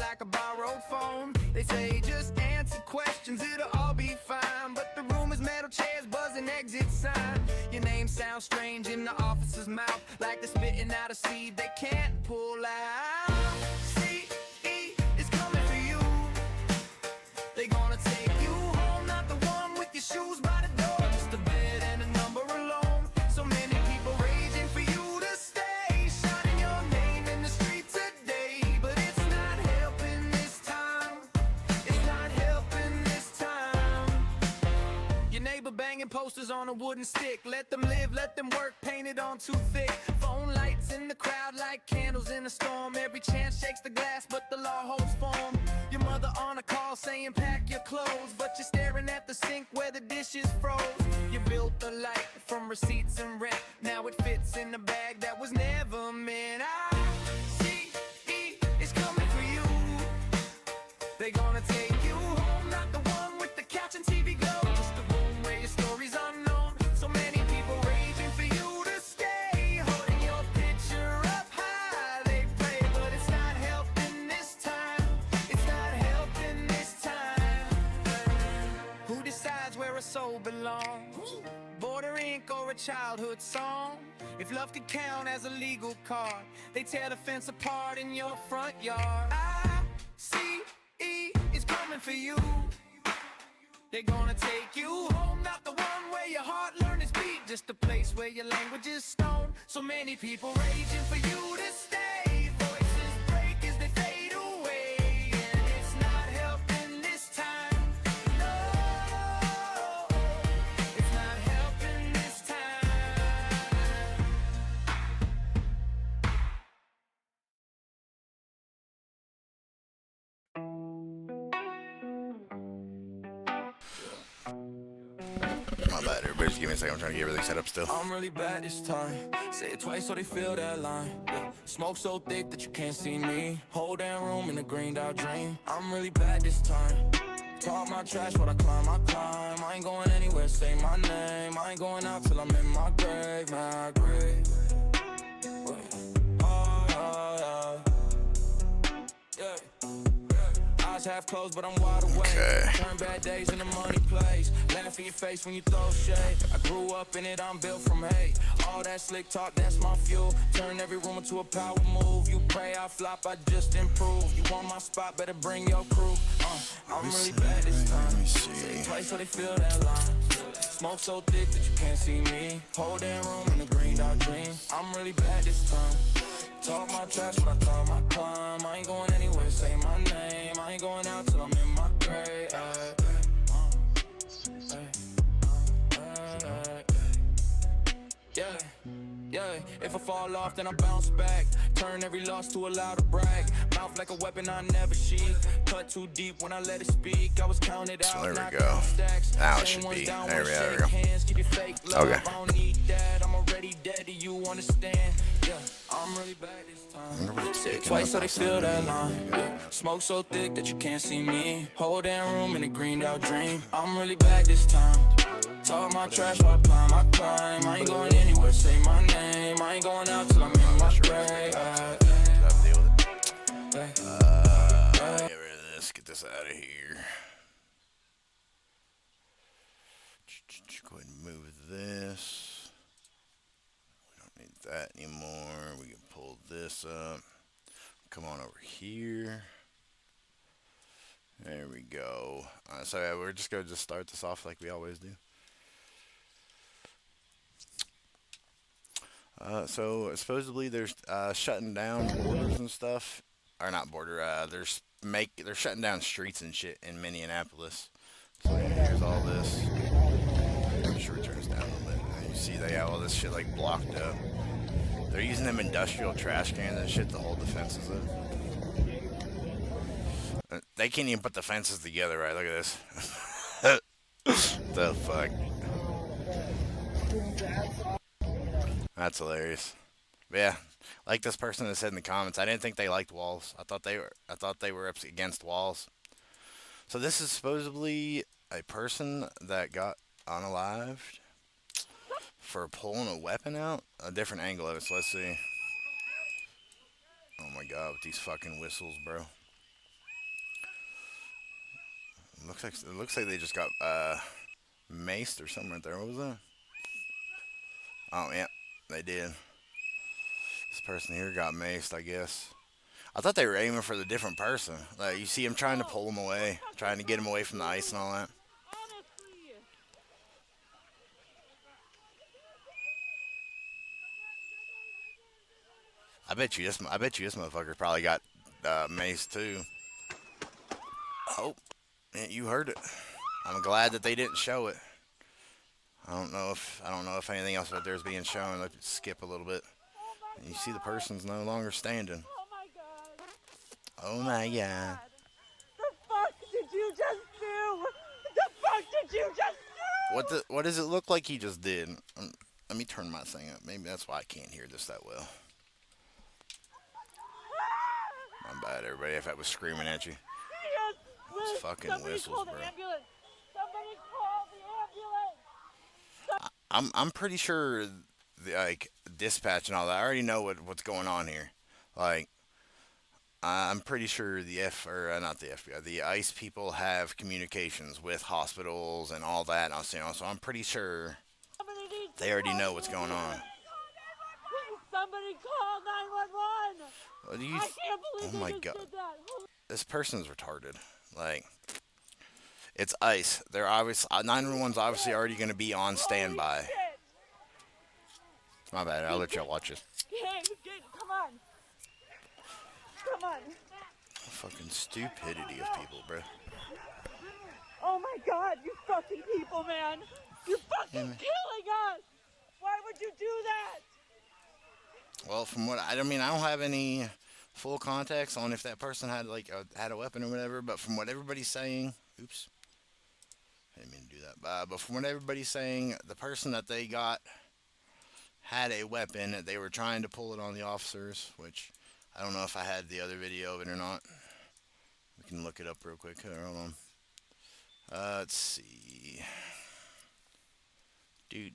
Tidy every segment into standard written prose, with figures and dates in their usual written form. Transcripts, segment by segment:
like a borrowed phone. They say just answer questions, it'll all be fine. But the room is metal chairs, buzzing exit sign. Your name sounds strange in the officer's mouth, like they're spitting out a seed they can't pull out. CE is coming for you. They gonna take you home, not the one with your shoes by the door. Just a bed and a number alone. So many people raging for you to stay, shouting your name in the street today. But it's not helping this time. It's not helping this time. Your neighbor banging posters on a wooden stick. Let them live, let them work, painted on too thick. Phone lights in the crowd like candles in a storm. Every chance shakes the glass, but the law holds form. Your mother on a call saying pack your clothes, but you're staring at the sink where the dishes froze. You built a life from receipts and rent. Now it fits in a bag that was never meant. ICE is coming for you. They gonna take you home, not the one with the couch and TV glow. Just the room where your story's unknown. So many people raging for you to stay, holding your picture up high. They pray, but it's not helping this time. It's not helping this time. Who decides where a soul belongs? Border ink or a childhood song? If love could count as a legal card, they tear the fence apart in your front yard. ICE is coming for you. They're gonna take you home, not the one where your heart learned its beat. Just a place where your language is stone. So many people raging for you to stay. Voices break as they fade away, and it's not helping this time. No, it's not helping this time. My bad, everybody. Just give me a second. I'm trying to get everything set up still. I'm really bad this time. Say it twice so they feel that line. Yeah. Smoke so thick that you can't see me. Whole damn room in a greened out dream. I'm really bad this time. Talk my trash while I climb, I climb. I ain't going anywhere, say my name. I ain't going out till I'm in my grave, my grave. Oh, yeah. Eyes half closed, but I'm wide awake. Okay. Turn bad days into money plays. Laugh in your face when you throw shade. I grew up in it, I'm built from hate. All that slick talk, that's my fuel. Turn every room into a power move. You pray I flop, I just improve. You want my spot, better bring your crew. I'm really bad this time. Let me see. Say it twice so they feel that line. Smoke so thick that you can't see me. Whole damn room in a greened out dream. I'm really bad this time. Talk my trash, but I thought my climb. I ain't going anywhere, say my name. I ain't going out till I'm in my grave. Yeah, yeah. If I fall off, then I bounce back. Turn every loss to allow to brag. Mouth like a weapon I never sheath. Cut too deep when I let it speak. I was counted out. So there we go. Now it should be. There we go. Hands, keep your fake love. Okay. I don't need that. I'm already dead. Do you understand? Yeah, I'm really bad this time. Say it twice so they feel that line. Yeah. Smoke so thick that you can't see me. Whole damn room in a greened out dream. I'm really bad this time. Talk my trash while I climb. I ain't going anywhere, say my name. I ain't going out till I'm in my grave. Get rid of this. Get this out of here. Go ahead and move this. We don't need that anymore. We can pull this up. Come on over here. There we go. So yeah, we're just going to just start this off like we always do. So supposedly there's shutting down borders and stuff, or not border. They're shutting down streets and shit in Minneapolis. So here's all this. I'm sure it turns down a little bit. And you see they have all this shit like blocked up. They're using them industrial trash cans and shit to hold the fences up. They can't even put the fences together, right? Look at this. The fuck. That's hilarious. But yeah, like this person that said in the comments, I didn't think they liked walls. I thought they were against walls. So this is supposedly a person that got unalived for pulling a weapon out. A different angle of it. So let's see. Oh my god, with these fucking whistles, bro. It looks like they just got maced or something right there. What was that? Oh yeah, they did. This person here got maced, I guess. I thought they were aiming for the different person. Like you see him trying to pull him away, trying to get him away from the ice and all that. Honestly. I bet you this motherfucker probably got maced too. Oh, yeah, you heard it. I'm glad that they didn't show it. I don't know if anything else out there is being shown. Let's skip a little bit. Oh my And you see the god. person's no longer standing. Oh my god. Oh Oh my my god. god. The fuck did you just do? The fuck did you just do? What does it look like he just did? Let me turn my thing up. Maybe that's why I can't hear this that well. My bad, everybody. If I was screaming at you, Yes, it's Liz, fucking somebody whistles, call the bro. ambulance. Somebody call the ambulance. I'm pretty sure the like dispatch and all that. I already know what's going on here. Like I'm pretty sure the F or not the FBI, the ICE people have communications with hospitals and all that. So I'm pretty sure Somebody needs to they already call know the what's going on. ambulance. Somebody call 911. What do you? I can't believe Oh my they just god, did that. Holy this person's retarded. Like it's ICE. They're obvious. 911's obviously already going to be on standby. shit. My bad. I'll let y'all watch this. Come on. Come on. Fucking stupidity of people, bro. Oh my god, you fucking people, man. You're fucking man. killing us. Why would you do that? Well, from what I mean, I don't have any full context on if that person had had a weapon or whatever. But from what everybody's saying, oops, I didn't mean to do that. But from what everybody's saying, the person that they got had a weapon. They were trying to pull it on the officers, which I don't know if I had the other video of it or not. We can look it up real quick. Here, hold on. Let's see. Do.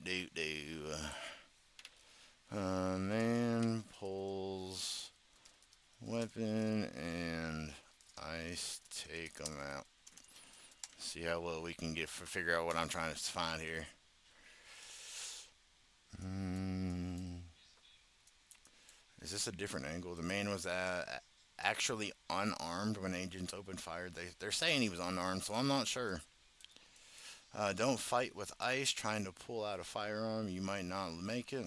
Man pulls weapon and ice take them out. See how well we can figure out what I'm trying to find here. Is this a different angle? The man was actually unarmed when agents opened fire. They're saying he was unarmed, so I'm not sure. Don't fight with ice trying to pull out a firearm. You might not make it.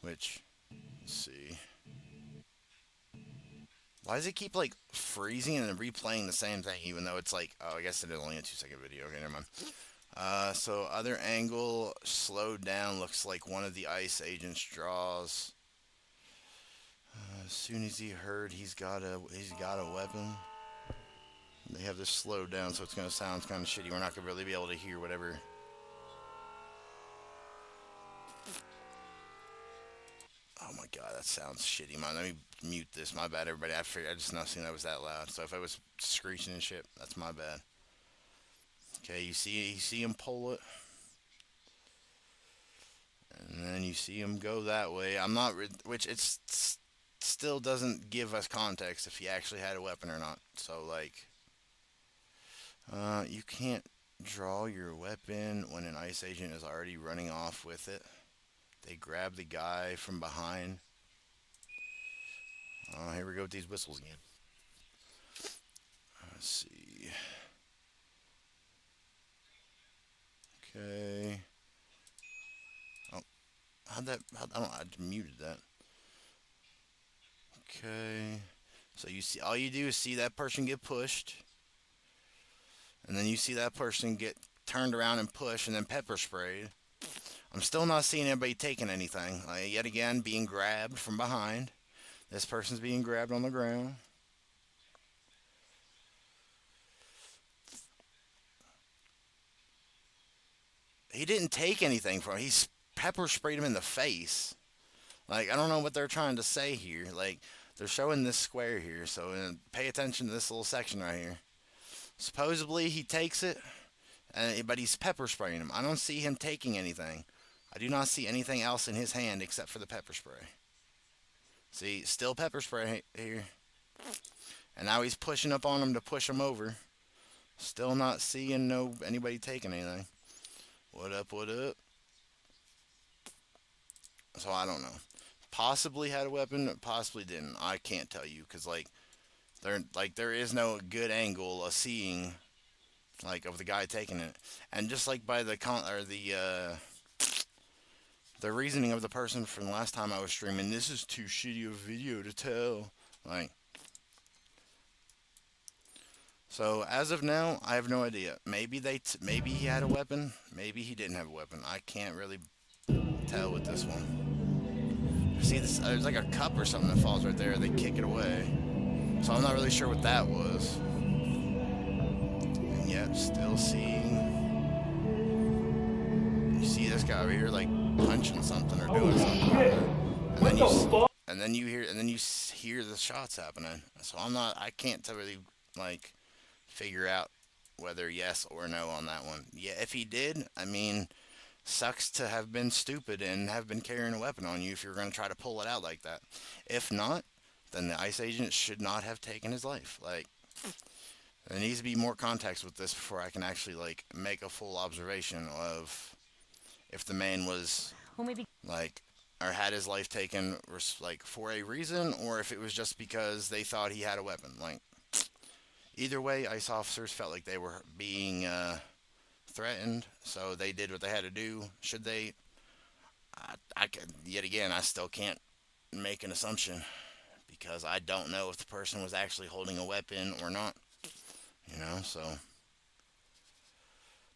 Which, let's see. Why does it keep like freezing and then replaying the same thing even though it's like, oh, I guess it is only a 2-second video. Okay, never mind. So other angle slowed down. Looks like one of the ICE agents draws. As soon as he heard he's got a weapon. They have this slowed down, so it's gonna sound kind of shitty. We're not gonna really be able to hear whatever. Oh my god, that sounds shitty, man. Let me mute this. My bad, everybody. I just not seen that was that loud. So if it was screeching and shit, that's my bad. Okay, you see him pull it, and then you see him go that way. I'm not, which still doesn't give us context if he actually had a weapon or not. So like, you can't draw your weapon when an ICE agent is already running off with it. They grab the guy from behind. Here we go with these whistles again. Let's see. Okay. Oh, I muted that. Okay. So you see, all you do is see that person get pushed. And then you see that person get turned around and pushed and then pepper sprayed. I'm still not seeing anybody taking anything. Yet again, being grabbed from behind. This person's being grabbed on the ground. He didn't take anything from him. He pepper sprayed him in the face. Like, I don't know what they're trying to say here. Like, they're showing this square here. So pay attention to this little section right here. Supposedly, he takes it, but he's pepper spraying him. I don't see him taking anything. I do not see anything else in his hand except for the pepper spray. See, still pepper spray here. And now he's pushing up on him to push him over. Still not seeing anybody taking anything. What up? What up? So I don't know. Possibly had a weapon, possibly didn't. I can't tell you because there is no good angle of seeing like of the guy taking it, and just like by the reasoning of the person from the last time I was streaming, this is too shitty of a video to tell. Like, so as of now, I have no idea. Maybe he had a weapon, maybe he didn't have a weapon. I can't really tell with this one. See, there's like a cup or something that falls right there. They kick it away, so I'm not really sure what that was. And yet, still seeing. You see this guy over here like punching something or doing something, and then you hear the shots happening. So I can't really like figure out whether yes or no on that one. Yeah, if he did, I mean, sucks to have been stupid and have been carrying a weapon on you if you're going to try to pull it out like that. If not, then the ICE agent should not have taken his life. Like, there needs to be more context with this before I can actually like make a full observation of if the man was like or had his life taken like for a reason, or if it was just because they thought he had a weapon. Like, either way, ICE officers felt like they were being threatened, so they did what they had to do. Should they? Yet again, I still can't make an assumption because I don't know if the person was actually holding a weapon or not. So.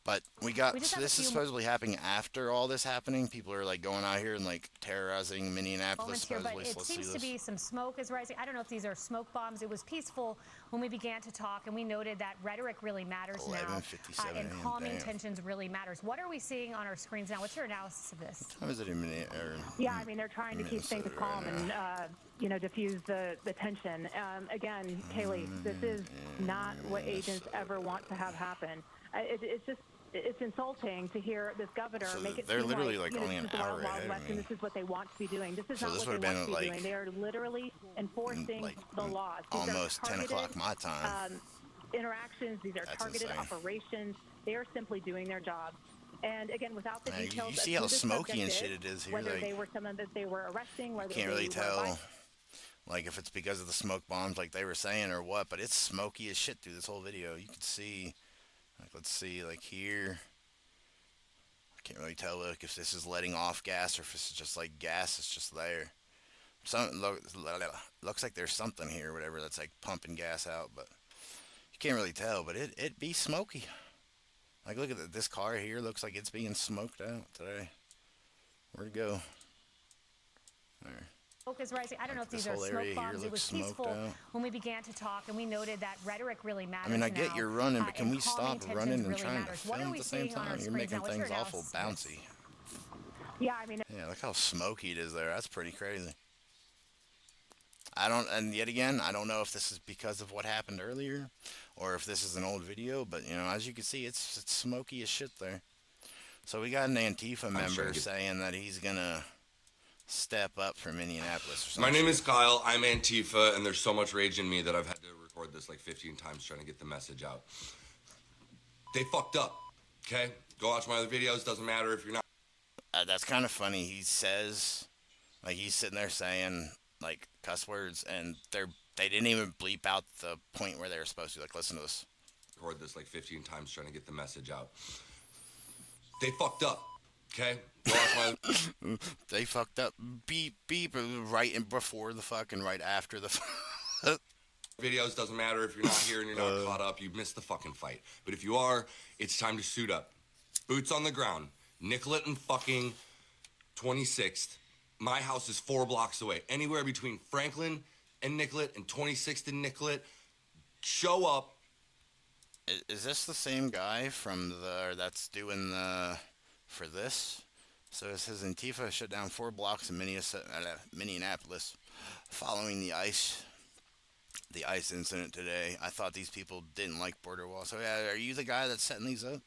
But this is supposedly happening after all this happening. People are like going out here and like terrorizing Minneapolis supposedly. It seems to be some smoke is rising. I don't know if these are smoke bombs. It was peaceful when we began to talk, and we noted that rhetoric really matters now, and calm intentions really matters. What are we seeing on our screens now? What's your analysis of this? How is it in Minneapolis? Yeah, I mean, they're trying to keep things calm and diffuse the tension. Again, Kaylee, this is not what agents ever want to have happen. It's insulting to hear this governor make it they're seem literally like only an hour ahead West, of and me. this is what they want to be doing. This is So not this what they want to be like doing. They are literally enforcing the laws. These almost 10 o'clock my time. Interactions. These are targeted insane. operations. They are simply doing their job. And again, without the details, you see how smoky and shit it is here. Whether like, they were someone that they were arresting, whether can't they really were tell. Like if it's because of the smoke bombs, like they were saying, or what. But it's smoky as shit through this whole video. You can see. Like, let's see, like here. Can't really tell like if this is letting off gas or if it's just like gas it's just there. Looks like there's something here, whatever, that's like pumping gas out, but you can't really tell. But it be smoky. Like look at this car here. Looks like it's being smoked out today. Where'd it go? There. Smoke is rising. I don't know if these This are whole smoke area here bombs. It looks was peaceful smoked out. when we began to talk, and we noted that rhetoric really matters. I mean, I get now, you're running, but can we and calming stop running and tensions trying really to matters. What are film we at the same seeing on our time? You're screens making now? What's your things awful analysis of this? bouncy. Yeah, I mean. Yeah, look how smoky it is there. That's pretty crazy. And yet again, I don't know if this is because of what happened earlier, or if this is an old video. But as you can see, it's smoky as shit there. So we got an Antifa member saying that he's gonna step up for Minneapolis or something. My name is Kyle. I'm Antifa, and there's so much rage in me that I've had to record this like 15 times trying to get the message out. They fucked up. Okay, go watch my other videos. Doesn't matter if you're not. That's kind of funny. He says, like, he's sitting there saying like cuss words, and they didn't even bleep out the point where they were supposed to. Like, listen to this. Record this like 15 times trying to get the message out. They fucked up. Okay, go watch my. They fucked up. Beep beep. Right in before the fucking right after the. Videos. Doesn't matter if you're not here and you're not caught up. You missed the fucking fight. But if you are, it's time to suit up. Boots on the ground. Nicollet and fucking 26th. My house is 4 blocks away. Anywhere between Franklin and Nicollet and 26th and Nicollet. Show up. Is this the same guy from that's doing the for this? So it says Antifa shut down 4 blocks in Minneapolis following the ICE incident today. I thought these people didn't like border walls. So yeah, are you the guy that's setting these up?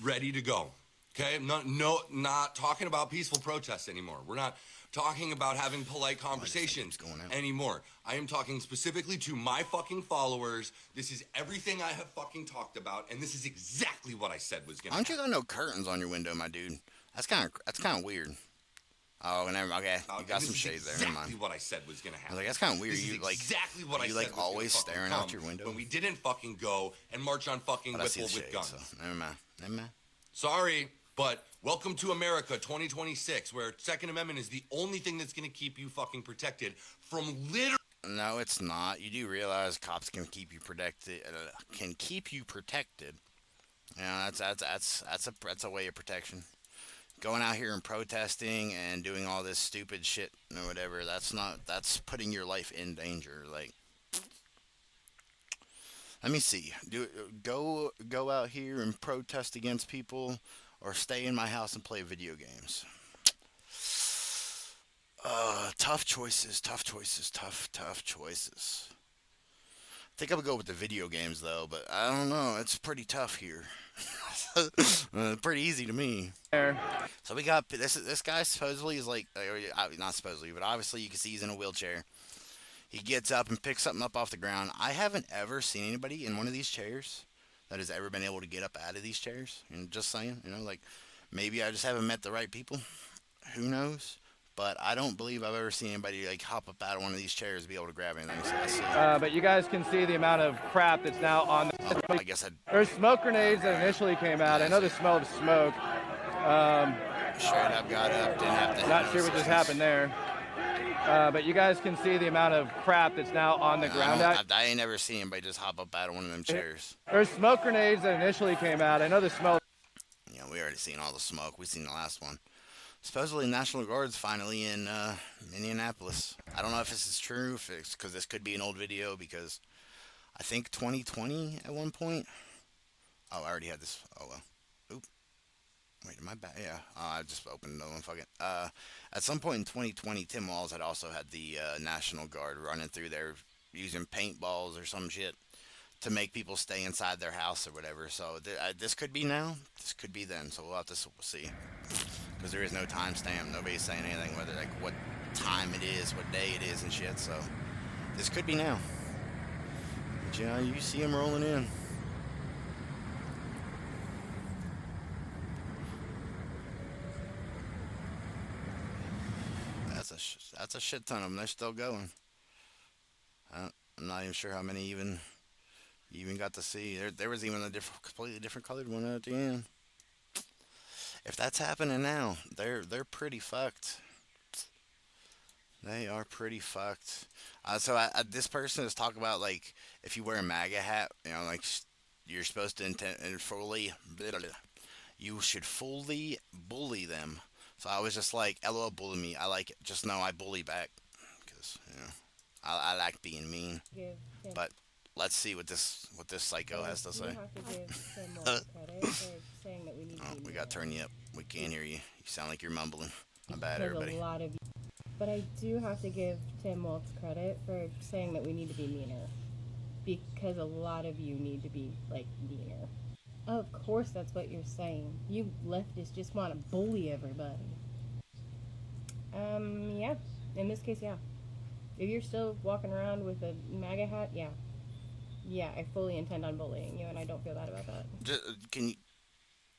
Ready to go. Okay, not talking about peaceful protests anymore. We're not talking about having polite conversations anymore. I am talking specifically to my fucking followers. This is everything I have fucking talked about, and this is exactly what I said was gonna Why don't you got no curtains on your window, my dude? That's kind of weird. Oh, never. Okay, you got some shades there. Never mind. Exactly what I said was gonna happen. I was like, that's kind of weird. This is You like exactly what I you said like was always gonna fucking staring come out your window when we didn't fucking go and march on fucking But I see Whipple the with shade, guns. so never mind. Never mind. Sorry, but welcome to America 2026, where Second Amendment is the only thing that's gonna keep you fucking protected from literally. No, it's not. You do realize cops can keep you protected. Yeah, that's a way of protection. Going out here and protesting and doing all this stupid shit or whatever, that's putting your life in danger. Like, let me see. Go out here and protest against people, or stay in my house and play video games. Tough choices. Tough choices. I think I would go with the video games though, but I don't know. It's pretty tough here. Pretty easy to me. So we got this guy supposedly is like, not supposedly, but obviously you can see he's in a wheelchair. He gets up and picks something up off the ground. I haven't ever seen anybody in one of these chairs that has ever been able to get up out of these chairs. And just saying, like maybe I just haven't met the right people. Who knows? But I don't believe I've ever seen anybody like hop up out of one of these chairs to be able to grab anything. So but you guys can see the amount of crap that's now on the... I guess There's smoke grenades that initially came out. I know the smell of smoke. Straight up got up, didn't have to. Not sure what just happened there. But you guys can see the amount of crap that's now on the ground. I ain't never seen anybody just hop up out of one of them chairs. There's smoke grenades that initially came out. I know the smell... Yeah, we already seen all the smoke. We seen the last one. Supposedly National Guard's finally in Indianapolis. I don't know if this is true, if it's because this could be an old video, because I think 2020 at one point. Oh, I already had this. Oh well. Oop. Wait, am I back? Yeah. I just opened another one. Fuck it. At some point in 2020, Tim Walz had also had the National Guard running through there using paintballs or some shit to make people stay inside their house or whatever. So this could be now. This could be then. So we'll have to see. Because there is no timestamp. Nobody's saying anything, whether like what time it is, what day it is, and shit. So this could be now. But you see them rolling in. That's a shit ton of them. They're still going. I'm not even sure how many you even got to see. There was even a completely different colored one at the end. If that's happening now, they're pretty fucked. They are pretty fucked. So this person is talking about, like, if you wear a MAGA hat, like you're supposed to you should fully bully them. So I was just like, LOL, bully me. I like it. Just know I bully back, because I like being mean. But let's see what this psycho has to say. We got to turn you up. We can't hear you. You sound like you're mumbling. My bad, everybody. But I do have to give Tim Walz credit for saying that we need to be meaner. Because a lot of you need to be, meaner. Of course that's what you're saying. You leftists just want to bully everybody. Yeah. In this case, yeah. If you're still walking around with a MAGA hat, yeah. Yeah, I fully intend on bullying you, and I don't feel bad about that.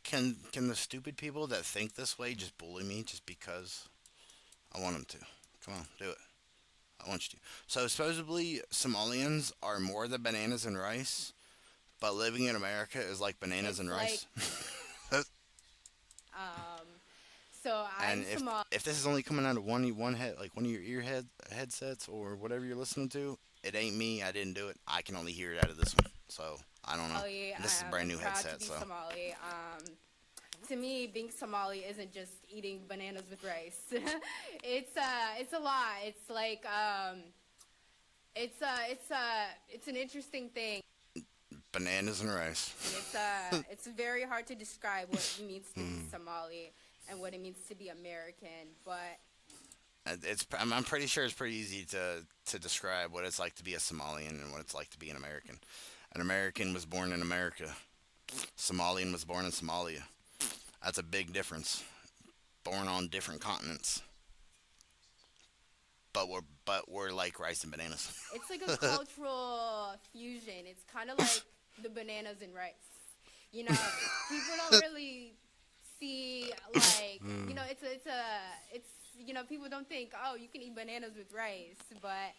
Can the stupid people that think this way just bully me just because I want them to? Come on, do it. I want you to. So supposedly Somalians are more than bananas and rice, but living in America is like bananas and rice. So I'm Somali. If this is only coming out of one head, like one of your headsets or whatever you're listening to, it ain't me. I didn't do it. I can only hear it out of this one. So I don't know. Oh, yeah, this is a brand new headset. To be Somali. To me, being Somali isn't just eating bananas with rice. It's a lot. It's like it's an interesting thing. Bananas and rice. It's very hard to describe what it means to be Somali and what it means to be American, but I'm pretty sure it's pretty easy to describe what it's like to be a Somalian and what it's like to be an American. An American was born in America. Somalian was born in Somalia. That's a big difference. Born on different continents. but we're like rice and bananas. It's like a cultural fusion. It's kind of like the bananas and rice. You know, people don't really see like it's you know, people don't think, oh, you can eat bananas with rice, but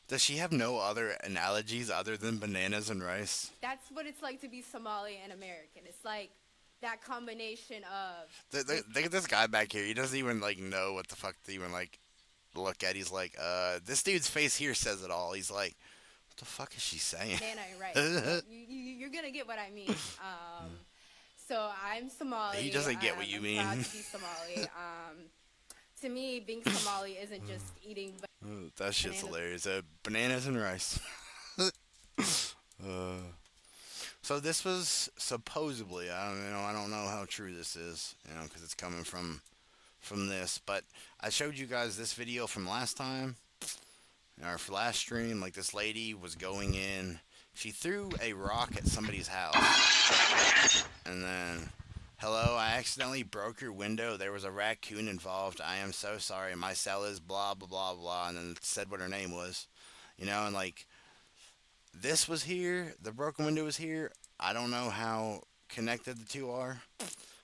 Does she have no other analogies other than bananas and rice? that's what it's like to be Somali and American. It's like that combination of Look at this guy back here. He doesn't even like know what the fuck to even like look at. He's like, this dude's face here says it all. He's like, what the fuck is she saying? banana and rice. You're gonna get what I mean. So I'm Somali. He doesn't get what you I'm mean. proud to be Somali. To me, being Somali isn't just eating. That shit's Bananas. hilarious. Bananas and rice. So this was supposedly, I don't know how true this is, because it's coming from this, but I showed you guys this video from last time, our last stream. Like, this lady was going in, she threw a rock at somebody's house, and then, hello, I accidentally broke your window, there was a raccoon involved, I am so sorry, my cell is blah blah blah blah, and then it said what her name was, and like, this was here, the broken window was here. I don't know how connected the two are,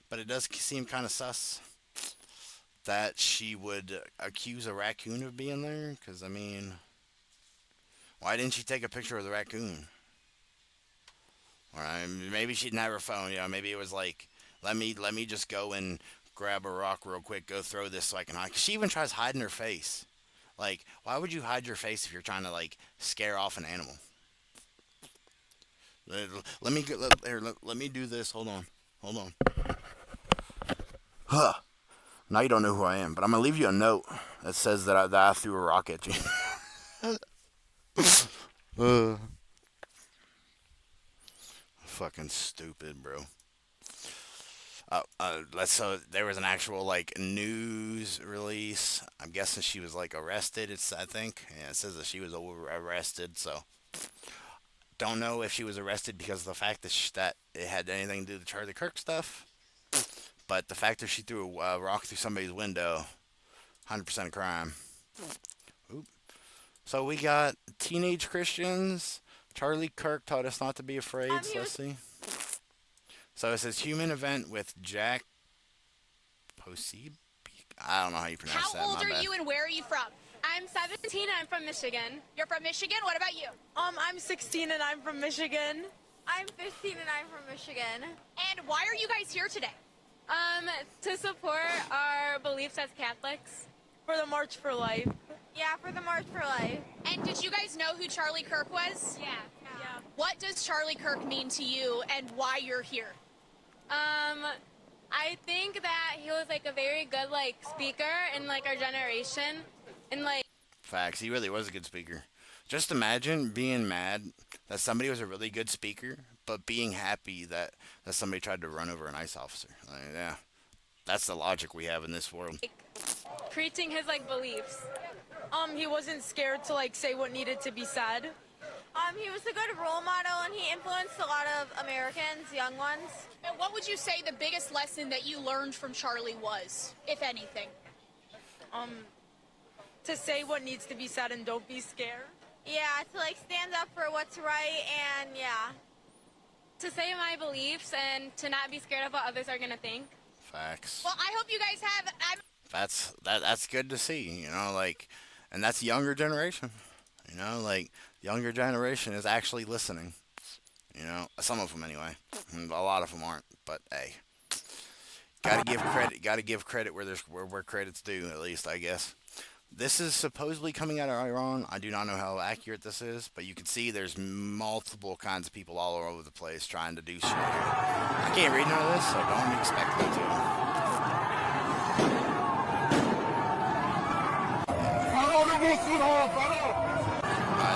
but it does seem kind of sus that she would accuse a raccoon of being there, because, I mean, why didn't she take a picture of the raccoon? Or maybe she didn't have her phone, maybe it was like, let me just go and grab a rock real quick, go throw this so I can hide. 'Cause she even tries hiding her face. Like, why would you hide your face if you're trying to, like, scare off an animal? Let me do this. Hold on. Huh. Now you don't know who I am, but I'm gonna leave you a note that says that I threw a rock at you. Fucking stupid, bro. So there was an actual like news release. I'm guessing she was like arrested. It says that she was arrested. So don't know if she was arrested because of the fact that it had anything to do with the Charlie Kirk stuff. But the fact that she threw a rock through somebody's window, 100% crime. Oop. So we got teenage Christians. Charlie Kirk taught us not to be afraid. So let's see. So it says human event with Jack Posey. I don't know how you pronounce that. How old are you and where are you from? I'm 17 and I'm from Michigan. You're from Michigan? What about you? I'm 16 and I'm from Michigan. I'm 15 and I'm from Michigan. And why are you guys here today? To support our beliefs as Catholics. For the March for Life. Yeah, for the March for Life. And did you guys know who Charlie Kirk was? Yeah. What does Charlie Kirk mean to you and why you're here? I think that he was like a very good like speaker in like our generation, and like facts, he really was a good speaker. Just imagine being mad that somebody was a really good speaker, but being happy that somebody tried to run over an ICE officer. Like, yeah, that's the logic we have in this world. preaching his like beliefs. He wasn't scared to like say what needed to be said. He was a good role model and he influenced a lot of Americans, young ones. And what would you say the biggest lesson that you learned from Charlie was, if anything? To say what needs to be said and don't be scared. Yeah, to like stand up for what's right and yeah. To say my beliefs and to not be scared of what others are gonna think. Facts. Well, I hope you guys have. That's good to see, like, and that's younger generation, like younger generation is actually listening, some of them anyway. A lot of them aren't, but hey, gotta give credit where credit's due, at least, I guess. This is supposedly coming out of Iran. I do not know how accurate this is, but you can see there's multiple kinds of people all over the place trying to do shit here. I can't read none of this, so don't expect me to.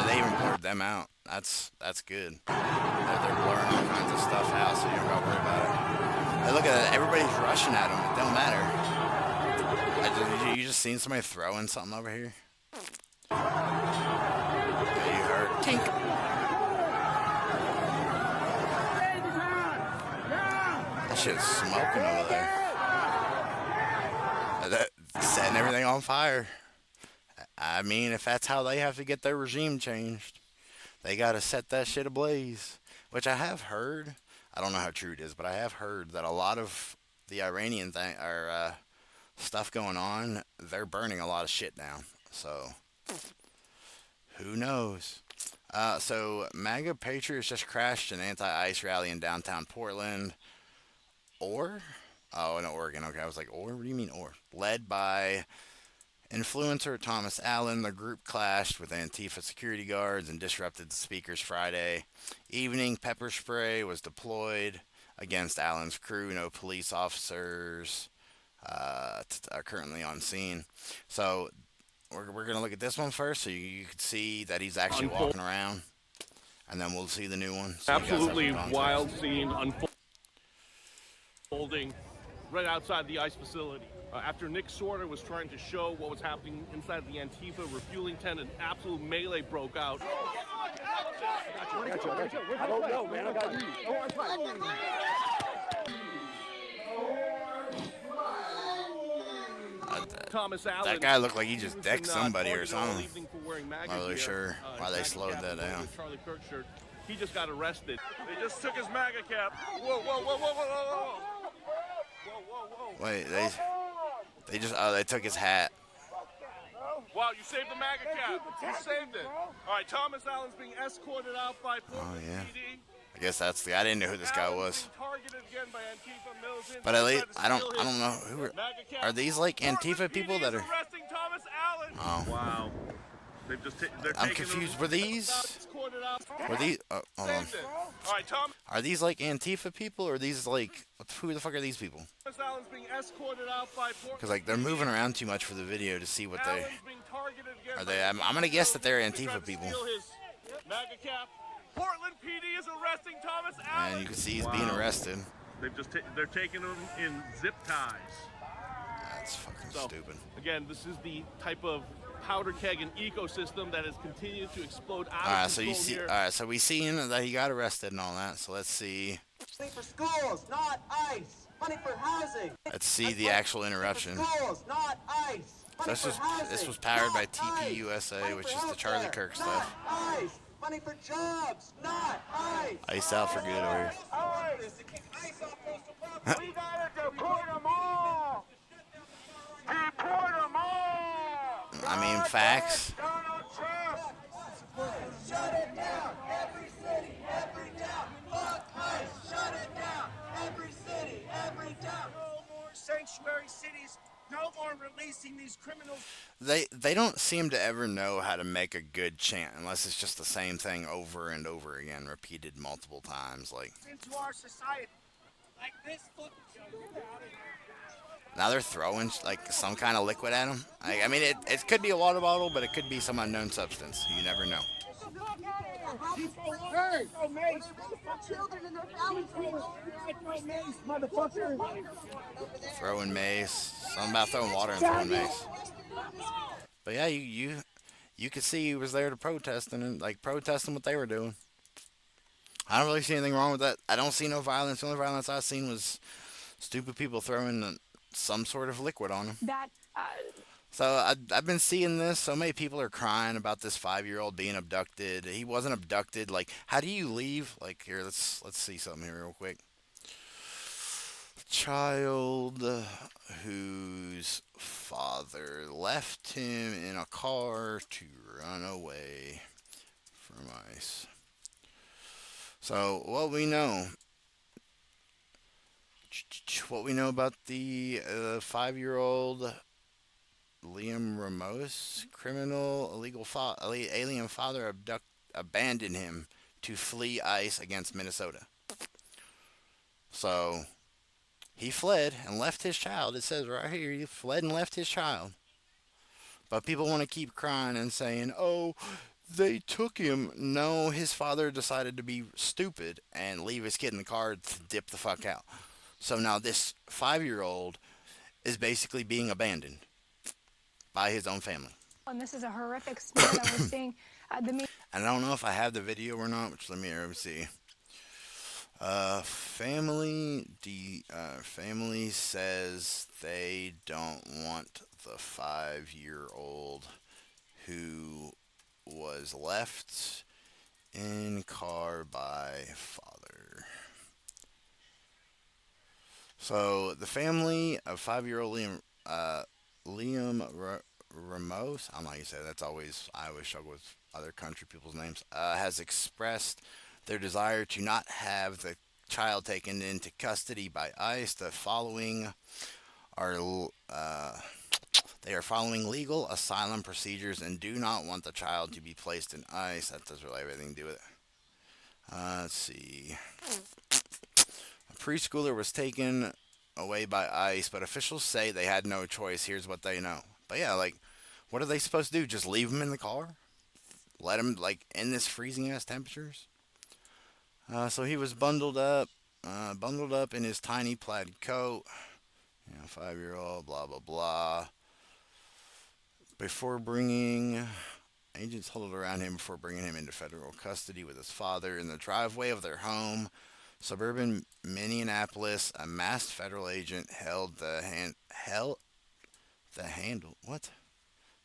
They even blurred them out. That's good. They're blurring all kinds of stuff out, so you don't gotta worry about it. Hey, look at that. Everybody's rushing at them. It don't matter. You just seen somebody throwing something over here? Yeah, you heard. Tink. That shit's smoking over there. Setting everything on fire. I mean, if that's how they have to get their regime changed, they got to set that shit ablaze. Which I have heard. I don't know how true it is, but I have heard that a lot of the Iranian thing or stuff going on, they're burning a lot of shit down. So who knows? So MAGA Patriots just crashed an anti-ICE rally in downtown Portland. In Oregon. Okay, I was like, What do you mean or? Led by influencer Thomas Allen, the group clashed with Antifa security guards and disrupted the speakers Friday evening. Pepper spray was deployed against Allen's crew. No police officers are currently on scene. So we're going to look at this one first so you can see that he's actually walking around. And then we'll see the new one. So absolutely wild scene unfolding right outside the ICE facility. After Nick Sorter was trying to show what was happening inside the Antifa refueling tent, an absolute melee broke out. I don't know, man. I got you. Thomas Allen. That guy looked like he just decked somebody or something. I'm not really sure why they slowed that down. Charlie Kirk shirt. He just got arrested. They just took his MAGA cap. Whoa, whoa, whoa, whoa, whoa, whoa. Whoa, whoa, whoa. Wait, they took his hat. Wow, you saved the MAGA cap. You saved it. All right, Thomas Allen's being escorted out by Portland PD. I guess that's I didn't know who this guy was. Targeted again by Antifa militants. But at least I don't know who are these like Antifa people that are. Arresting Thomas Allen. Oh. Wow. I'm confused. Were these? Hold on. Are these like Antifa people, or are these like who the fuck are these people? Because like they're moving around too much for the video to see what they are. I'm gonna guess that they're Antifa people. Portland PD is arresting Thomas Allen. And you can see he's being arrested. They're taking him in zip ties. That's fucking stupid. Again, this is the type of powder keg and ecosystem that has continued to explode out All right, of so you see. here. All right, so we seen that he got arrested and all that. So let's see. Money for schools, not ICE. Money for housing. Let's see the actual interruption. Schools, not ICE. So this was powered by TPUSA, which is the Charlie Kirk stuff. ICE. Money for jobs, not ICE. Iced out for good over here. We gotta deport them all. Deport them all. I mean, facts. Donald Trump. Shut it down. Every city, every town. Fuck ICE. Shut it down. Every city, every town. No more sanctuary cities. No more releasing these criminals. They don't seem to ever know how to make a good chant unless it's just the same thing over and over again, repeated multiple times. Like into our society, like this. Now they're throwing like some kind of liquid at them. I mean, it could be a water bottle, but it could be some unknown substance. You never know. Hey, throw mace. Children and their families. Throw mace, motherfucker. Throwing mace. Something about throwing water and throwing mace. But yeah, you could see he was there to protest and like protesting what they were doing. I don't really see anything wrong with that. I don't see no violence. The only violence I've seen was stupid people throwing some sort of liquid on them. So I've been seeing this. So many people are crying about this 5-year-old being abducted. He wasn't abducted. Like, how do you leave? Like, here, let's see something here real quick. Child whose father left him in a car to run away from ICE. So what we know about the 5-year-old Liam Ramos, criminal, illegal alien father abandoned him to flee ICE against Minnesota. So he fled and left his child. It says right here, he fled and left his child. But people want to keep crying and saying, oh, they took him. No, his father decided to be stupid and leave his kid in the car to dip the fuck out. So now this 5-year-old is basically being abandoned by his own family. And this is a horrific smear that we're seeing. And I don't know if I have the video or not, which let me see. Family says they don't want the 5-year-old who was left in car by father. So the family of 5-year-old Liam Ramos, I don't know how you say that. I always struggle with other country people's names, has expressed their desire to not have the child taken into custody by ICE. The following are they are following legal asylum procedures and do not want the child to be placed in ICE. That doesn't really have anything to do with it. Let's see. A preschooler was taken away by ICE, but officials say they had no choice. Here's what they know. But yeah, like, what are they supposed to do? Just leave him in the car? Let him, like, in this freezing ass temperatures? So he was bundled up in his tiny plaid coat. 5-year-old, blah, blah, blah. Agents huddled around him before bringing him into federal custody with his father in the driveway of their home. Suburban Minneapolis, a masked federal agent held the handle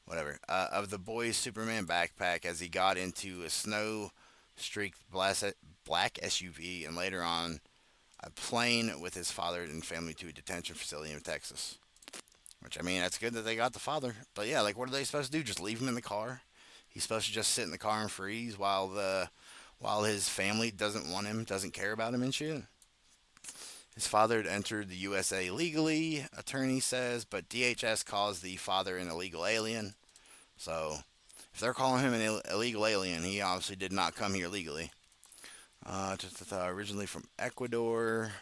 of the boy's Superman backpack as he got into a snow-streaked black SUV and later on a plane with his father and family to a detention facility in Texas. Which, I mean, that's good that they got the father. But yeah, like, what are they supposed to do? Just leave him in the car? He's supposed to just sit in the car and freeze while his family doesn't want him, doesn't care about him and shit? His father had entered the USA legally, attorney says, but DHS calls the father an illegal alien. So, if they're calling him an illegal alien, he obviously did not come here legally. Originally from Ecuador,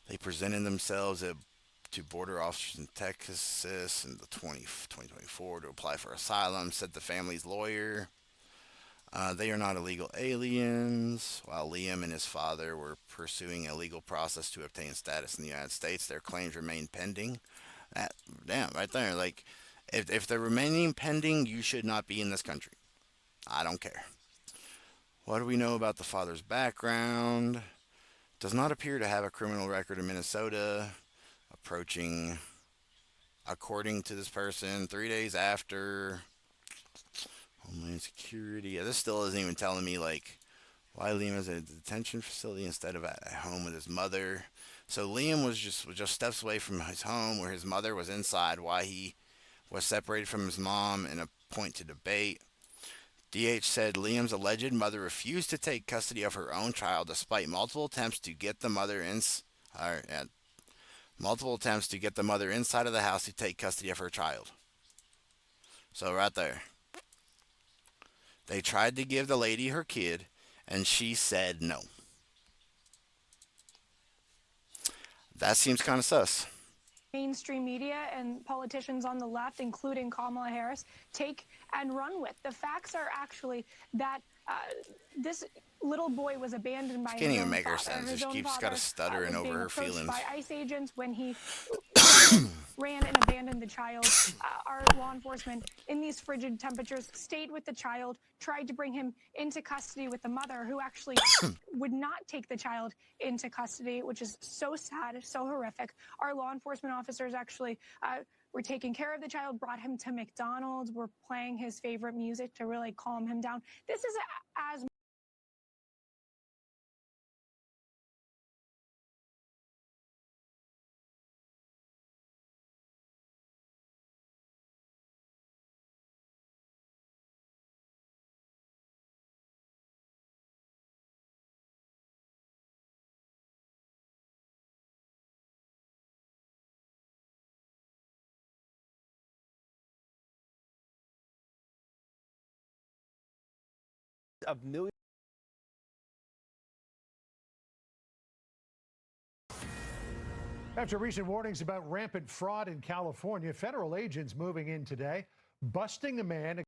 they presented themselves to border officers in Texas in the 2024 to apply for asylum, said the family's lawyer. They are not illegal aliens. While Liam and his father were pursuing a legal process to obtain status in the United States, their claims remain pending. Damn, right there. Like, if they're remaining pending, you should not be in this country. I don't care. What do we know about the father's background? Does not appear to have a criminal record in Minnesota. Approaching, according to this person, 3 days after Homeland Security. Yeah, this still isn't even telling me, like, why Liam is at a detention facility instead of at home with his mother. So Liam was just steps away from his home where his mother was inside while he was separated from his mom in a point to debate. DH said Liam's alleged mother refused to take custody of her own child despite multiple attempts to get the mother inside of the house to take custody of her child. So right there. They tried to give the lady her kid, and she said no. That seems kind of sus. Mainstream media and politicians on the left, including Kamala Harris, take and run with. The facts are actually that this little boy was abandoned by his own father. Can't even make her sense. She keeps got to stuttering over her feelings. By ICE agents when he ran and abandoned the child. Our law enforcement, in these frigid temperatures, stayed with the child, tried to bring him into custody with the mother, who actually would not take the child into custody, which is so sad, so horrific. Our law enforcement officers actually were taking care of the child, brought him to McDonald's, were playing his favorite music to really calm him down. This is as of millions. After recent warnings about rampant fraud in California, federal agents moving in today, busting a man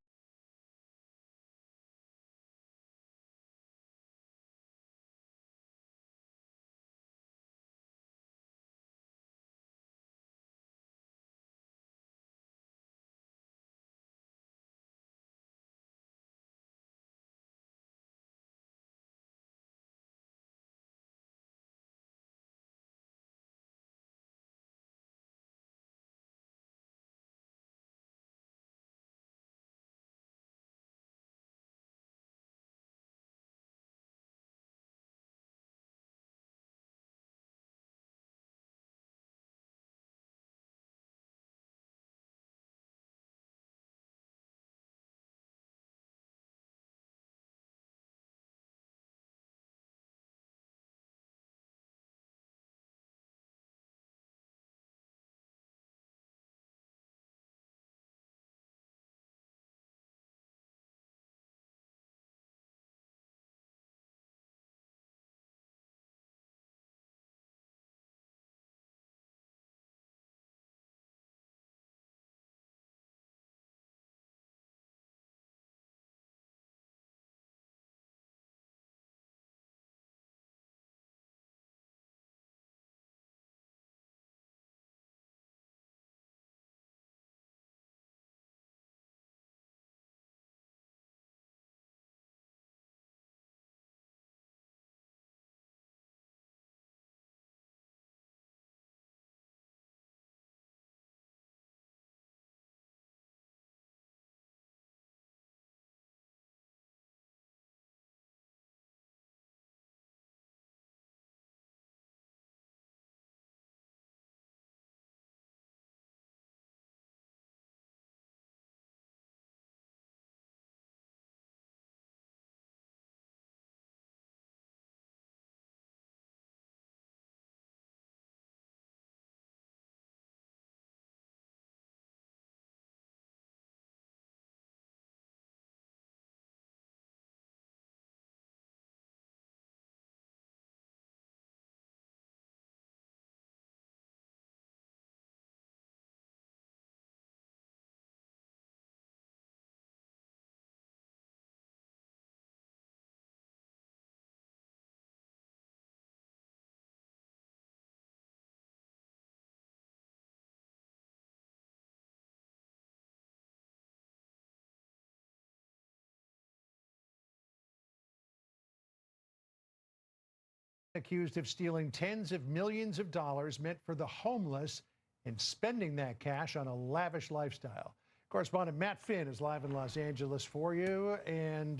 accused of stealing tens of millions of dollars meant for the homeless and spending that cash on a lavish lifestyle. Correspondent Matt Finn is live in Los Angeles for you. And,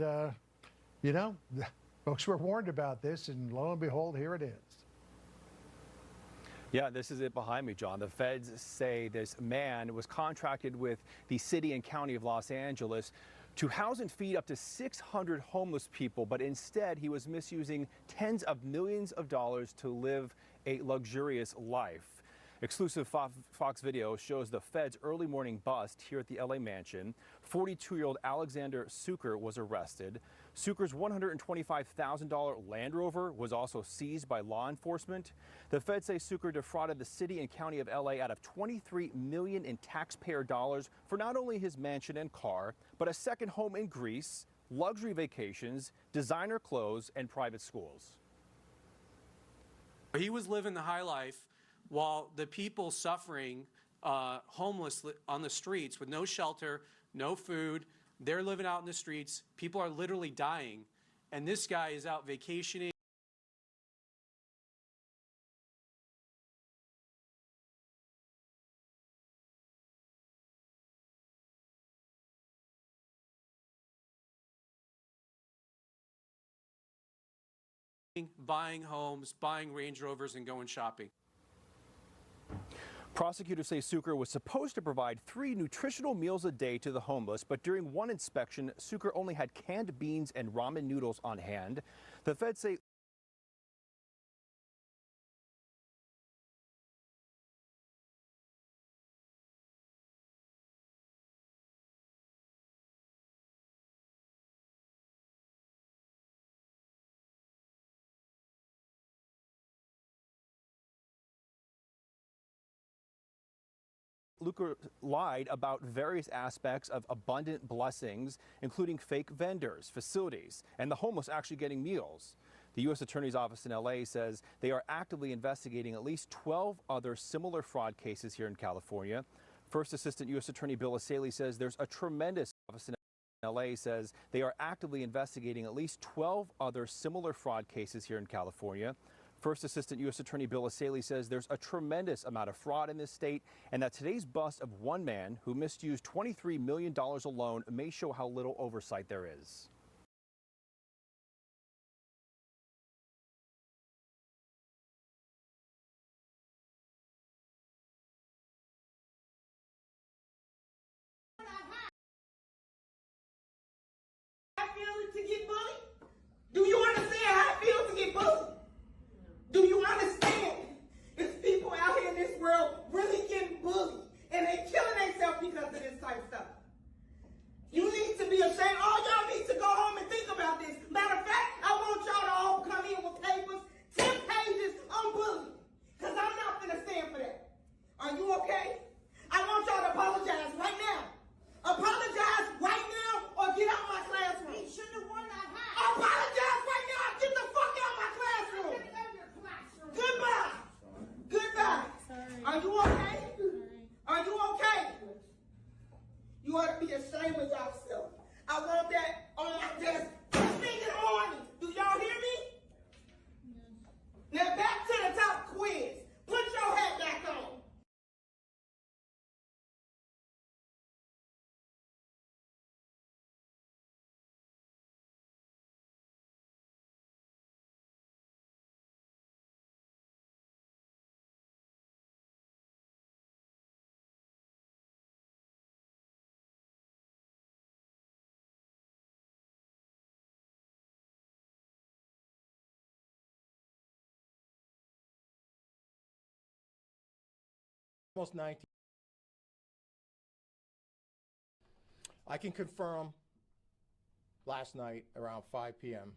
you know, folks were warned about this, and lo and behold, here it is. Yeah, this is it behind me, John. The feds say this man was contracted with the city and county of Los Angeles to house and feed up to 600 homeless people, but instead he was misusing tens of millions of dollars to live a luxurious life. Exclusive Fox video shows the Fed's early morning bust here at the LA mansion. 42-year-old Alexander Suker was arrested. Suker's $125,000 Land Rover was also seized by law enforcement. The Feds say Suker defrauded the city and county of LA out of $23 million in taxpayer dollars for not only his mansion and car, but a second home in Greece, luxury vacations, designer clothes, and private schools. He was living the high life while the people suffering homeless on the streets with no shelter, no food, they're living out in the streets. People are literally dying. And this guy is out vacationing. Buying homes, buying Range Rovers, and going shopping. Prosecutors say Suker was supposed to provide 3 nutritional meals a day to the homeless, but during one inspection, Suker only had canned beans and ramen noodles on hand. The feds say Suker lied about various aspects of abundant blessings, including fake vendors, facilities, and the homeless actually getting meals. The U.S. Attorney's Office in L.A. says they are actively investigating at least 12 other similar fraud cases here in California. First Assistant U.S. Attorney Bill Asaley says there's a tremendous office in L.A. says they are actively investigating at least 12 other similar fraud cases here in California. First Assistant U.S. Attorney Bill Asaley says there's a tremendous amount of fraud in this state and that today's bust of one man who misused $23 million alone may show how little oversight there is. How it feels to get bullied? Do you understand how it feels to get bullied? Do you understand? It's people out here in this world really getting bullied, and they killing themselves because of this type of stuff. You need to be ashamed. All y'all need to go home and think about this. Matter of fact, I want y'all to all come in with papers, 10 pages on bullying, because I'm not going to stand for that. Are you okay? I want y'all to apologize right now. Apologize right now or get out my classroom. He shouldn't have worn that hat. Apologize right now. Get the fuck out of my classroom. Goodbye. Goodbye. Sorry. Are you okay? Sorry. Are you okay? You ought to be ashamed of yourself. I want that on my desk. Put me in the morning. Do y'all hear me? Yes. Now back to the top quiz. Put your hat back on. Almost 19. I can confirm last night around 5 p.m.,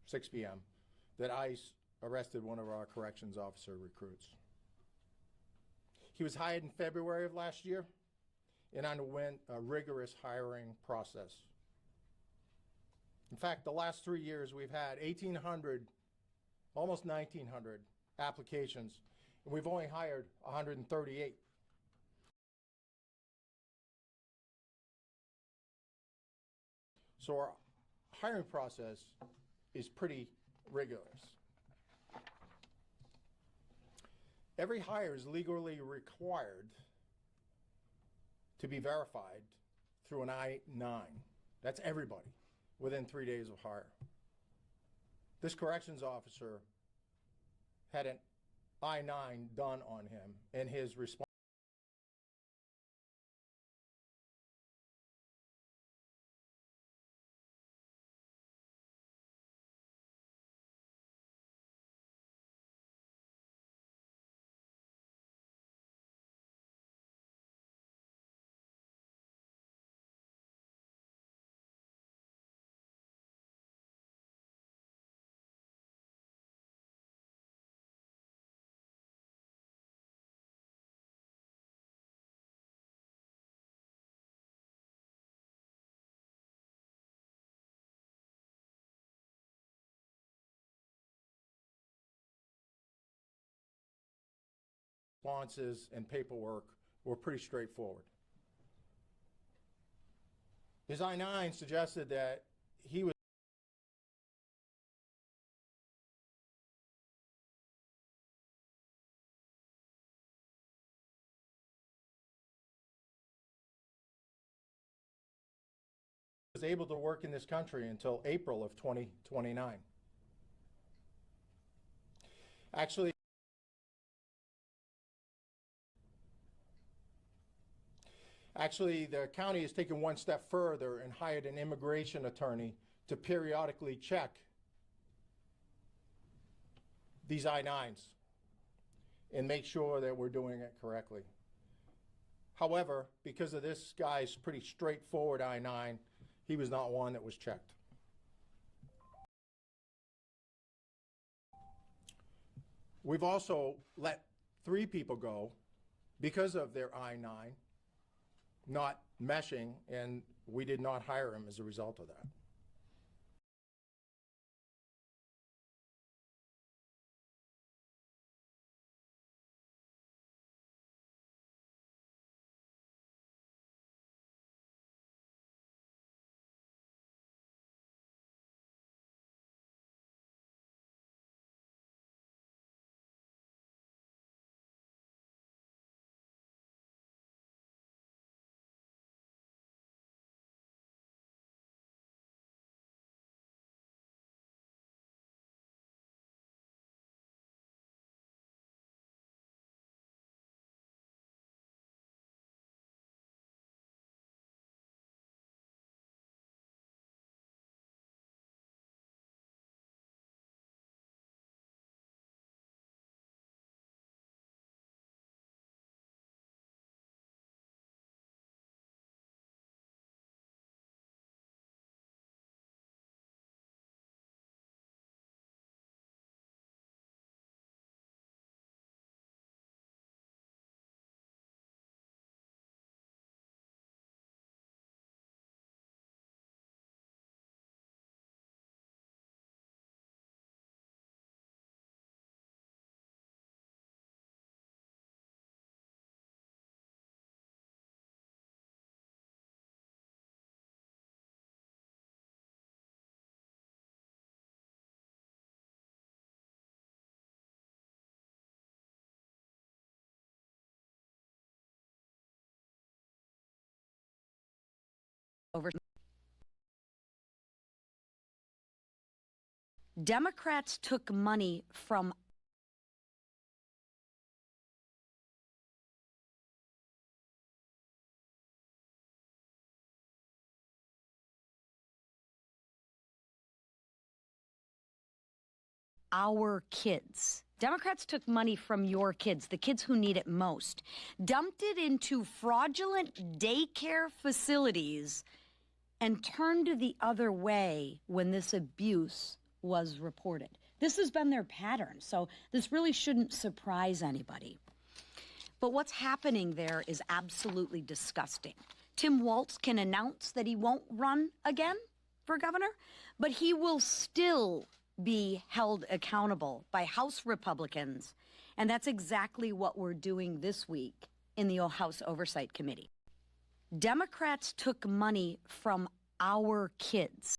6 p.m., that ICE arrested one of our corrections officer recruits. He was hired in February of last year and underwent a rigorous hiring process. In fact, the last 3 years we've had 1,800, almost 1,900 applications, and we've only hired 138. So our hiring process is pretty rigorous. Every hire is legally required to be verified through an I-9. That's everybody within 3 days of hire. This corrections officer had an I-9 done on him, and his response responses and paperwork were pretty straightforward. His I-9 suggested that he was able to work in this country until April of 2029. Actually, the county has taken one step further and hired an immigration attorney to periodically check these I-9s and make sure that we're doing it correctly. However, because of this guy's pretty straightforward I-9, he was not one that was checked. We've also let 3 people go because of their I-9 not meshing, and we did not hire him as a result of that. Democrats took money from our kids. Democrats took money from your kids, the kids who need it most, dumped it into fraudulent daycare facilities, and turned the other way when this abuse was reported. This has been their pattern, so this really shouldn't surprise anybody. But what's happening there is absolutely disgusting. Tim Walz can announce that he won't run again for governor, but he will still be held accountable by House Republicans, and that's exactly what we're doing this week in the House Oversight Committee. Democrats took money from our kids.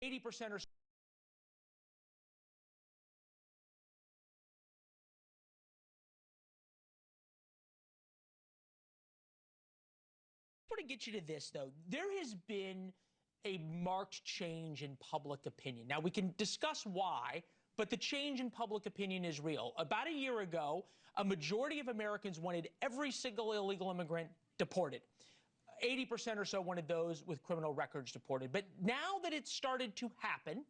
80% or so. I want to get you to this, though. There has been a marked change in public opinion. Now, we can discuss why, but the change in public opinion is real. About a year ago, a majority of Americans wanted every single illegal immigrant deported. 80% or so wanted those with criminal records deported. But now that it's started to happen,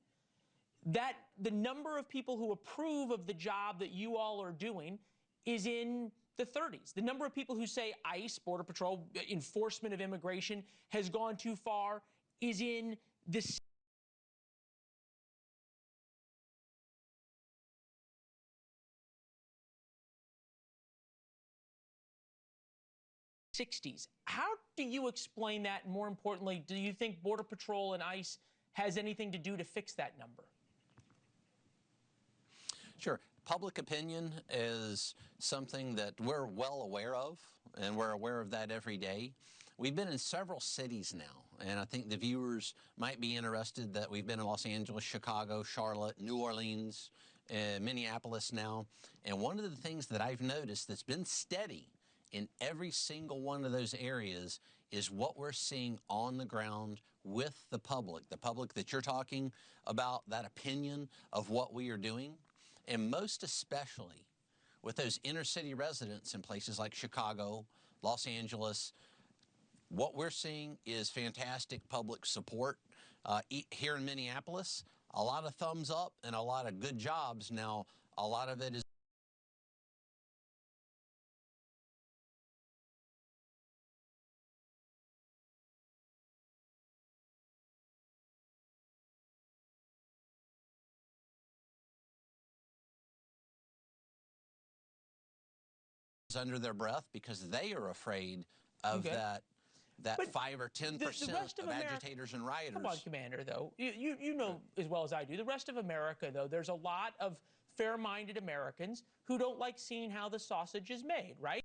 that the number of people who approve of the job that you all are doing is in the 30s. The number of people who say ICE, Border Patrol, enforcement of immigration has gone too far is in the 60s. How do you explain that? And more importantly, do you think Border Patrol and ICE has anything to do to fix that number? Sure. Public opinion is something that we're well aware of, and we're aware of that every day. We've been in several cities now, and I think the viewers might be interested that we've been in Los Angeles, Chicago, Charlotte, New Orleans, Minneapolis now. And one of the things that I've noticed that's been steady in every single one of those areas is what we're seeing on the ground with the public that you're talking about, that opinion of what we are doing. And most especially with those inner city residents in places like Chicago, Los Angeles, what we're seeing is fantastic public support. Here in Minneapolis, a lot of thumbs up and a lot of good jobs. Now, a lot of it is under their breath because they are afraid of that But 5 or 10% the rest of America, agitators and rioters. Come on, Commander, though. You know as well as I do, the rest of America, though, there's a lot of fair-minded Americans who don't like seeing how the sausage is made, right?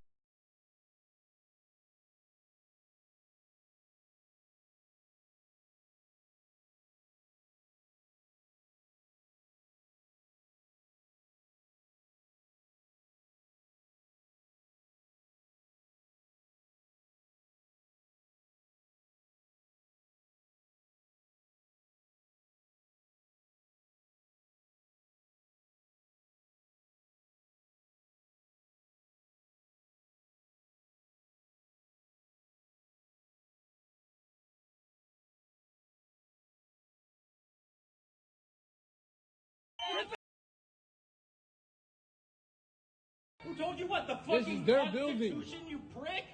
Who told you what? The fucking Constitution, you prick?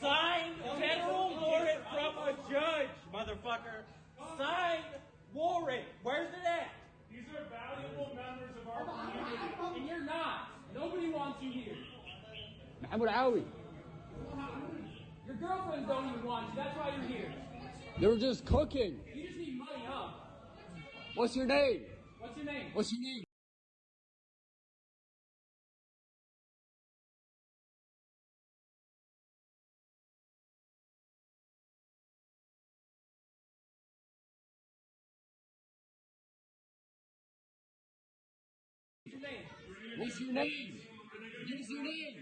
Signed federal warrant from a judge, motherfucker. Signed warrant. Where's it at? These are valuable members of our community. And you're not. Nobody wants you here. Mahmoud Aoui. Your girlfriends don't even want you. That's why you're here. They were just cooking. You just need money, huh? What's your name? What's your name? What's your name? What's your name? What's your name?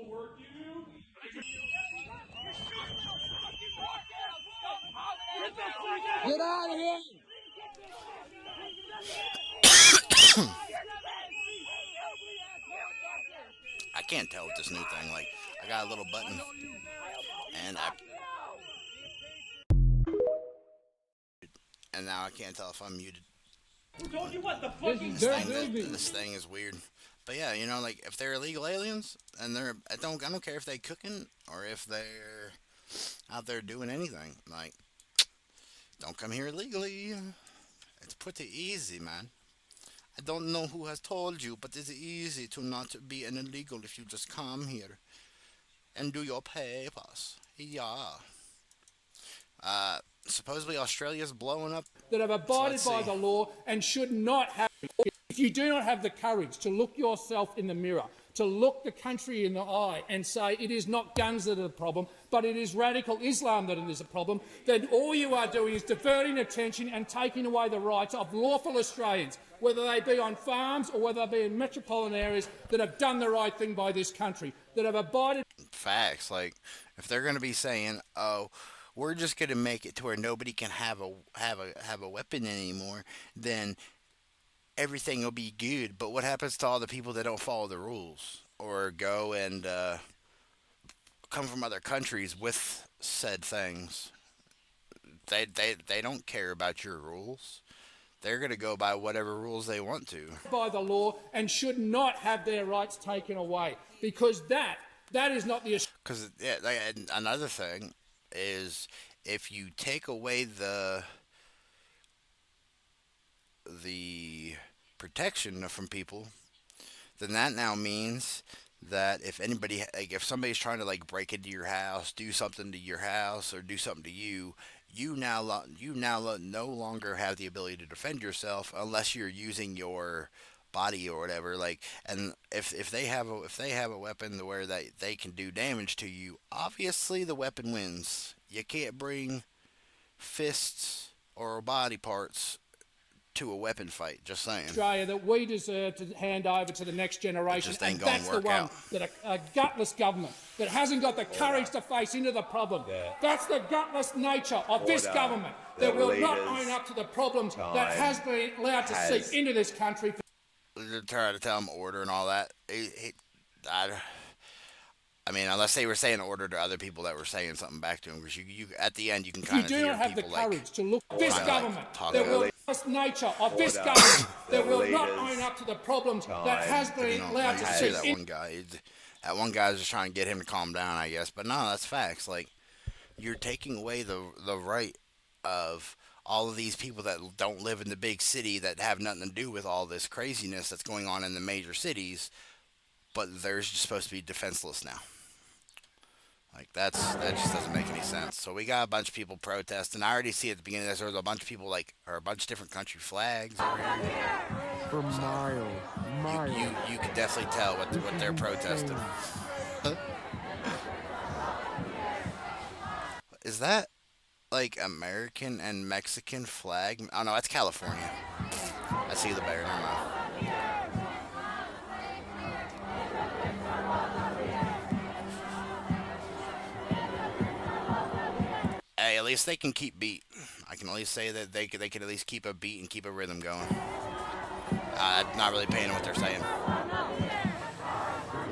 Work you do? Get out of here! I can't tell with this new thing. Like, I got a little button, and now I can't tell if I'm muted. Who told you what? The fucking This thing is weird. But yeah, you know, like if they're illegal aliens and I don't care if they cooking or if they're out there doing anything. Like, don't come here illegally. It's pretty easy, man. I don't know who has told you, but it's easy to not be an illegal if you just come here and do your papers. Yeah. Supposedly Australia's blowing up. That have abided by the law and should not have. If you do not have the courage to look yourself in the mirror, to look the country in the eye and say it is not guns that are the problem, but it is radical Islam that is a problem, then all you are doing is diverting attention and taking away the rights of lawful Australians, whether they be on farms or whether they be in metropolitan areas that have done the right thing by this country, that have abided. Facts. Like, if they're going to be saying, oh, we're just going to make it to where nobody can have a weapon anymore, then everything will be good. But what happens to all the people that don't follow the rules or go and come from other countries with said things? They don't care about your rules. They're going to go by whatever rules they want to. By the law and should not have their rights taken away, because that is not the. Because and another thing is, if you take away the protection from people, then that now means that if anybody, like, if somebody's trying to like break into your house, do something to your house, or do something to you, you now no longer have the ability to defend yourself unless you're using your body or whatever. Like, and if they have a weapon to where they can do damage to you, obviously the weapon wins. You can't bring fists or body parts to a weapon fight. Just saying. Australia that we deserve to hand over to the next generation, just ain't and gonna that's the work one out. that a gutless government that hasn't got the courage to face into the problem. That's the gutless nature of this government that will not own up to the problems that has been allowed to seep into this country. They're trying to tell them order and all that. I mean, unless they were saying order to other people that were saying something back to them, because you at the end you can You kind of do hear not have the people like courage to look at this kinda like government talk that about will it. gutless nature of this government that will not own up to the problems that has been allowed to I see seep that in. one guy. That one guy's just trying to get him to calm down, I guess. But no, that's facts. Like, you're taking away the right of all of these people that don't live in the big city, that have nothing to do with all this craziness that's going on in the major cities, but they're just supposed to be defenseless now. Like, that just doesn't make any sense. So we got a bunch of people protesting. I already see at the beginning of this, there was a bunch of people, like, or a bunch of different country flags over here. For miles. You can definitely tell what they're protesting. Is that like American and Mexican flag? Oh no, that's California. I see the bear. Never mind. Hey, at least they can keep beat. I can at least say that they can at least keep a beat and keep a rhythm going. I'm not really paying what they're saying.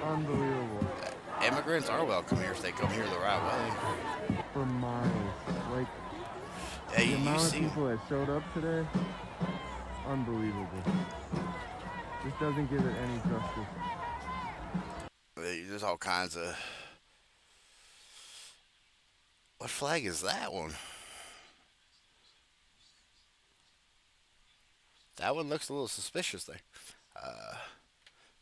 Unbelievable. Immigrants are welcome here if they come here the right way. For miles. Like, hey, the amount of see people that showed up today, unbelievable. This doesn't give it any justice. There's all kinds of... What flag is that one? That one looks a little suspicious there.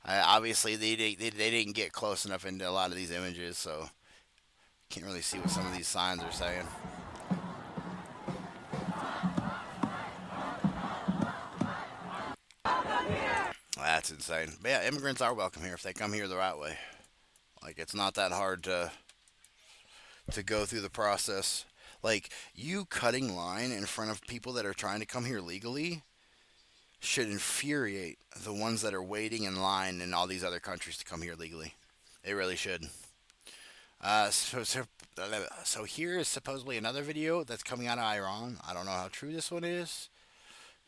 Obviously, they didn't get close enough into a lot of these images, so can't really see what some of these signs are saying. That's insane. But yeah, immigrants are welcome here if they come here the right way. Like, it's not that hard to go through the process. Like, you cutting line in front of people that are trying to come here legally should infuriate the ones that are waiting in line in all these other countries to come here legally. It really should. So here is supposedly another video that's coming out of Iran. I don't know how true this one is.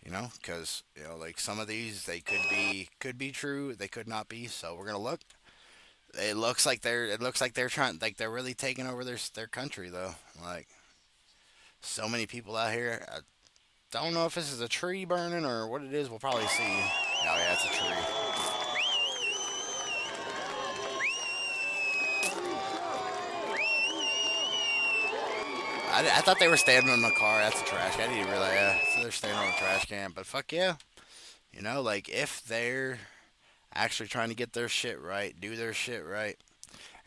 You know, because, you know, like, some of these, they could be true, they could not be. So we're gonna look. It looks like they're trying, like, they're really taking over their country, though. Like, so many people out here. I don't know if this is a tree burning or what it is. We'll probably see. Oh yeah, it's a tree. I thought they were standing on the car. That's a trash can. I didn't realize. Yeah, so they're standing on a trash can. But fuck yeah, you know, like, if they're actually trying to get their shit right, do their shit right,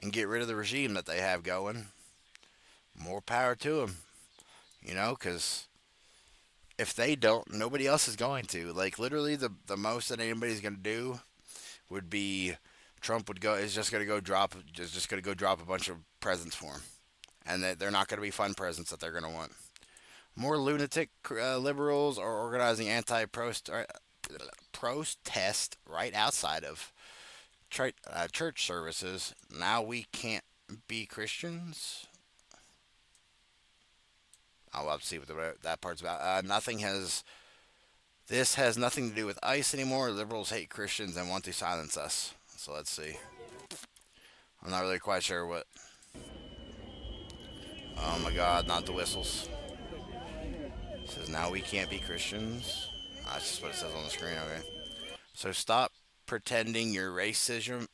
and get rid of the regime that they have going, more power to them. You know, because if they don't, nobody else is going to. Like, literally, the most that anybody's going to do would be Trump is just gonna go drop a bunch of presents for him, and they're not gonna be fun presents that they're gonna want. More lunatic liberals are organizing protest right outside of church services. Now we can't be Christians. I'll have to see what that part's about. This has nothing to do with ICE anymore. Liberals hate Christians and want to silence us. So let's see. I'm not really quite sure what. Oh my God, not the whistles. It says now we can't be Christians. That's just what it says on the screen. Okay. So stop pretending your racism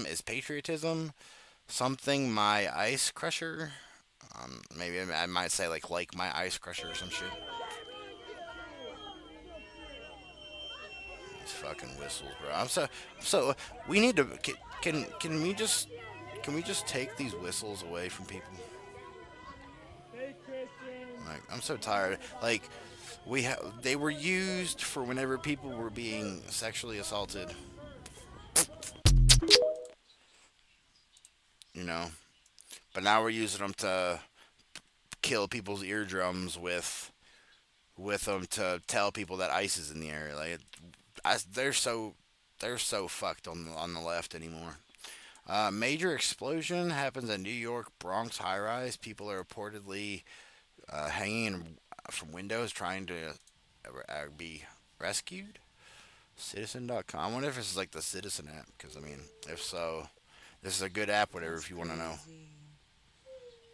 is patriotism. Something my ice crusher. Maybe I might say like my ice crusher or some shit. These fucking whistles, bro. So we need to can we just take these whistles away from people? Like, I'm so tired. Like, they were used for whenever people were being sexually assaulted. You know, but now we're using them to kill people's eardrums with them to tell people that ICE is in the area. Like, they're so fucked on the left anymore. Major explosion happens in New York Bronx high-rise. People are reportedly hanging from windows trying to be rescued. Citizen.com. I wonder if this is like the Citizen app, because I mean, if so, this is a good app. Whatever, if you want to know.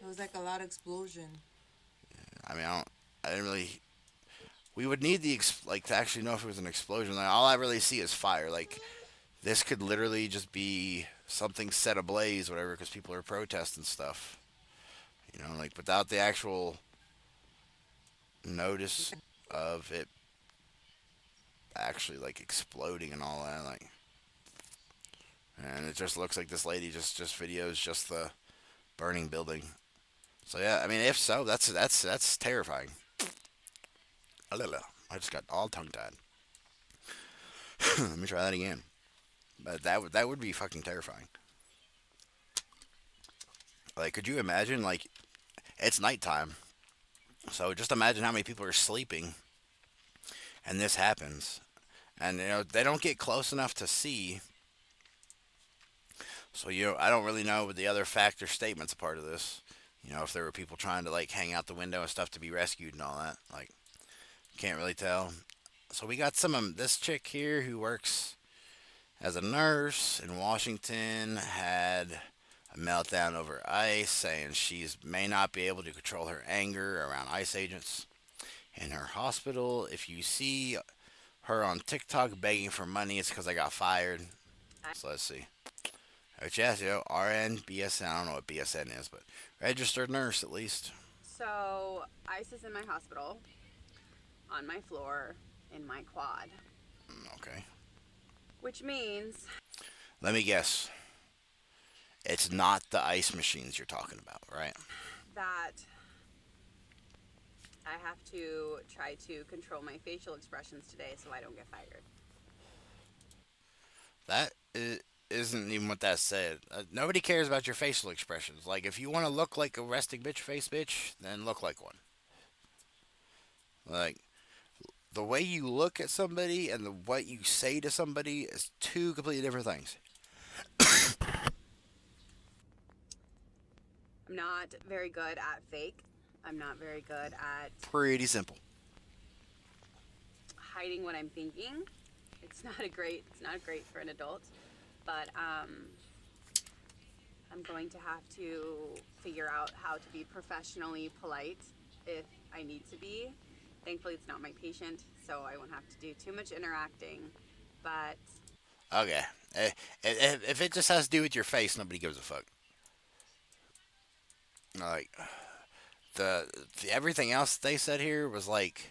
It was like a loud explosion. I mean, I didn't really. We would need to actually know if it was an explosion. Like, all I really see is fire. Like, this could literally just be something set ablaze, whatever, because people are protesting stuff. You know, like, without the actual notice of it actually like exploding and all that, like, and it just looks like this lady just videos just the burning building. So yeah, I mean, if so, that's terrifying. I just got all tongue-tied. Let me try that again. But that would be fucking terrifying. Like, could you imagine, like, it's nighttime. So just imagine how many people are sleeping and this happens. And, you know, they don't get close enough to see. So, you know, I don't really know what the other factor statement's a part of this. You know, if there were people trying to, like, hang out the window and stuff to be rescued and all that. Like, can't really tell. So we got this chick here who works as a nurse in Washington had a meltdown over ICE, saying she may not be able to control her anger around ICE agents in her hospital. If you see her on TikTok begging for money, it's because I got fired. So let's see. HS, you know, RN, BSN. I don't know what BSN is, but registered nurse at least. So ICE is in my hospital, on my floor, in my quad. Okay. Which means... Let me guess. It's not the ICE machines you're talking about, right? That I have to try to control my facial expressions today so I don't get fired. That isn't even what that said. Nobody cares about your facial expressions. Like, if you want to look like a resting bitch face bitch, then look like one. Like, the way you look at somebody and what you say to somebody is two completely different things. I'm not very good at fake. I'm not very good at Pretty simple. hiding what I'm thinking. It's not great for an adult, but I'm going to have to figure out how to be professionally polite if I need to be. Thankfully, it's not my patient, so I won't have to do too much interacting, but... Okay. If it just has to do with your face, nobody gives a fuck. Like, the everything else they said here was, like,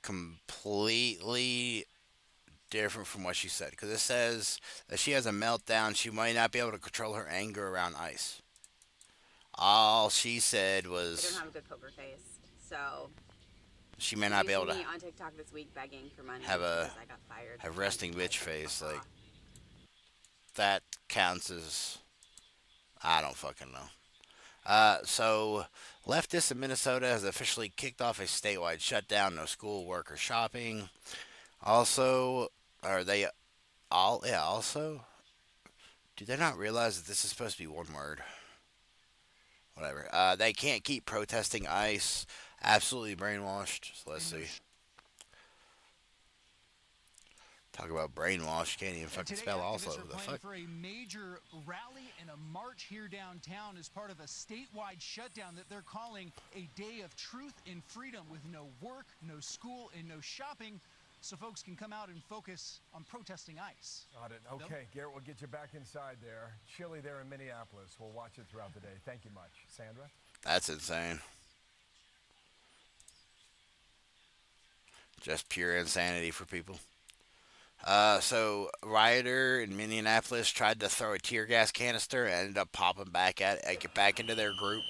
completely different from what she said. Because it says that she has a meltdown. She might not be able to control her anger around ICE. All she said was... I don't have a good poker face, so... She may not be able to me on TikTok this week begging for money have because I got fired. have resting bitch face. Like, that counts as, I don't fucking know. So leftists in Minnesota has officially kicked off a statewide shutdown. No school, work, or shopping. Also, are they all? Yeah. Also, do they not realize that this is supposed to be one word? Whatever. They can't keep protesting ICE. Absolutely brainwashed. So let's see. Talk about brainwash. Can't even fucking spell also. The fuck? For a major rally and a march here downtown as part of a statewide shutdown that they're calling a day of truth and freedom with no work, no school, and no shopping, so folks can come out and focus on protesting ICE. Got it. Okay, Garrett, we'll get you back inside there. Chilly there in Minneapolis. We'll watch it throughout the day. Thank you much. Sandra? That's insane. Just pure insanity for people. So rioter in Minneapolis tried to throw a tear gas canister and ended up popping back back into their group.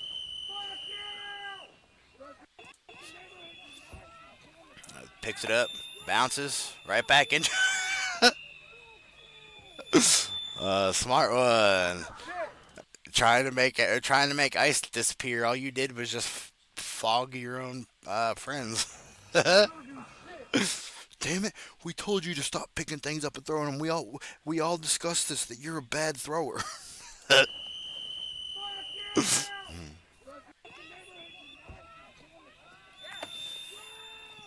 Picks it up, bounces right back in. Smart one. Trying to make ICE disappear. All you did was just fog your own friends. Damn it! We told you to stop picking things up and throwing them. We all discussed this, that you're a bad thrower.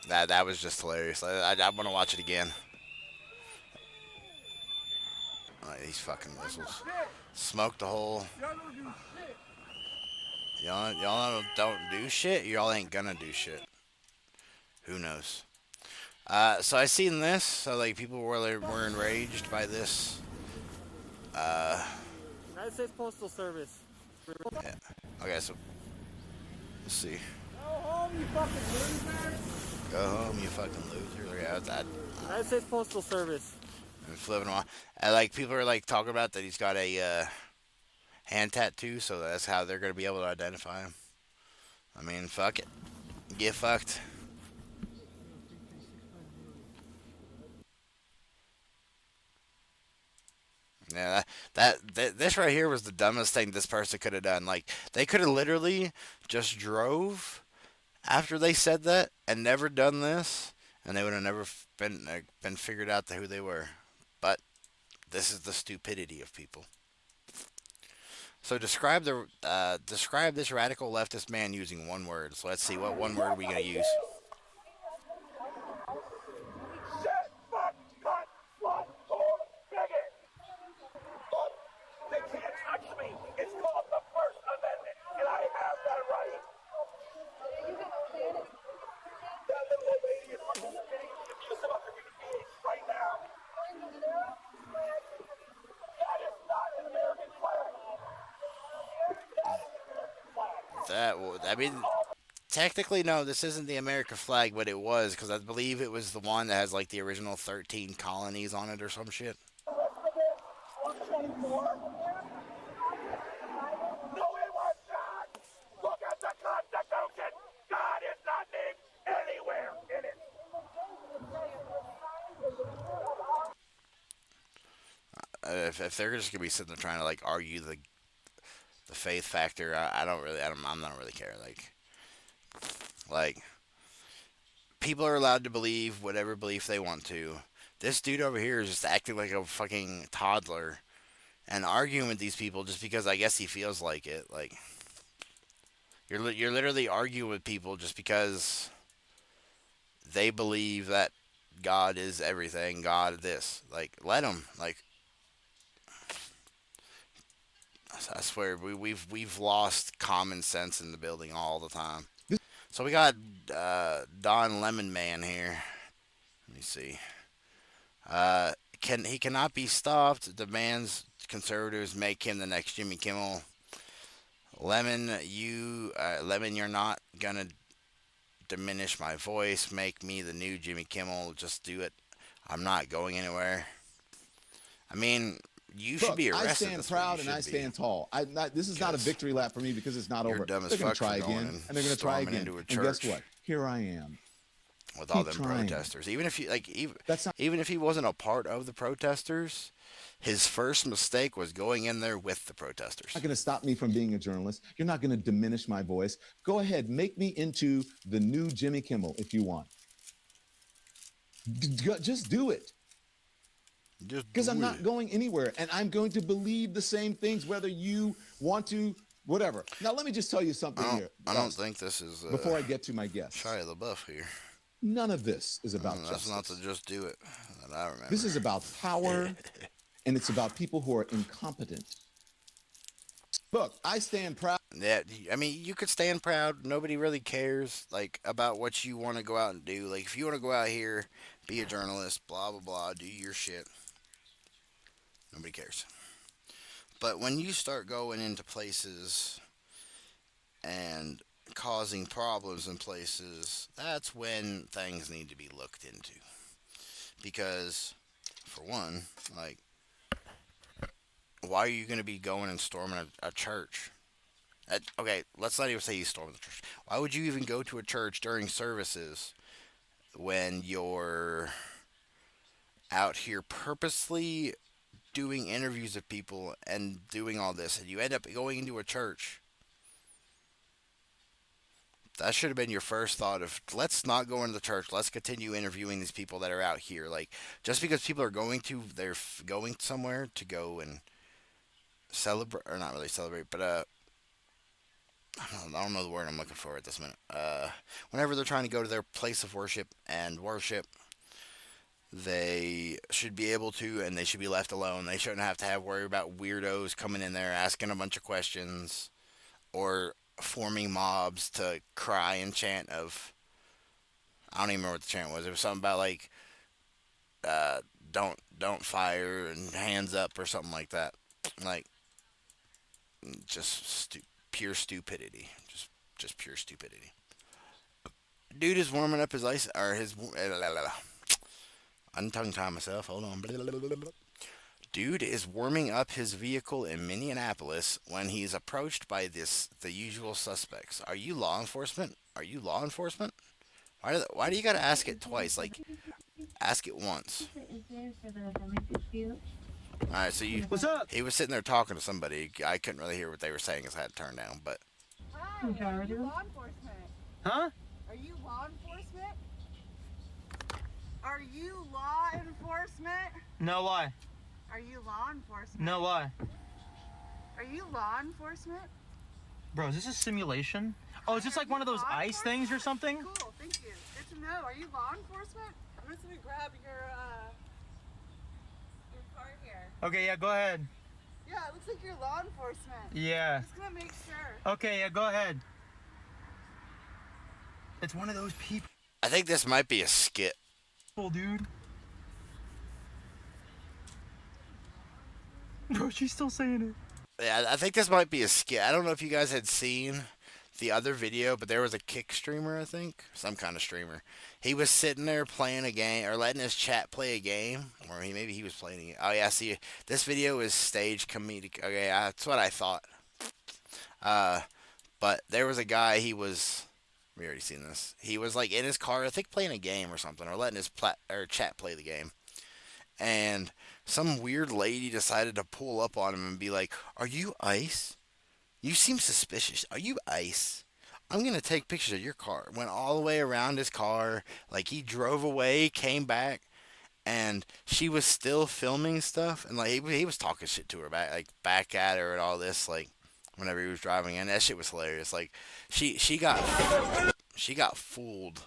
That was just hilarious. I want to watch it again. These fucking missiles. Smoke the hole. Y'all don't do shit. Y'all ain't gonna do shit. Who knows? So I seen this. So like people were enraged by this. United States Postal Service. Yeah. Okay, so let's see. Go home, you fucking loser. Go home, you fucking loser. Yeah, that. United States Postal Service. I'm flipping on. And like people are like talking about that he's got a hand tattoo, so that's how they're gonna be able to identify him. I mean, fuck it. Get fucked. Yeah, this right here was the dumbest thing this person could have done. Like, they could have literally just drove after they said that and never done this, and they would have never been figured out who they were. But this is the stupidity of people. So describe this radical leftist man using one word. So let's see, what one word are we gonna use? I mean, technically, no, this isn't the American flag, but it was, because I believe it was the one that has, like, the original 13 colonies on it or some shit. If they're just gonna be sitting there trying to like argue the faith factor, I'm not really care. Like people are allowed to believe whatever belief they want to. This dude over here is just acting like a fucking toddler and arguing with these people just because I guess he feels like it. Like you're literally arguing with people just because they believe that God is everything. God this. Like let them. Like I swear we've lost common sense in the building all the time. So we got Don Lemon Man here. Let me see. He cannot be stopped. Demands conservatives make him the next Jimmy Kimmel. Lemon, you're not gonna diminish my voice. Make me the new Jimmy Kimmel. Just do it. I'm not going anywhere. I mean, you should be arrested. I stand proud and I stand tall. This is not a victory lap for me because it's not over. They're going to try again, and they're going to try again. And guess what? Here I am. with all Keep them trying. protesters. Even if you like, That's not. even if he wasn't a part of the protesters, his first mistake was going in there with the protesters. Not going to stop me from being a journalist. You're not going to diminish my voice. Go ahead, make me into the new Jimmy Kimmel if you want. Just do it. Because I'm not going anywhere, and I'm going to believe the same things whether you want to, whatever. Now, let me just tell you something here. I don't think this is before I get to my guest. Shia LaBeouf here. None of this is about That's justice. not to just do it. That I remember. This is about power, and it's about people who are incompetent. Look, I stand proud. Yeah, I mean, you could stand proud. Nobody really cares, like, about what you want to go out and do. Like, if you want to go out here, be a journalist, blah, blah, blah, do your shit. Nobody cares. But when you start going into places and causing problems in places, that's when things need to be looked into. Because, for one, like, why are you going to be going and storming a church? Okay, let's not even say you stormed the church. Why would you even go to a church during services when you're out here purposely doing interviews with people and doing all this, and you end up going into a church? That should have been your first thought of, let's not go into the church. Let's continue interviewing these people that are out here. Like, just because people are they're going somewhere to go and celebrate, or not really celebrate, but I don't know the word I'm looking for at this minute. Whenever they're trying to go to their place of worship and worship, they should be able to, and they should be left alone. They shouldn't have to worry about weirdos coming in there asking a bunch of questions or forming mobs to cry and chant of, I don't even remember what the chant was. It was something about like, don't fire and hands up or something like that. Like, just pure stupidity. Just pure stupidity. Dude is warming up his ice, or his, untongue-tied myself, hold on. Dude is warming up his vehicle in Minneapolis when he's approached by the usual suspects. Are you law enforcement? Are you law enforcement? Why do you gotta ask it twice? Like, ask it once. Alright, so What's up? He was sitting there talking to somebody. I couldn't really hear what they were saying because I had it turned down, but. Hi, are you law enforcement? Huh? Are you law enforcement? Are you law enforcement? No, why? Are you law enforcement? No, why? Are you law enforcement? Bro, is this a simulation? Oh, is this like one of those ice things or something? Cool, thank you. Good to know. Are you law enforcement? I'm just gonna grab your car here. Okay, yeah, go ahead. Yeah, it looks like you're law enforcement. Yeah. Just gonna make sure. Okay, yeah, go ahead. It's one of those people, I think this might be a skit. dude. Bro, she's still saying it. Yeah, I think this might be a skit. I don't know if you guys had seen the other video, but there was a Kick streamer, I think. Some kind of streamer. He was sitting there playing a game, or letting his chat play a game. Or maybe he was playing it. Oh, yeah, see, this video is stage comedic. Okay, that's what I thought. But there was a guy, we already seen this. He was, like, in his car, I think playing a game or something, or letting his chat play the game. And some weird lady decided to pull up on him and be like, "Are you ICE? You seem suspicious. Are you ICE? I'm going to take pictures of your car." Went all the way around his car. Like, he drove away, came back, and she was still filming stuff. And, like, he was talking shit to her back at her and all this, like, whenever he was driving in. That shit was hilarious. Like, she got fooled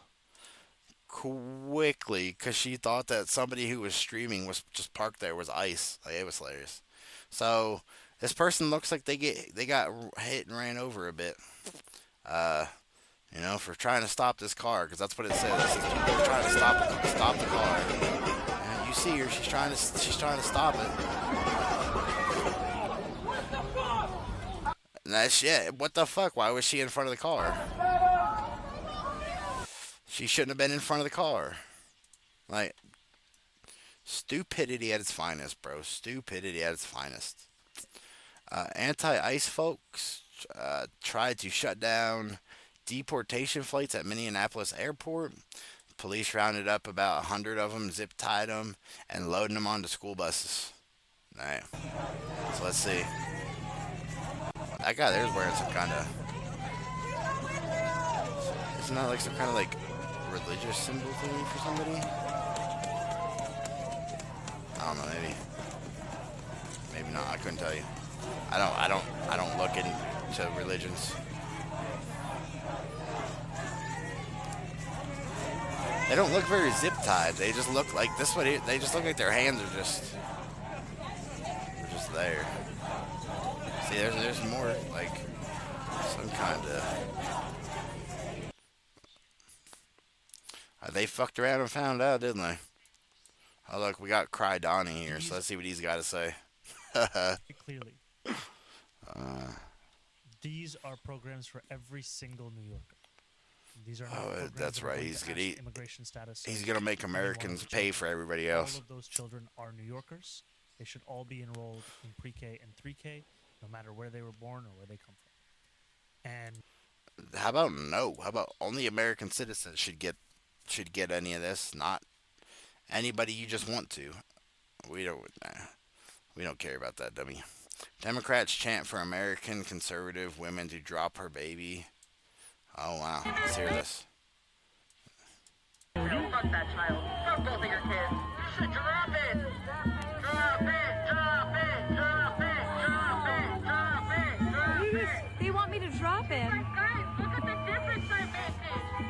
quickly because she thought that somebody who was streaming was just parked there was ICE. Like, it was hilarious. So this person looks like they got hit and ran over a bit. For trying to stop this car, because that's what it says. It says people are trying to stop the car. And you see her, she's trying to stop it. And that shit. What the fuck? Why was she in front of the car? She shouldn't have been in front of the car. Like, stupidity at its finest, bro. Stupidity at its finest. Anti-ICE folks tried to shut down deportation flights at Minneapolis Airport Police rounded up about 100 of them, zip tied them, and loading them onto school buses. Alright. So let's see. That guy there's wearing some kind of... Isn't that like some kind of like religious symbol thing for somebody? I don't know, maybe. Maybe not, I couldn't tell you. I don't look into religions. They don't look very zip tied. They just look like this one. They just look like their hands are just there. See, there's more like some kind of. They fucked around and found out, didn't they? Oh look, we got Cry Donnie here, so let's see what he's got to say. Clearly. These are programs for every single New Yorker. These are not programs that's that right. are he's going gonna to ask immigration status. he's gonna make Americans pay for everybody else. All of those children are New Yorkers. They should all be enrolled in pre-K and 3K, no matter where they were born or where they come from. And How about no? How about only American citizens should get any of this? Not anybody you just want to. We don't care about that, dummy. Democrats chant for American conservative women to drop her baby. Oh wow, let's hear this. You fuck that child. Fuck both of your kids. You should drop it. Drop it. Drop it. Drop it. Drop it. Drop it. Drop it. They want me to drop him. Guys, look at the difference I'm making.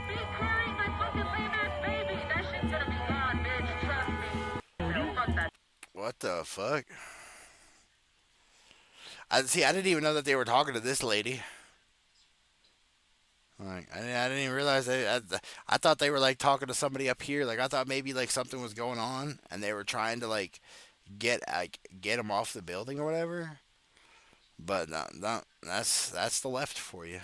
He's carrying my fucking lame ass baby. That shit's gonna be gone, bitch. Trust me. You fuck that. What the fuck? I didn't even know that they were talking to this lady. Like, I didn't even realize I thought they were like talking to somebody up here. Like I thought maybe like something was going on and they were trying to like get him off the building or whatever. But no, that's the left for you.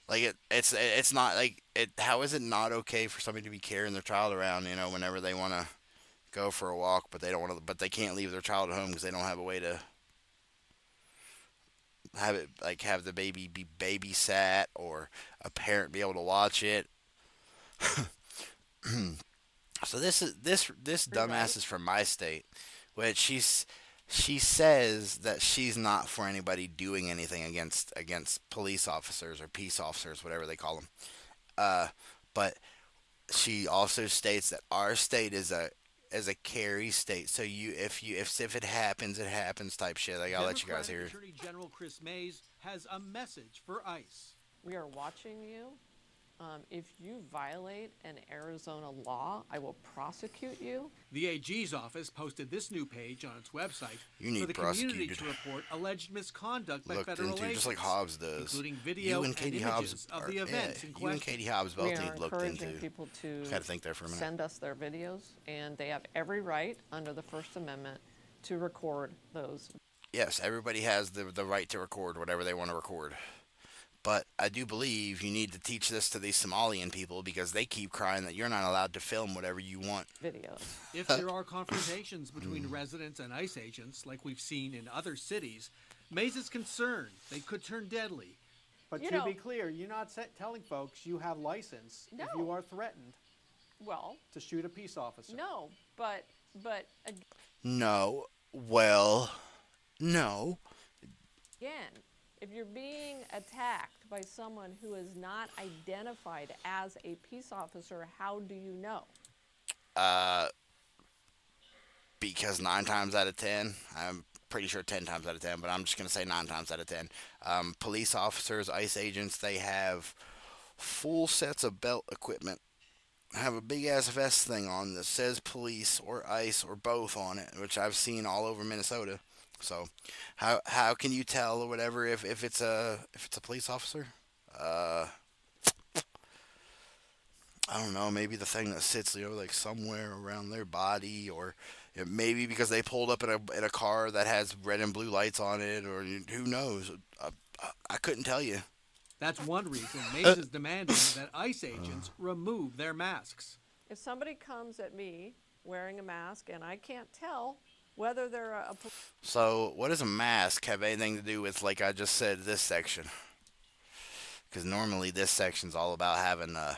Like it's not like it. How is it not okay for somebody to be carrying their child around? You know, whenever they want to go for a walk, but they don't want to. But they can't leave their child at home because they don't have a way to have the baby be babysat or a parent be able to watch it. So this dumbass is from my state, which she says that she's not for anybody doing anything against police officers or peace officers, whatever they call them. But she also states that our state is a carry state. So if it happens, it happens type shit. Like I'll let you guys hear it. Attorney General Chris Mays has a message for ICE. We are watching you. If you violate an Arizona law, I will prosecute you. The AG's office posted this new page on its website for the community prosecuted. to report alleged misconduct by Looked federal into, agents, just like Hobbs does. including video and Katie images Hobbs of the events in you question. and Katie Hobbs both We need are looked encouraging into. people to Had to think there for a minute. send us their videos, and they have every right under the First Amendment to record those. Yes, everybody has the right to record whatever they want to record. But I do believe you need to teach this to these Somalian people because they keep crying that you're not allowed to film whatever you want. Videos. If there are confrontations between residents and ICE agents, like we've seen in other cities, Mays is concerned they could turn deadly. But You to know- be clear, you're not telling folks you have license if you No. are threatened Well, to shoot a peace officer. no, but No. Well, no. again, if you're being attacked by someone who is not identified as a peace officer, how do you know? Because 9 times out of 10, I'm pretty sure 10 times out of 10, but I'm just going to say 9 times out of 10. Police officers, ICE agents, they have full sets of belt equipment. Have a big ass vest thing on that says police or ICE or both on it, which I've seen all over Minnesota. So, how can you tell or whatever if it's a police officer? I don't know. Maybe the thing that sits like somewhere around their body, or maybe because they pulled up in a car that has red and blue lights on it, or who knows? I couldn't tell you. That's one reason Mays is demanding that ICE agents remove their masks. If somebody comes at me wearing a mask and I can't tell whether they're a So, what does a mask have anything to do with, like I just said, this section? Because normally this section's all about having the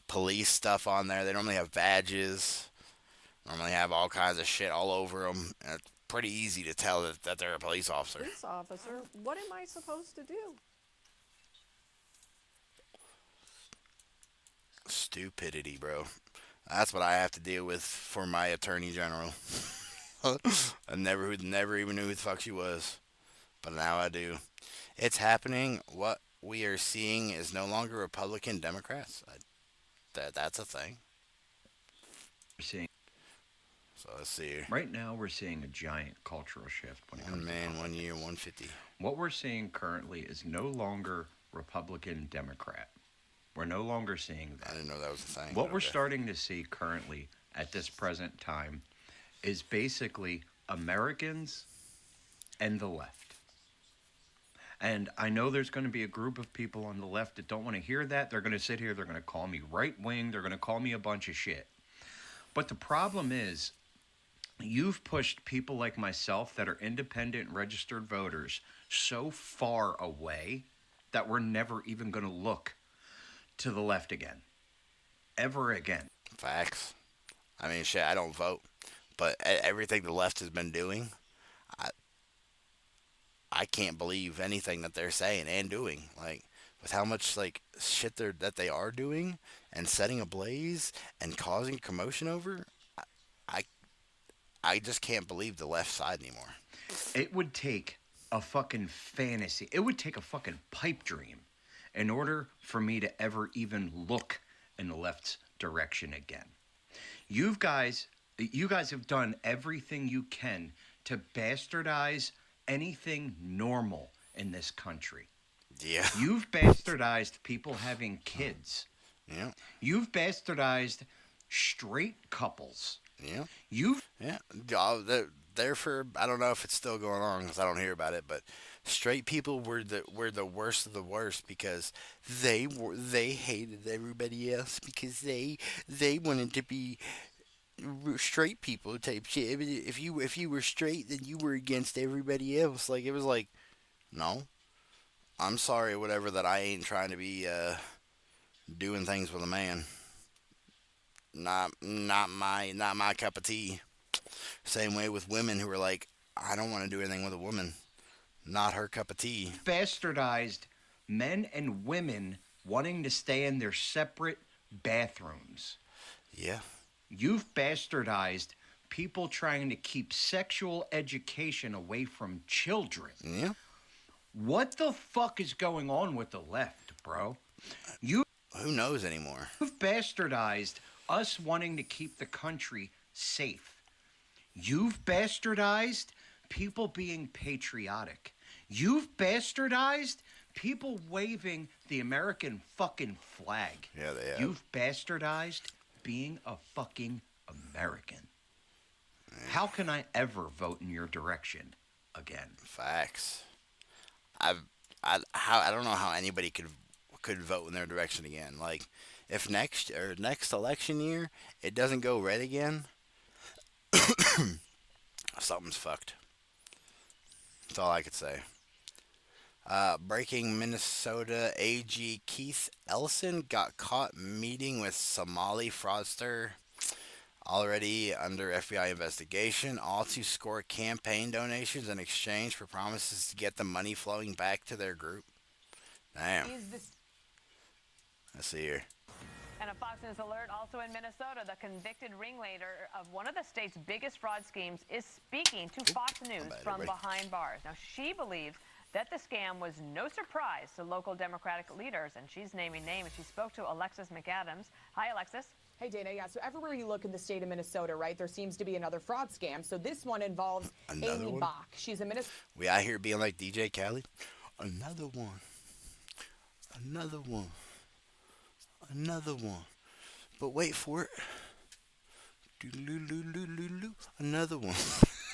police stuff on there. They normally have badges. Normally have all kinds of shit all over them. And it's pretty easy to tell that they're a police officer. Police officer, what am I supposed to do? Stupidity, bro. That's what I have to deal with for my attorney general. I never even knew who the fuck she was, but now I do. It's happening. What we are seeing is no longer Republican Democrats. That's a thing. We're seeing. So let's see here. Right now, we're seeing a giant cultural shift when it comes to politics. 1 year, 150. What we're seeing currently is no longer Republican Democrat. We're no longer seeing that. I didn't know that was a thing. What we're starting to see currently at this present time is basically Americans and the left. And I know there's going to be a group of people on the left that don't want to hear that. They're going to sit here. They're going to call me right-wing. They're going to call me a bunch of shit. But the problem is, you've pushed people like myself that are independent registered voters so far away that we're never even going to look to the left again. Ever again. Facts. I mean, shit, I don't vote. But everything the left has been doing, I can't believe anything that they're saying and doing. Like, with how much, like, shit that they are doing and setting ablaze and causing commotion over, I just can't believe the left side anymore. It would take a fucking fantasy. It would take a fucking pipe dream in order for me to ever even look in the left's direction again. You guys have done everything you can to bastardize anything normal in this country. Yeah. You've bastardized people having kids. Yeah. You've bastardized straight couples. Yeah. Yeah. They're for, I don't know if it's still going on because I don't hear about it, but straight people were the worst of the worst because they hated everybody else because they wanted to be straight people type shit. If you were straight, then you were against everybody else. Like, it was like, no, I'm sorry, whatever, that I ain't trying to be doing things with a man. Not my cup of tea. Same way with women who are like, I don't want to do anything with a woman. Not her cup of tea. Bastardized men and women wanting to stay in their separate bathrooms. Yeah. You've bastardized people trying to keep sexual education away from children. Yeah. What the fuck is going on with the left, bro? Who knows anymore? You've bastardized us wanting to keep the country safe. You've bastardized people being patriotic. You've bastardized people waving the American fucking flag. Yeah, they have. You've bastardized being a fucking American. How can I ever vote in your direction again? Facts. I don't know how anybody could vote in their direction again. Like, if next election year it doesn't go red again, something's fucked. That's all I could say. Breaking Minnesota AG Keith Ellison got caught meeting with Somali fraudster, already under FBI investigation, all to score campaign donations in exchange for promises to get the money flowing back to their group. Damn. Let's see here. And a Fox News alert also in Minnesota, the convicted ringleader of one of the state's biggest fraud schemes is speaking to Fox News from behind bars. Now, she believes that the scam was no surprise to local Democratic leaders, and she's naming names. She spoke to Alexis McAdams. Hi, Alexis. Hey, Dana. Yeah, so everywhere you look in the state of Minnesota, right, there seems to be another fraud scam. So this one involves Another Amy one? Bach. She's a Minnesota. We out here being like DJ Khaled. Another one. Another one. Another one. But wait for it. Another one.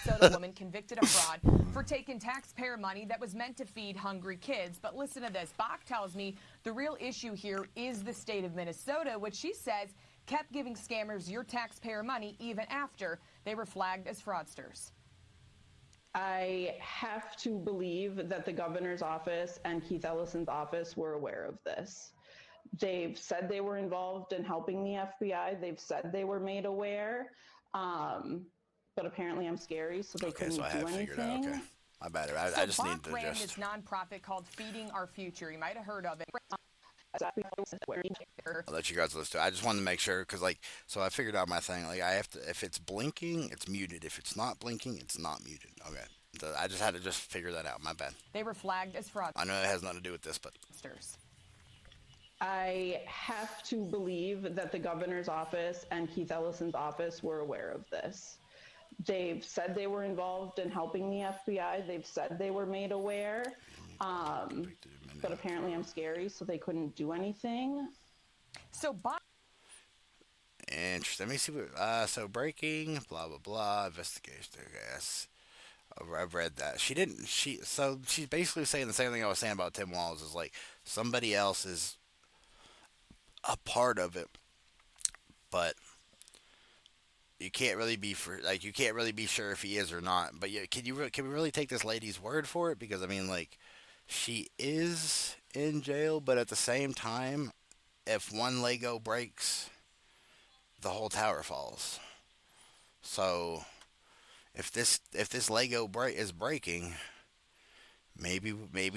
Minnesota woman convicted of fraud for taking taxpayer money that was meant to feed hungry kids. But listen to this. Bach tells me the real issue here is the state of Minnesota, which she says kept giving scammers your taxpayer money even after they were flagged as fraudsters. I have to believe that the governor's office and Keith Ellison's office were aware of this. They've said they were involved in helping the FBI. They've said they were made aware. But apparently I'm scary, so they couldn't so I do have figured out. anything. Okay, my bad. I just need to ran just. this nonprofit called Feeding Our Future. You might have heard of it. I'll let you guys listen to it. I just wanted to make sure because, like, so I figured out my thing. Like, I have to. If it's blinking, it's muted. If it's not blinking, it's not muted. Okay. So I just had to just figure that out. My bad. They were flagged as fraudsters. I know it has nothing to do with this, but. I have to believe that the governor's office and Keith Ellison's office were aware of this. They've said they were involved in helping the FBI. They've said they were made aware. But apparently I'm scary, so they couldn't do anything. So Interesting. Let me see what. So breaking, blah blah blah. Investigation. I guess. I've read that. She didn't. So she's basically saying the same thing I was saying about Tim Walz. Is like somebody else is a part of it, but you can't really be you can't really be sure if he is or not. But can we really take this lady's word for it? Because I mean, like, she is in jail, but at the same time, if one Lego breaks, the whole tower falls. So if this Lego is breaking, maybe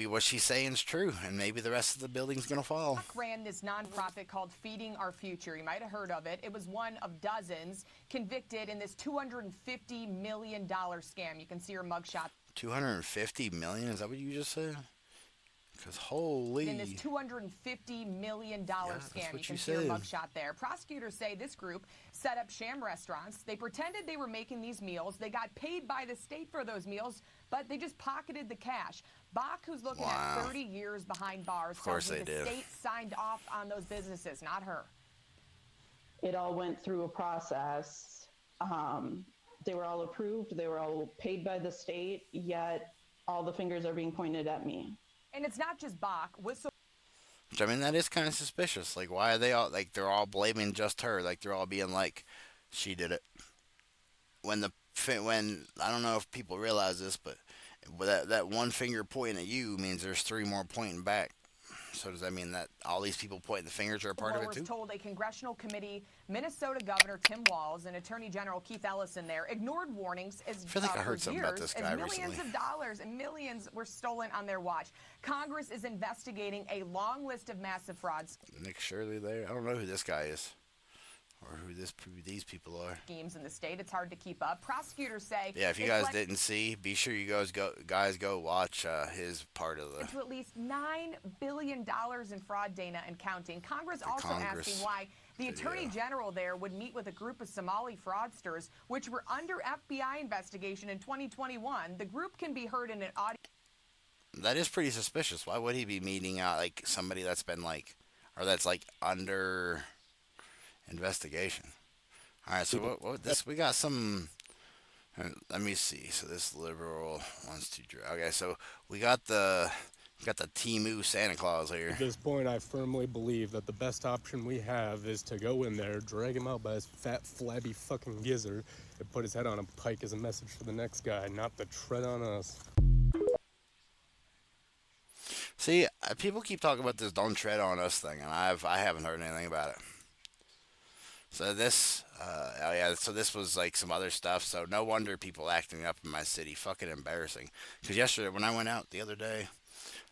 what she's saying is true, and maybe the rest of the building's gonna fall. ran this nonprofit called Feeding Our Future. You might have heard of it. It was one of dozens convicted in this $250 million scam. You can see her mugshot. 250 million? Is that what you just said? Because holy. In this $250 million scam. You can see her mugshot there. Prosecutors say this group set up sham restaurants. They pretended they were making these meals. They got paid by the state for those meals, but they just pocketed the cash. Bach, who's looking at 30 years behind bars, tells me the state signed off on those businesses, not her. It all went through a process. They were all approved. They were all paid by the state, yet all the fingers are being pointed at me. And it's not just Bach. Which, I mean, that is kind of suspicious. Like, why are they all, like, they're all blaming just her. Like, they're all being like, she did it. When, I don't know if people realize this, but that one finger pointing at you means there's three more pointing back. So does that mean that all these people pointing the fingers are a part of it too? Told a congressional committee Minnesota Governor Tim Walz and Attorney General Keith Ellison there ignored warnings as I feel like I heard something about this guy millions recently. of dollars and millions were stolen on their watch. Congress is investigating a long list of massive frauds. Nick Shirley there. I don't know who this guy is. Or who these people are. Schemes in the state, it's hard to keep up. Prosecutors say. Yeah, if you guys didn't see, be sure you guys go watch his part of the. To at least $9 billion in fraud, Dana, and counting. Congress also asking why the Attorney General there would meet with a group of Somali fraudsters, which were under FBI investigation in 2021. The group can be heard in an audio. That is pretty suspicious. Why would he be meeting out like somebody that's been like, or that's like under investigation? All right, so what this we got some. Let me see. So this liberal wants to draw. Okay, so we got the Temu Santa Claus here. At this point, I firmly believe that the best option we have is to go in there, drag him out by his fat, flabby fucking gizzard, and put his head on a pike as a message for the next guy, not to tread on us. See, people keep talking about this "don't tread on us" thing, and I haven't heard anything about it. So this, so this was like some other stuff. So no wonder people acting up in my city. Fucking embarrassing. Because yesterday when I went out the other day,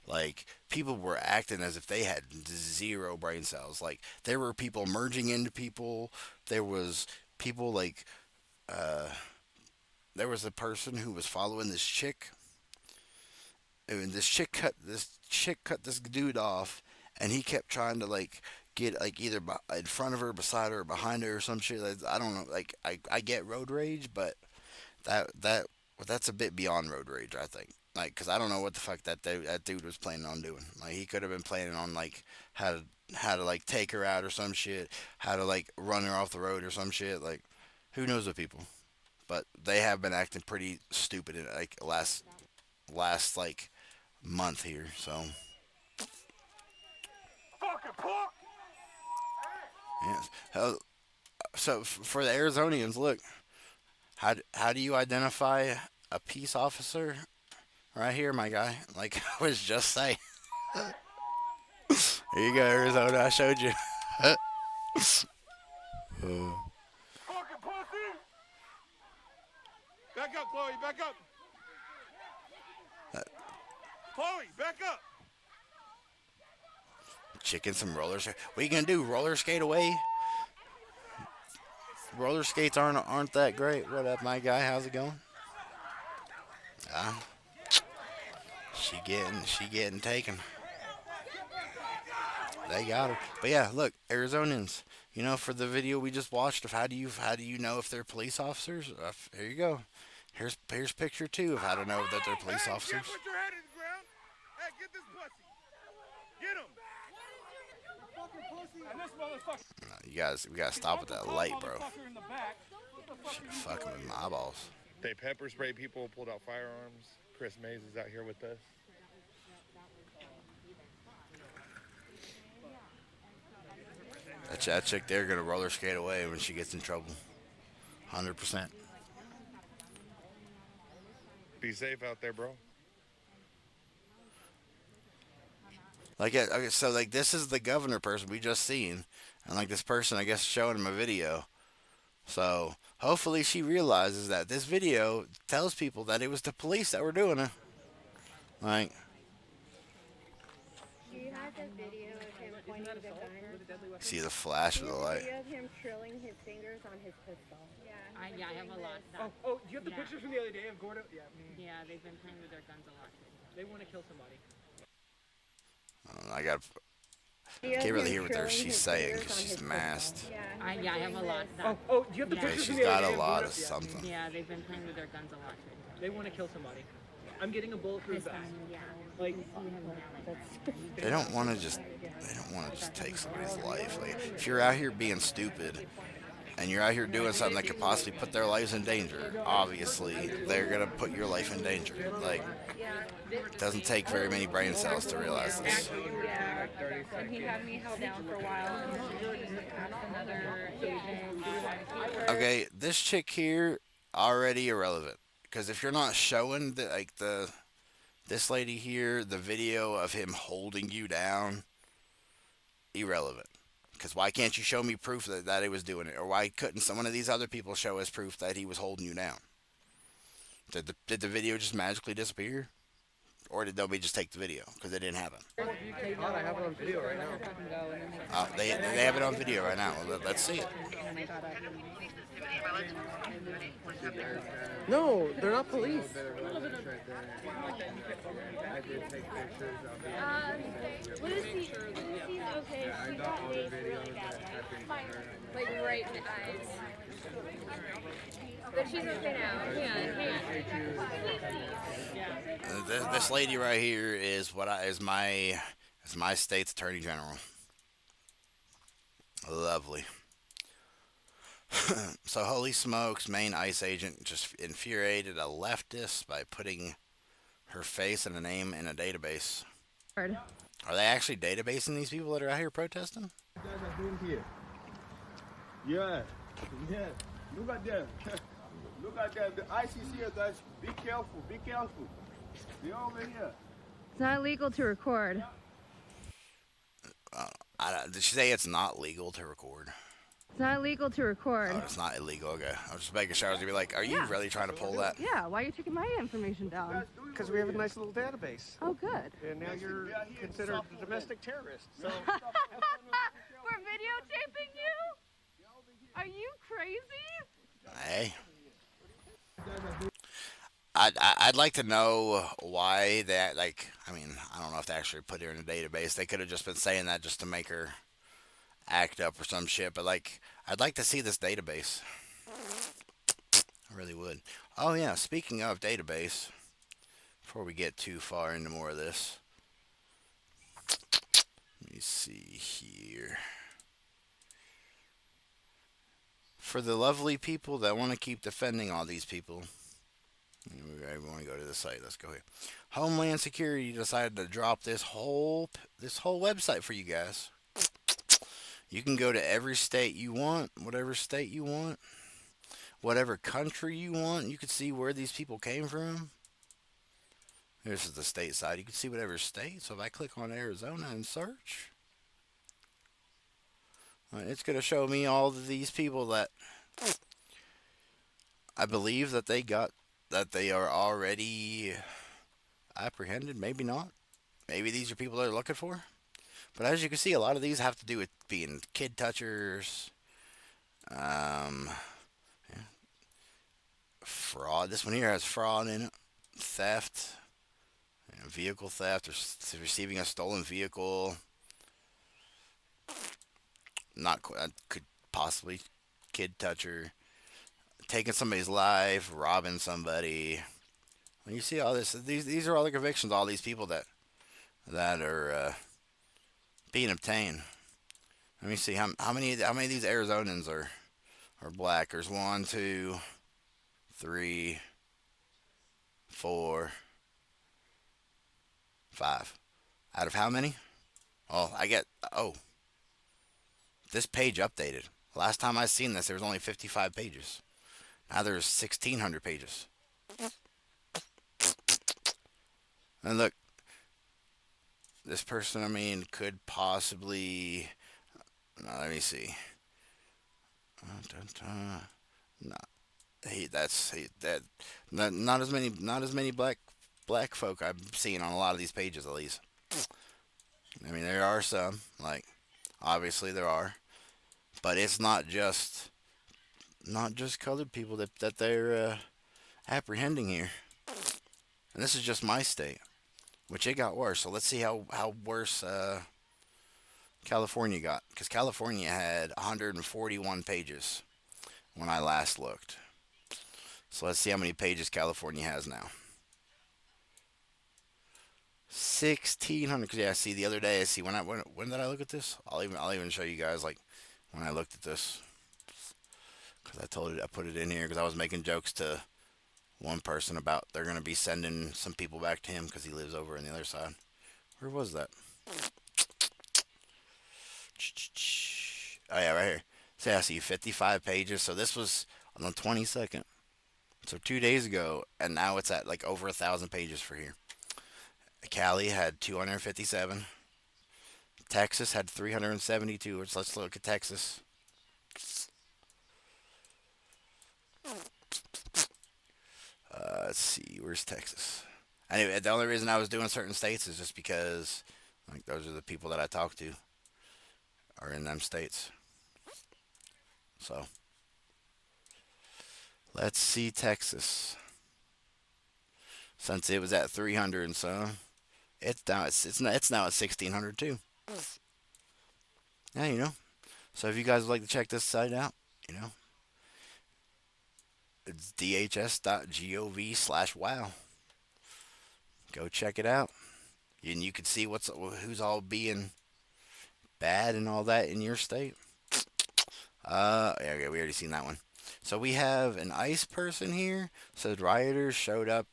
like people were acting as if they had zero brain cells. Like there were people merging into people. There was people like, there was a person who was following this chick. And this chick cut this dude off, and he kept trying to like get like either in front of her, beside her, behind her, or some shit. I don't know. Like I get road rage, but that's a bit beyond road rage, I think. Like, cause I don't know what the fuck that dude was planning on doing. Like he could have been planning on like how to like take her out or some shit, how to like run her off the road or some shit. Like who knows what people. But they have been acting pretty stupid in like last like month here. So. Fucking pork! Yes. So for the Arizonians, look, how do you identify a peace officer right here, my guy. Like I was just saying. Here you go, Arizona. I showed you. Fucking pussy! Back up, Chloe. Back up. Chloe, back up. Chicken some roller skate. What are you gonna do? Roller skate away? Roller skates aren't that great. What up, my guy? How's it going? She getting taken. They got her. But yeah, look, Arizonans. You know, for the video we just watched of how do you know if they're police officers? Here you go. Here's picture 2 of how to know that they're police officers. Put your head in the ground. Hey, get this pussy. Get him. And this motherfucker. You guys, we gotta stop with that light, bro. Shit, fucking with my eyeballs. They pepper spray people, pulled out firearms. Chris Mays is out here with us. That chick there gonna roller skate away when she gets in trouble. 100%. Be safe out there, bro. Like, okay, so like this is the governor person we just seen, and like this person, I guess, showing him a video. So hopefully she realizes that this video tells people that it was the police that were doing it. Like. Do you have the video of him pointing the gun? See the flash of the light. Video of him trilling his fingers on his pistol. Yeah. Yeah, I have a lot. Oh, do you have the pictures from the other day of Gordo? Yeah, Yeah, they've been playing with their guns a lot. They want to kill somebody. I can't really hear what she's saying because she's masked. Yeah, I have a lot. Oh, do you have the Okay, pictures from she's the other got day a of lot Gordo? of something. Yeah, they've been playing with their guns a lot. They want to kill somebody. I'm getting a bulletproof vest. Like, They don't want to just take somebody's life. Like, if you're out here being stupid and you're out here doing something that could possibly put their lives in danger, obviously they're gonna put your life in danger. Like, it doesn't take very many brain cells to realize this. Yeah. And he had me held down for a while. And then he asked another agent. Okay, this chick here already irrelevant because if you're not showing this lady here, the video of him holding you down, irrelevant. Because why can't you show me proof that he was doing it? Or why couldn't some of these other people show us proof that he was holding you down? Did the video just magically disappear? Or did nobody just take the video? Because it didn't happen. I have it on video right now. They have it on video right now. Let's see it. No, they're not police. What is he? He's okay. She got raped really bad. Like right in the eyes. But she's okay now. Hang on. This lady right here is my state's attorney general. Lovely. So holy smokes, Maine ICE agent just infuriated a leftist by putting her face and a name in a database. Are they actually databasing these people that are out here protesting? What you guys are doing here? Yeah. Look at them. Look at them. The ICC guys, be careful. Be careful. They're over here. It's not illegal to record. Did she say it's not legal to record? It's not illegal to record. Oh, it's not illegal. Okay. I was just making sure. I was gonna be like, are you really trying to pull that? Yeah, why are you taking my information down? Because we have a nice little database. Oh, good. And now you're considered a domestic terrorist. So We're videotaping you? Are you crazy? Hey. I'd like to know why that, like, I mean, I don't know if they actually put her in a database. They could have just been saying that just to make her act up or some shit, but, like, I'd like to see this database. I really would. Oh, yeah, speaking of database, before we get too far into more of this, let me see here. For the lovely people that want to keep defending all these people, I want to go to the site. Let's go here. Homeland Security decided to drop this whole website for you guys. You can go to every state you want, whatever state you want, whatever country you want. You could see where these people came from. This is the state side. You can see whatever state. So if I click on Arizona and search, it's going to show me all of these people that I believe that they are already apprehended. Maybe not. Maybe these are people they're looking for. But as you can see, a lot of these have to do with being kid touchers, fraud. This one here has fraud in it, theft, vehicle theft, or receiving a stolen vehicle. Could possibly kid toucher, taking somebody's life, robbing somebody. When you see all this, these are all the convictions. All these people that are being obtained. Let me see how many of these Arizonans are black. There's 1, 2, 3, 4, 5. Out of how many? This page updated. Last time I seen this, there was only 55 pages. Now there's 1,600 pages. And look, this person, could possibly. Let me see. Not as many black folk I've seen on a lot of these pages, at least. There are some, obviously there are, but it's not just colored people that they're apprehending here. And this is just my state, which it got worse. So let's see how worse California got, because California had 141 pages when I last looked. So let's see how many pages California has now. 1,600. Cause yeah, see the other day. See when did I look at this? I'll even show you guys when I looked at this, because I put it in here because I was making jokes to one person about they're gonna be sending some people back to him because he lives over on the other side. Where was that? Oh yeah, right here. See, I see 55 pages. So this was on the 22nd. So 2 days ago, and now it's at over 1,000 pages for here. Cali had 257. Texas had 372. Let's look at Texas. Let's see, where's Texas? Anyway, the only reason I was doing certain states is just because those are the people that I talk to are in them states. So let's see Texas. Since it was at 300 and some, it's now at 1,600 too. Yeah, So if you guys would like to check this site out, it's dhs.gov/wow. Go check it out, and you can see who's all being bad and all that in your state. Yeah, we already seen that one. So we have an ICE person here. So rioters showed up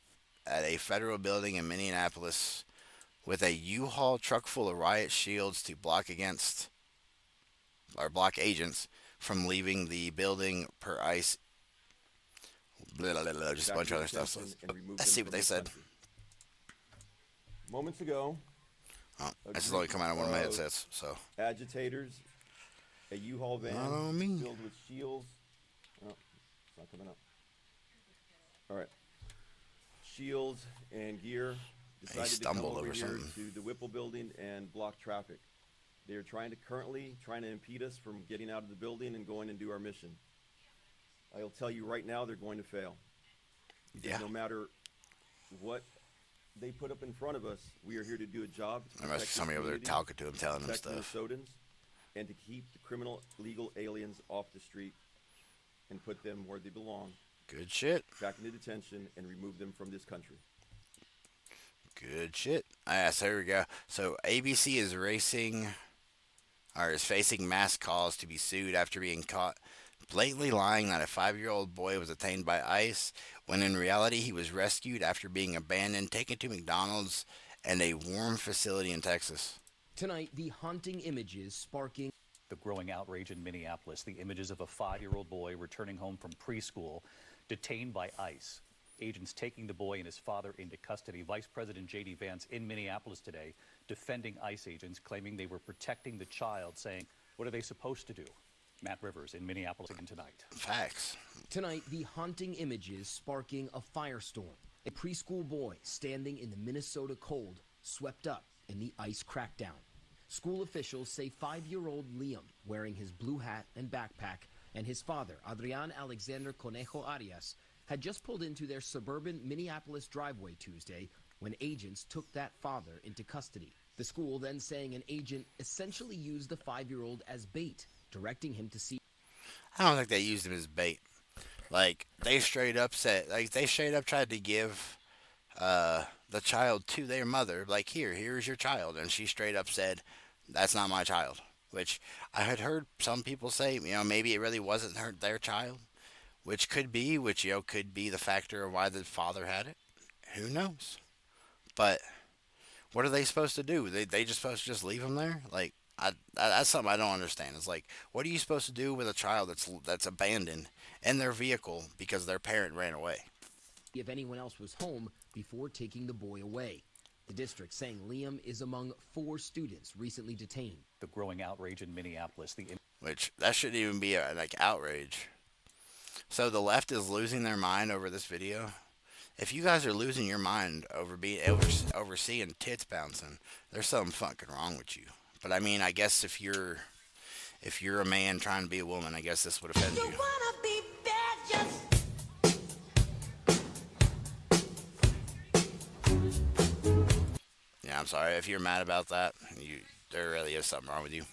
at a federal building in Minneapolis with a U-Haul truck full of riot shields to block agents from leaving the building per ICE. Blah, blah, blah, just a bunch of other stuff. So let's see what they said. Moments ago. Oh, this is only coming out of one of my headsets. So agitators, a U-Haul van filled with shields. Oh, it's not coming up. All right. Shields and gear decided to come over here to the Whipple building and block traffic. They are currently trying to impede us from getting out of the building and going and do our mission. I'll tell you right now, they're going to fail. Yeah. No matter what they put up in front of us, we are here to do a job. There must be somebody over there talking to him, telling him stuff. Minnesotans, and to keep the criminal, illegal aliens off the street and put them where they belong. Good shit. Back into detention and remove them from this country. Good shit. So here we go. So ABC is facing mass calls to be sued after being caught blatantly lying that a 5-year-old boy was detained by ICE, when in reality he was rescued after being abandoned, taken to McDonald's and a warm facility in Texas. Tonight, the haunting images sparking. The growing outrage in Minneapolis, the images of a 5-year-old boy returning home from preschool, detained by ICE. Agents taking the boy and his father into custody. Vice President J.D. Vance in Minneapolis today defending ICE agents, claiming they were protecting the child, saying, what are they supposed to do? Matt Rivers in Minneapolis again tonight. Facts. Tonight, the haunting images sparking a firestorm. A preschool boy standing in the Minnesota cold, swept up in the ICE crackdown. School officials say 5-year-old Liam, wearing his blue hat and backpack, and his father, Adrian Alexander Conejo Arias, had just pulled into their suburban Minneapolis driveway Tuesday when agents took that father into custody. The school then saying an agent essentially used the 5-year-old as bait, directing him to see. I don't think they used him as bait. Like, they straight up tried to give the child to their mother. Like, here's your child. And she straight up said, that's not my child. Which I had heard some people say, maybe it really wasn't their child. Which could be the factor of why the father had it. Who knows? But what are they supposed to do? They just supposed to just leave him there? Like, that's something I don't understand. It's like, what are you supposed to do with a child that's abandoned in their vehicle because their parent ran away? If anyone else was home before taking the boy away. The district saying Liam is among 4 students recently detained. The growing outrage in Minneapolis. Which, that shouldn't even be outrage. So the left is losing their mind over this video. If you guys are losing your mind over seeing tits bouncing, there's something fucking wrong with you. But I mean, I guess if you're a man trying to be a woman, I guess this would offend you. Yeah, I'm sorry if you're mad about that. There really is something wrong with you.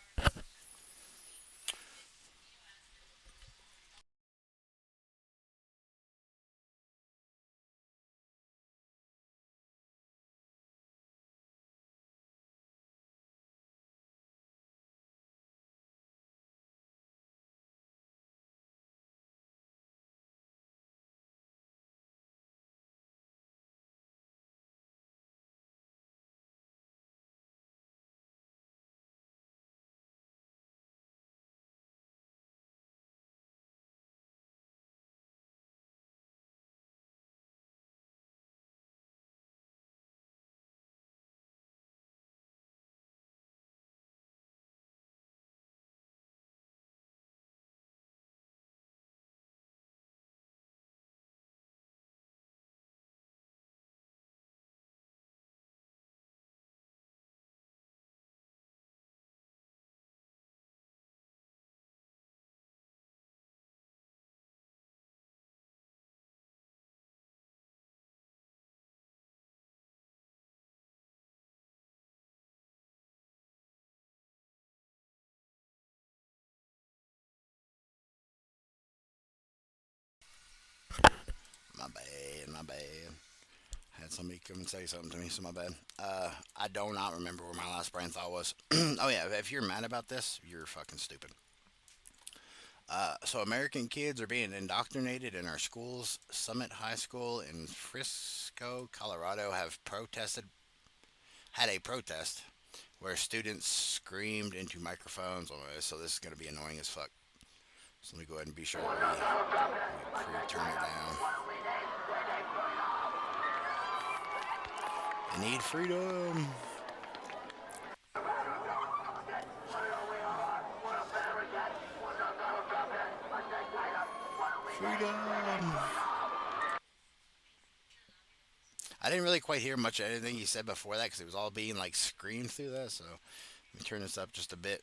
My bad. Had somebody come and say something to me, so my bad. I do not remember where my last brain thought was. Oh yeah, if you're mad about this, you're fucking stupid. So American kids are being indoctrinated in our schools. Summit High School in Frisco, Colorado had a protest where students screamed into microphones. So this is going to be annoying as fuck. So let me go ahead and be sure we turn it down. I need freedom. Freedom. I didn't really quite hear much of anything he said before that because it was all being like screamed through that. So let me turn this up just a bit.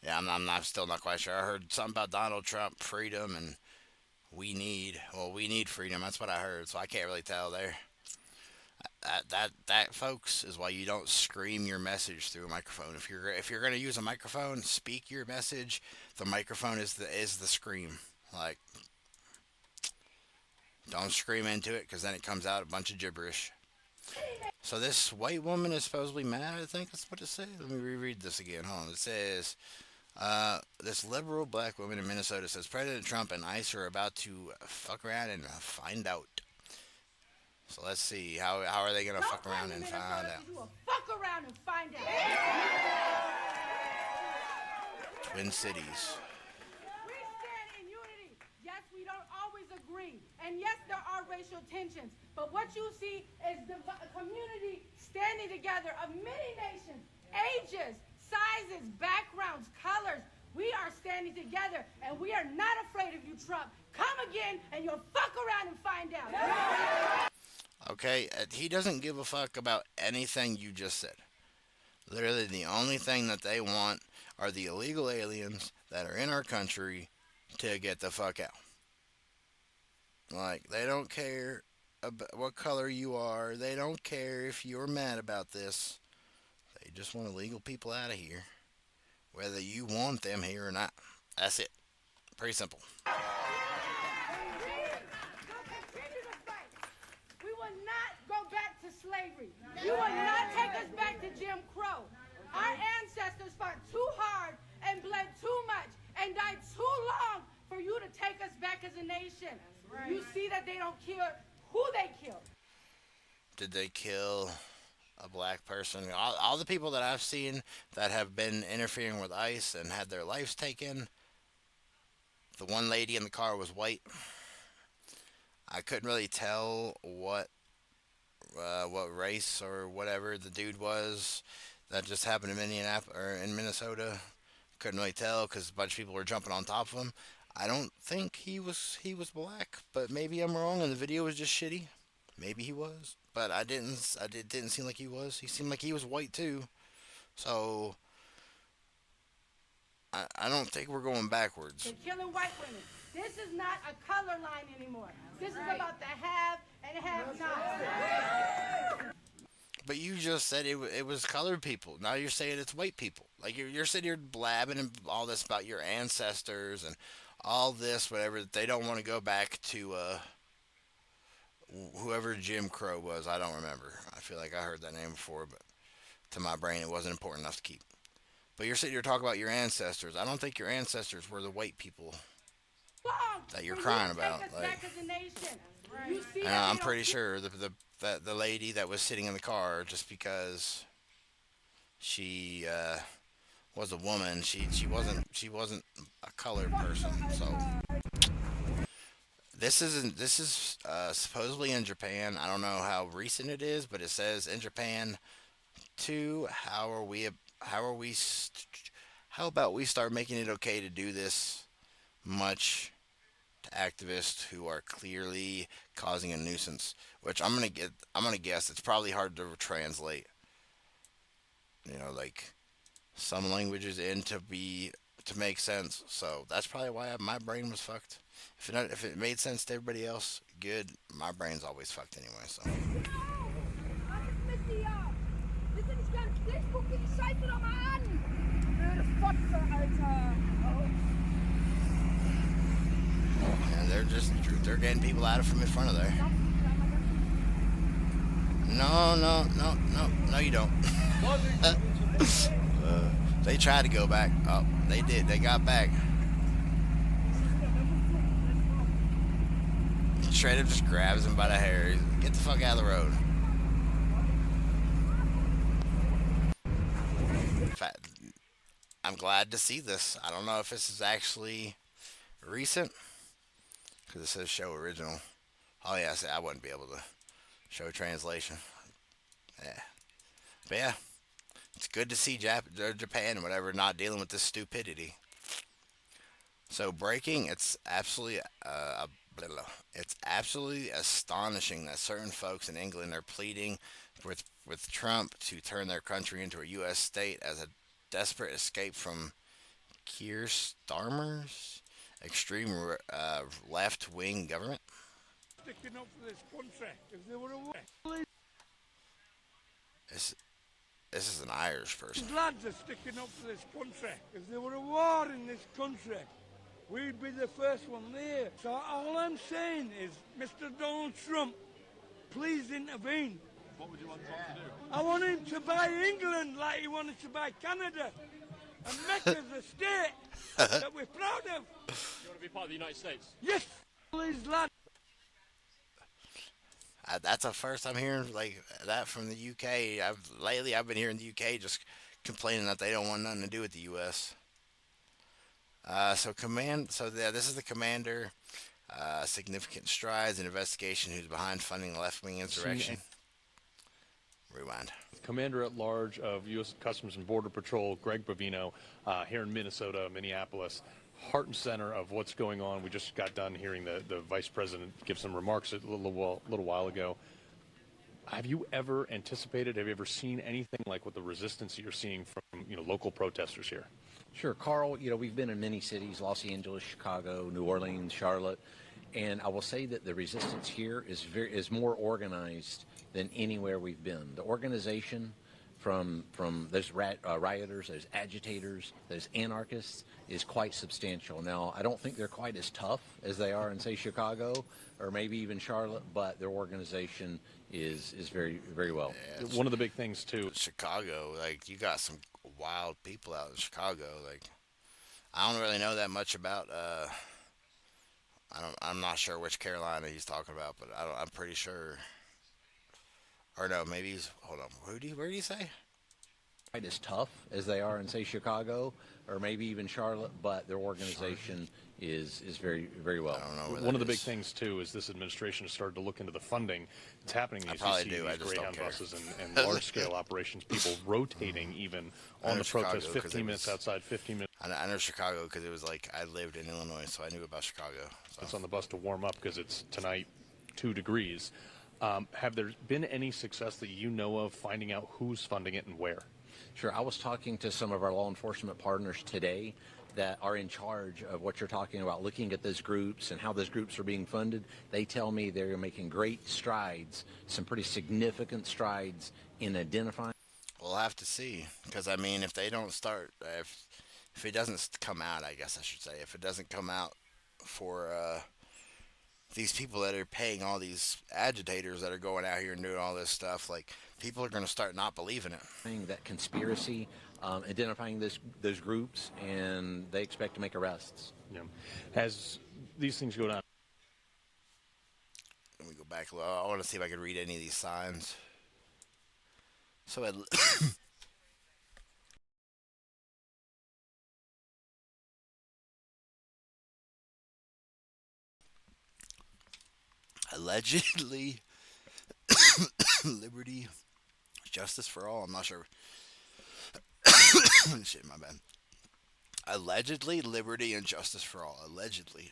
Yeah, I'm still not quite sure. I heard something about Donald Trump, freedom, and we need freedom. That's what I heard, so I can't really tell there. That, folks, is why you don't scream your message through a microphone. If you're gonna use a microphone, speak your message. The microphone is the scream. Like, don't scream into it, because then it comes out a bunch of gibberish. So this white woman is supposedly mad, I think that's what it says. Let me reread this again. Hold on. It says, this liberal black woman in Minnesota says President Trump and ICE are about to fuck around and find out. So let's see, how are they gonna fuck around and find out? You will fuck around and find out. Twin Cities. We stand in unity. Yes, we don't always agree. And yes, there are racial tensions. But what you see is the community standing together of many nations, ages, sizes, backgrounds, colors. We are standing together, and we are not afraid of you, Trump. Come again, and you'll fuck around and find out. Okay, he doesn't give a fuck about anything you just said. Literally, the only thing that they want are the illegal aliens that are in our country to get the fuck out. Like, they don't care about what color you are. They don't care if you're mad about this. They just want illegal people out of here, whether you want them here or not. That's it. Pretty simple. We will not go back to slavery. You will not take us back to Jim Crow. Our ancestors fought too hard and bled too much and died too long for you to take us back as a nation. You see that they don't kill who they kill. Did they kill a black person? All the people that I've seen that have been interfering with ICE and had their lives taken, the one lady in the car was white. I couldn't really tell what race or whatever the dude was. That just happened in Minnesota. Couldn't really tell because a bunch of people were jumping on top of him. I don't think he was black, but maybe I'm wrong and the video was just shitty. Maybe he was, but it didn't seem like he was. He seemed like he was white too. So I don't think we're going backwards. They're killing white women. This is not a color line anymore. This is about the have and have not. But you just said it was colored people. Now you're saying it's white people. Like you're sitting here blabbing and all this about your ancestors and all this, whatever. They don't want to go back to whoever Jim Crow was. I don't remember. I feel like I heard that name before, but to my brain it wasn't important enough to keep. But you're sitting here talking about your ancestors. I don't think your ancestors were the white people that you're crying about. Like, and I'm pretty sure the lady that was sitting in the car, just because she was a woman, she wasn't a colored person. So this is supposedly in Japan. I don't know how recent it is, but it says in Japan too. How about we start making it okay to do this much to activists who are clearly causing a nuisance? Which I'm gonna guess it's probably hard to translate. You know, like some languages to make sense. So that's probably why my brain was fucked. If it made sense to everybody else, good. My brain's always fucked anyway. So. And they're getting people out from in front of there. No, you don't. They tried to go back. Oh, they did. They got back. Straight up just grabs him by the hair. Get the fuck out of the road. In fact, I'm glad to see this. I don't know if this is actually recent, because it says show original. Oh yeah, see, I wouldn't be able to show translation. Yeah, but yeah, it's good to see Japan and whatever not dealing with this stupidity. So breaking, it's absolutely astonishing that certain folks in England are pleading with Trump to turn their country into a U.S. state as a desperate escape from Keir Starmer's extreme left-wing government. Sticking up for this country. If they were away. This is an Irish person. These lads are sticking up for this country. If there were a war in this country, we'd be the first one there. So all I'm saying is, Mr. Donald Trump, please intervene. What would you want Trump to do? I want him to buy England like he wanted to buy Canada. And make us a state that we're proud of. You want to be part of the United States? Yes, please, lad. That's the first I'm hearing like that from the UK. I've been hearing the UK just complaining that they don't want nothing to do with the US. This is the commander. Significant strides in investigation who's behind funding the left-wing insurrection. Rewind. Commander at Large of U.S. Customs and Border Patrol, Greg Bovino, here in Minnesota, Minneapolis, heart and center of what's going on. We just got done hearing the Vice President give some remarks a little while ago. Have you ever anticipated, have you ever seen anything like what the resistance that you're seeing from local protesters here? Sure, Carl, we've been in many cities, Los Angeles, Chicago, New Orleans, Charlotte, and I will say that the resistance here is more organized than anywhere we've been. The organization from those rioters, those agitators, those anarchists is quite substantial. Now, I don't think they're quite as tough as they are in, say, Chicago or maybe even Charlotte, but their organization is very, very well. Yeah, one of the big things, too. Chicago, like, you got some wild people out in Chicago. Like, I don't really know that much about, I'm not sure which Carolina he's talking about, but I'm pretty sure. Or no, maybe hold on. Where did he say? Quite as tough as they are in, say, Chicago or maybe even Charlotte, but their organization is very, very well. I don't know where One of the that big is. things, too, is this administration has started to look into the funding. It's happening I as probably you see do, I these just don't Greyhound care. buses and large-scale operations, people rotating even I on know the protest, Chicago 'cause 15 it minutes was- outside, 15 minutes. I know Chicago because it was like I lived in Illinois, so I knew about Chicago. So. It's on the bus to warm up because it's tonight 2 degrees. Have there been any success that you know of finding out who's funding it and where? Sure. I was talking to some of our law enforcement partners today that are in charge of what you're talking about, looking at those groups and how those groups are being funded. They tell me they're making great strides, some pretty significant strides in identifying. We'll have to see, because I mean, if they don't start, if it doesn't come out, I guess I should say, if it doesn't come out for these people that are paying all these agitators that are going out here and doing all this stuff, like, people are going to start not believing it. That conspiracy, identifying those groups, and they expect to make arrests. Yeah. As these things go down. Let me go back a little. I want to see if I can read any of these signs. So allegedly liberty, justice for all. I'm not sure. Shit, my bad. Allegedly liberty and justice for all. Allegedly.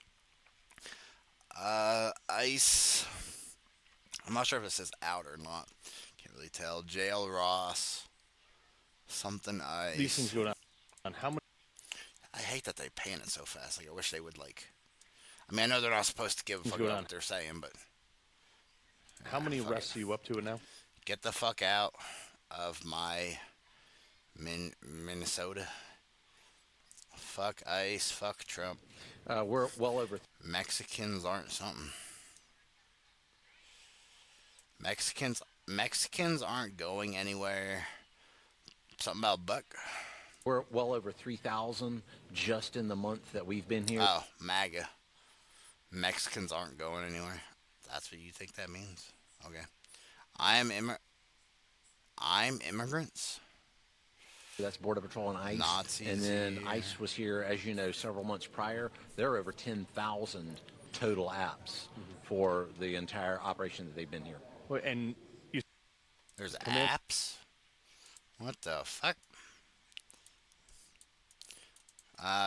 ICE. I'm not sure if it says out or not. Can't really tell. Jail Ross. Something ICE. These things go down. How many? I hate that they pan it so fast. Like, I wish they would, like. I mean, I know they're not supposed to give a fuck about what they're saying, but. How many arrests are you up to now? Get the fuck out of my Minnesota. Fuck ICE. Fuck Trump. We're well over. Mexicans aren't something. Mexicans aren't going anywhere. Something about Buck. We're well over 3,000 just in the month that we've been here. Oh, MAGA. Mexicans aren't going anywhere. That's what you think that means? Okay. I'm immigrants. That's Border Patrol and ICE. Nazis. And then here. ICE was here, as you know, several months prior. There are over 10,000 total apps for the entire operation that they've been here. Well, and there's apps? What the fuck?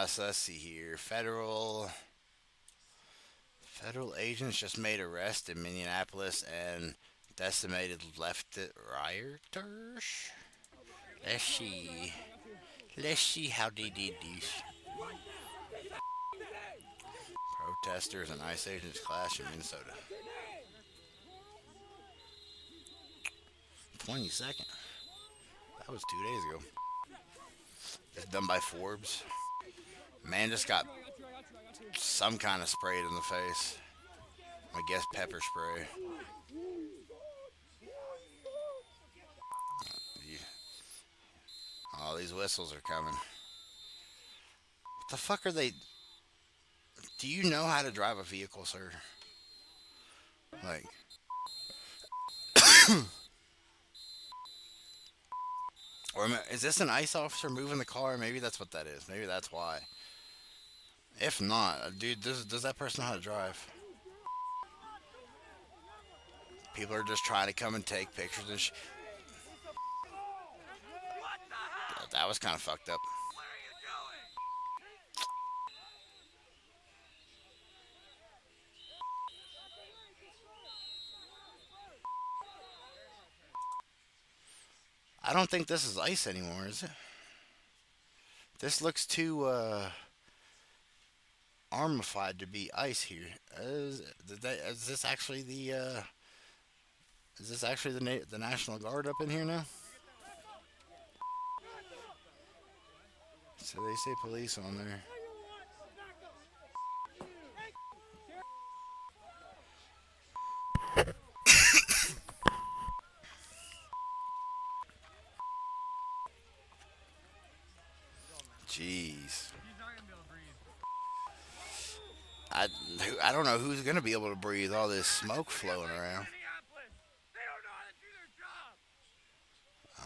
So let's see here. Federal agents just made arrest in Minneapolis and decimated leftist rioters. Let's see how they did this. Protesters and ICE agents clash in Minnesota. 22nd. That was 2 days ago. It's done by Forbes. Man just got some kind of sprayed in the face. I guess pepper spray. Oh, these whistles are coming. What the fuck are they? Do you know how to drive a vehicle, sir? Like, Or is this an ICE officer moving the car? Maybe that's what that is. Maybe that's why. If not, dude, does that person know how to drive? People are just trying to come and take pictures and that was kind of fucked up. I don't think this is ICE anymore, is it? This looks too armified to be ICE here. Is this actually the the National Guard up in here now? So they say police on there. Jeez. I don't know who's gonna be able to breathe all this smoke flowing around.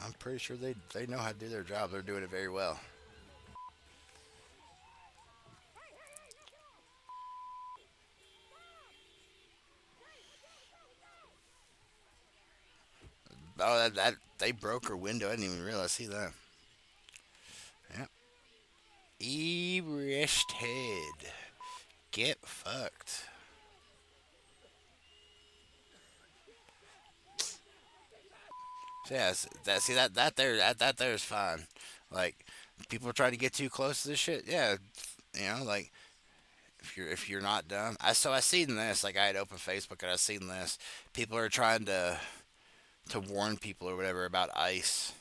I'm pretty sure they know how to do their job. They're doing it very well. Oh, that they broke her window. I didn't even realize. See that? Yep. Arrested. Get fucked. So yeah, that there is fine. Like, people try to get too close to this shit. Yeah, you know, like if you're not done. I seen this. Like, I had opened Facebook and I seen this. People are trying to warn people or whatever about ICE.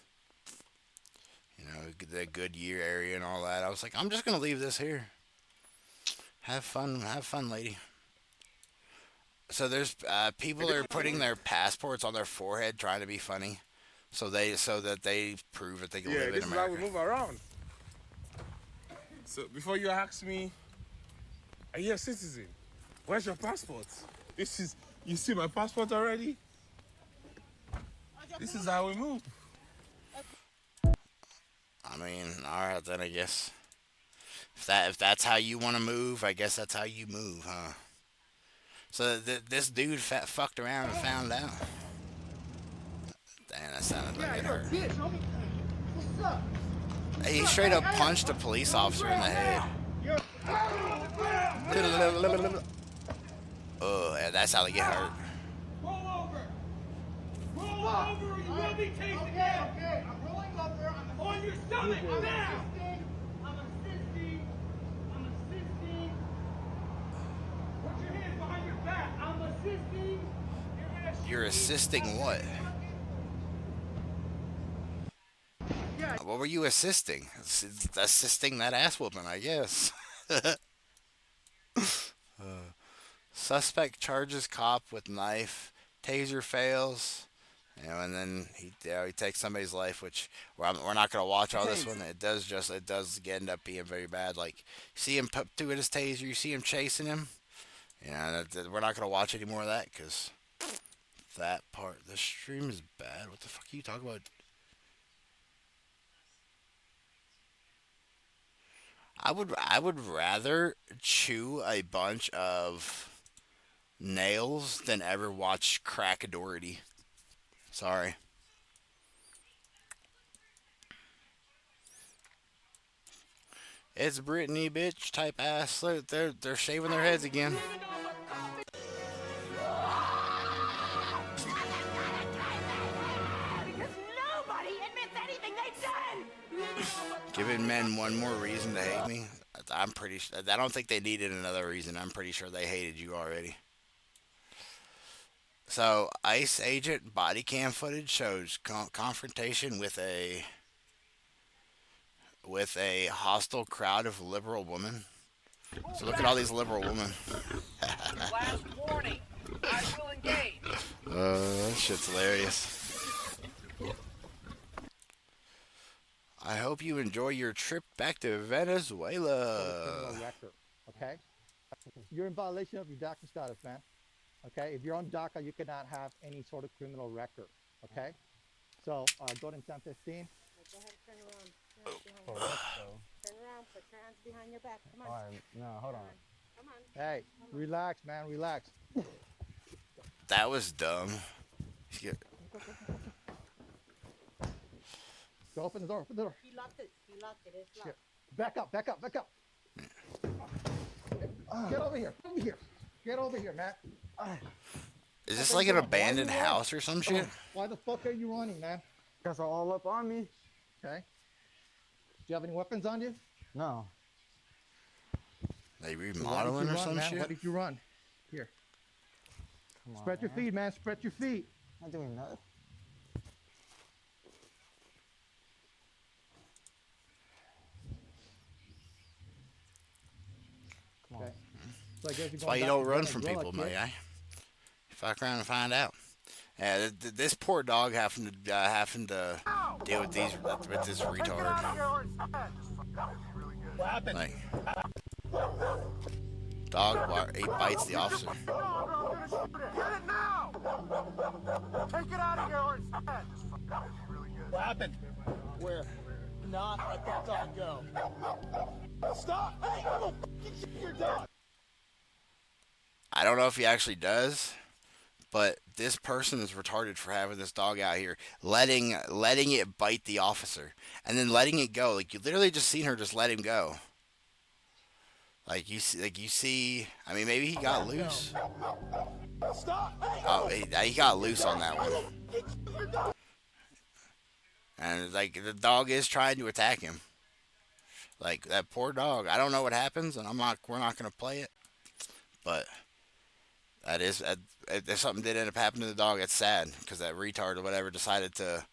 You know, the Goodyear area and all that. I was like, I'm just gonna leave this here. Have fun, lady. So there's people are putting their passports on their forehead, trying to be funny, so that they prove that they can live in America. Yeah, this is how we move around. So before you ask me, are you a citizen? Where's your passport? You see my passport already? This is how we move. I mean, all right then, I guess. If that's how you want to move, I guess that's how you move, huh? So this dude fucked around and found out. Damn, that sounded like it hurt. Hey, he straight up punched a police officer in the head. Oh, yeah, that's how they get hurt. Roll over, you will be taken down. Okay, I'm rolling over. On your stomach, now. I'm assisting. Put your hands behind your back. I'm assisting. You're assisting what? What were you assisting? Assisting that ass whooping, I guess. Suspect charges cop with knife. Taser fails. You know, and then he takes somebody's life, which we're not gonna watch all this one. It does end up being very bad. Like, you see him put to his taser, you see him chasing him. You know, we're not gonna watch any more of that because that part. The stream is bad. What the fuck are you talking about? I would rather chew a bunch of nails than ever watch Crack Doherty. Sorry. It's Britney, bitch, type ass. Look, they're shaving their heads again. Because nobody admits anything they've done. Giving men one more reason to hate me. I don't think they needed another reason. I'm pretty sure they hated you already. So, ICE agent body cam footage shows confrontation with a hostile crowd of liberal women. So look at all these liberal women. Last warning. I will engage. That shit's hilarious. I hope you enjoy your trip back to Venezuela. Okay? You're in violation of your doctrine status, man. Okay, if you're on DACA, you cannot have any sort of criminal record. Okay, so go to 1015. Go ahead, turn around. Turn around, put your hands behind your back. Come on. All right, no, hold on. Come on. Hey, relax, man, relax. That was dumb. Go open the door, open the door. He locked it. He locked it. It's locked. Shit. Back up, back up, back up. Get over here, over here. Get over here, Matt. Is this like an abandoned house or some shit? Why the fuck are you running, man? Because they're all up on me. Okay. Do you have any weapons on you? No. They remodeling or some shit? What did you run? Here. Spread your feet, man. Spread your feet. I'm not doing nothing. Okay. So I guess you're That's why you don't run from people, my guy. Fuck around and find out. Yeah, this poor dog having to deal with this retard. What happened? Like, dog, he bites the officer. Get it now! Take it out of here or it's dead. What happened? Where? Not let that dog go. Stop! Hey, you will fucking shoot your dog! I don't know if he actually does, but this person is retarded for having this dog out here, letting it bite the officer, and then letting it go. Like, you literally just seen her just let him go. Like you see. I mean, maybe he got loose. Stop! Oh, he got loose on that one. And like the dog is trying to attack him. Like that poor dog. I don't know what happens, and we're not gonna play it. But that is, if something did end up happening to the dog, it's sad because that retard or whatever decided to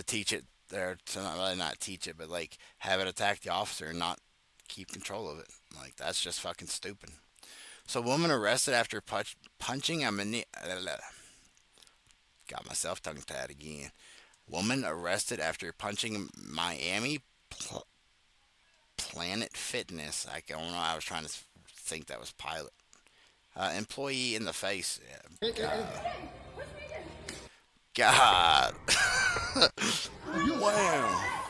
teach it there to not teach it, but like have it attack the officer and not keep control of it. Like that's just fucking stupid. So, woman arrested after punching a got myself tongue tied again. Woman arrested after punching Miami Planet Fitness. I don't know. I was trying to think that was Pilot. Employee in the face. God. Wow.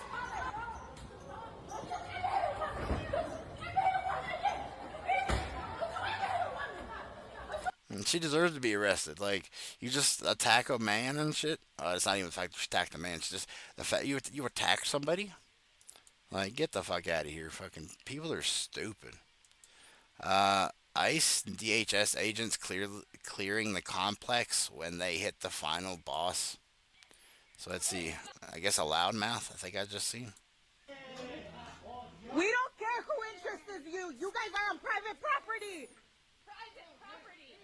And she deserves to be arrested. Like, you just attack a man and shit. It's not even the fact that she attacked a man. It's just the fact you attack somebody. Like, get the fuck out of here. Fucking people are stupid. ICE and DHS agents clearing the complex when they hit the final boss. So let's see. I guess a loudmouth. I think I just seen. We don't care who interests you. You guys are on private property. Private property.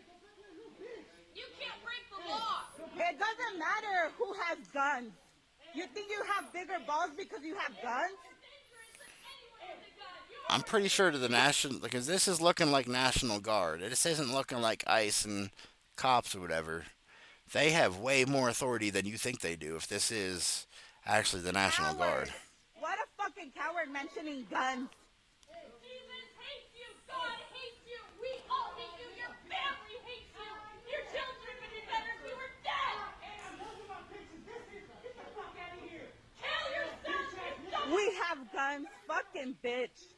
You can't break the law. It doesn't matter who has guns. You think you have bigger balls because you have guns? I'm pretty sure to the national, because this is looking like National Guard. This isn't looking like ICE and cops or whatever. They have way more authority than you think they do if this is actually the National Guard. What a fucking coward mentioning guns. Jesus hates you. God hates you. We all hate you. Your family hates you. Your children would be better if you were dead. Get the fuck out of here. Kill yourself. We have guns. Fucking bitch.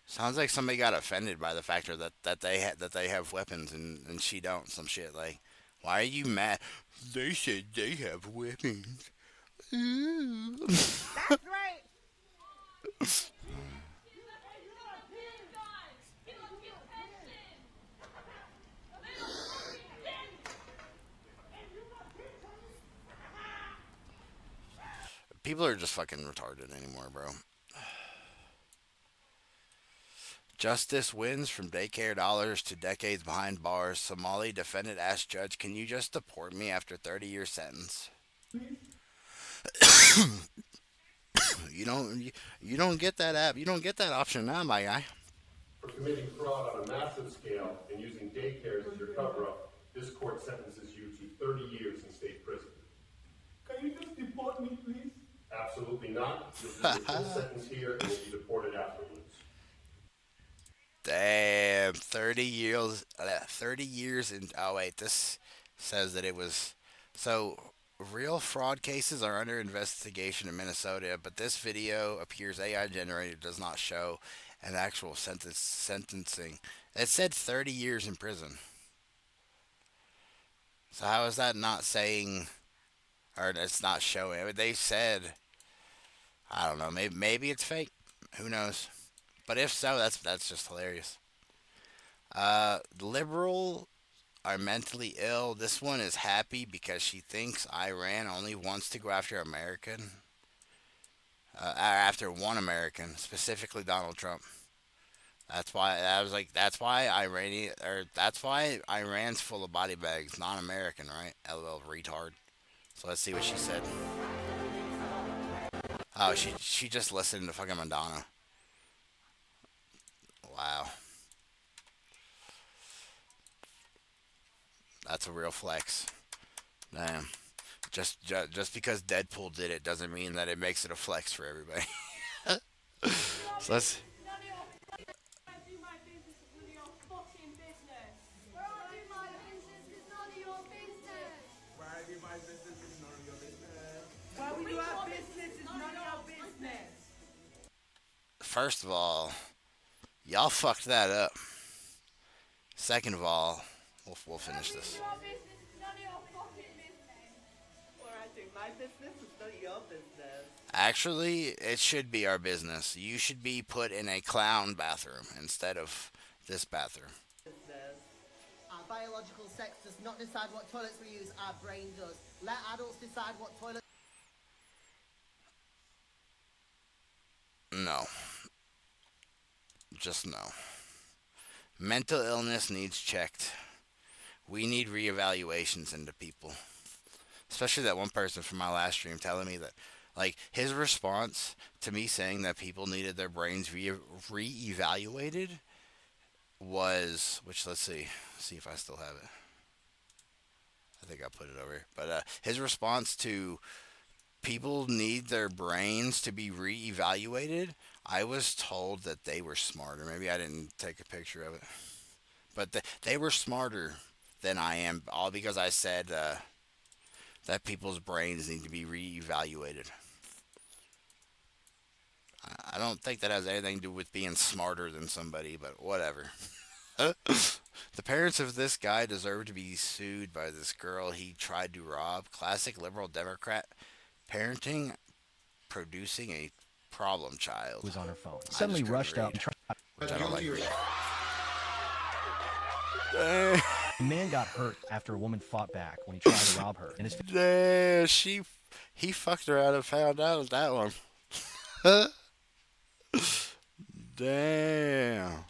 Sounds like somebody got offended by the fact that they have weapons and she don't. Some shit like, why are you mad? They said they have weapons. That's right. People are just fucking retarded anymore, bro. Justice wins from daycare dollars to decades behind bars. Somali defendant asked judge, "Can you just deport me after 30-year sentence?" You don't get that app. You don't get that option now, my guy. For committing fraud on a massive scale and using daycares as your cover-up, this court sentences you to 30 years in state prison. Can you just deport me, please? Absolutely not. You'll do your full sentence here and will be deported afterwards. Damn. Damn, 30 years. 30 years in. Oh wait, this says that it was. So real fraud cases are under investigation in Minnesota, but this video appears AI generated, does not show an actual sentencing. It said 30 years in prison. So how is that not saying, or it's not showing? I mean, they said, I don't know. Maybe it's fake. Who knows? But if so, that's just hilarious. Liberal are mentally ill. This one is happy because she thinks Iran only wants to go after after one American, specifically Donald Trump. That's why that's why Iran's full of body bags, non-American, right? LOL, retard. So let's see what she said. Oh, she just listened to fucking Madonna. Wow. That's a real flex. Damn. Just because Deadpool did it doesn't mean that it makes it a flex for everybody. So let's. First of all, y'all fucked that up. Second of all, we'll finish this. Actually, it should be our business. You should be put in a clown bathroom instead of this bathroom. Our biological sex does not decide what toilets we use, our brain does. Let adults decide what toilets. No. Just no. Mental illness needs checked. We need reevaluations into people. Especially that one person from my last stream telling me that, like, his response to me saying that people needed their brains reevaluated was, which let's see if I still have it. I think I put it over here. But his response to people need their brains to be reevaluated, I was told that they were smarter. Maybe I didn't take a picture of it. But they were smarter than I am, all because I said that people's brains need to be reevaluated. I don't think that has anything to do with being smarter than somebody, but whatever. The parents of this guy deserve to be sued by this girl he tried to rob. Classic liberal Democrat parenting, producing a problem child. Was on her phone. Suddenly rushed up and tried. Which I don't like. A man got hurt after a woman fought back when he tried to rob her. And He fucked around and found out with that one. Damn.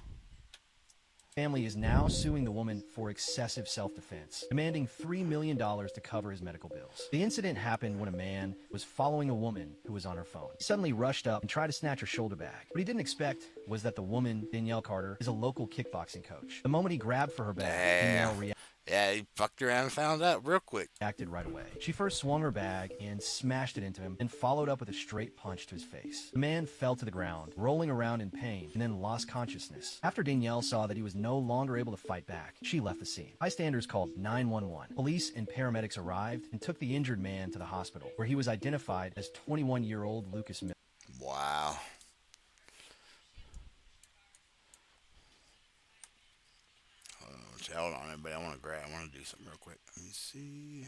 Family is now suing the woman for excessive self-defense, demanding $3 million to cover his medical bills. The incident happened when a man was following a woman who was on her phone. He suddenly rushed up and tried to snatch her shoulder bag. What he didn't expect was that the woman, Danielle Carter, is a local kickboxing coach. The moment he grabbed for her bag, Danielle reacted. Yeah, he fucked around and found out real quick. Acted right away. She first swung her bag and smashed it into him, and followed up with a straight punch to his face. The man fell to the ground, rolling around in pain, and then lost consciousness. After Danielle saw that he was no longer able to fight back, she left the scene. Bystanders called 911. Police and paramedics arrived and took the injured man to the hospital, where he was identified as 21-year-old Lucas Miller. Wow. Hold on, everybody. I want to do something real quick. Let me see.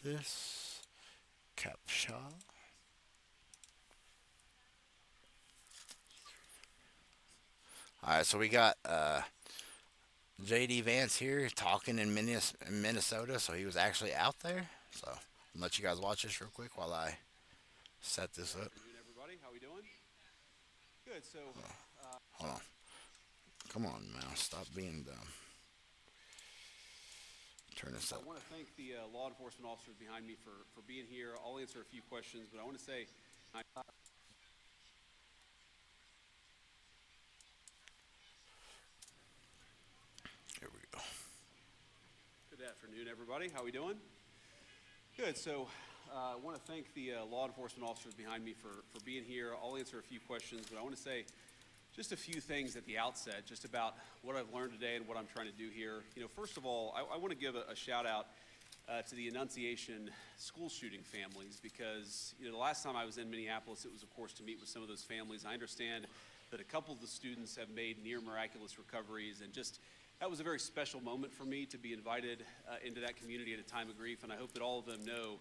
This captcha. Alright, so we got JD Vance here talking in Minnesota, so he was actually out there. So I'll let you guys watch this real quick while I set this up. Good afternoon, everybody. How we doing? Good. So, Hold on. Come on, man. Stop being dumb. Turn this up. I want to thank the law enforcement officers behind me for being here. I'll answer a few questions, but I want to say afternoon, everybody. How we doing? Good. So I want to thank the law enforcement officers behind me for being here. I'll answer a few questions, but I want to say just a few things at the outset, just about what I've learned today and what I'm trying to do here. First of all, I want to give a shout out to the Annunciation school shooting families, because the last time I was in Minneapolis, it was of course to meet with some of those families. I understand that a couple of the students have made near miraculous recoveries, and just that was a very special moment for me to be invited into that community at a time of grief. And I hope that all of them know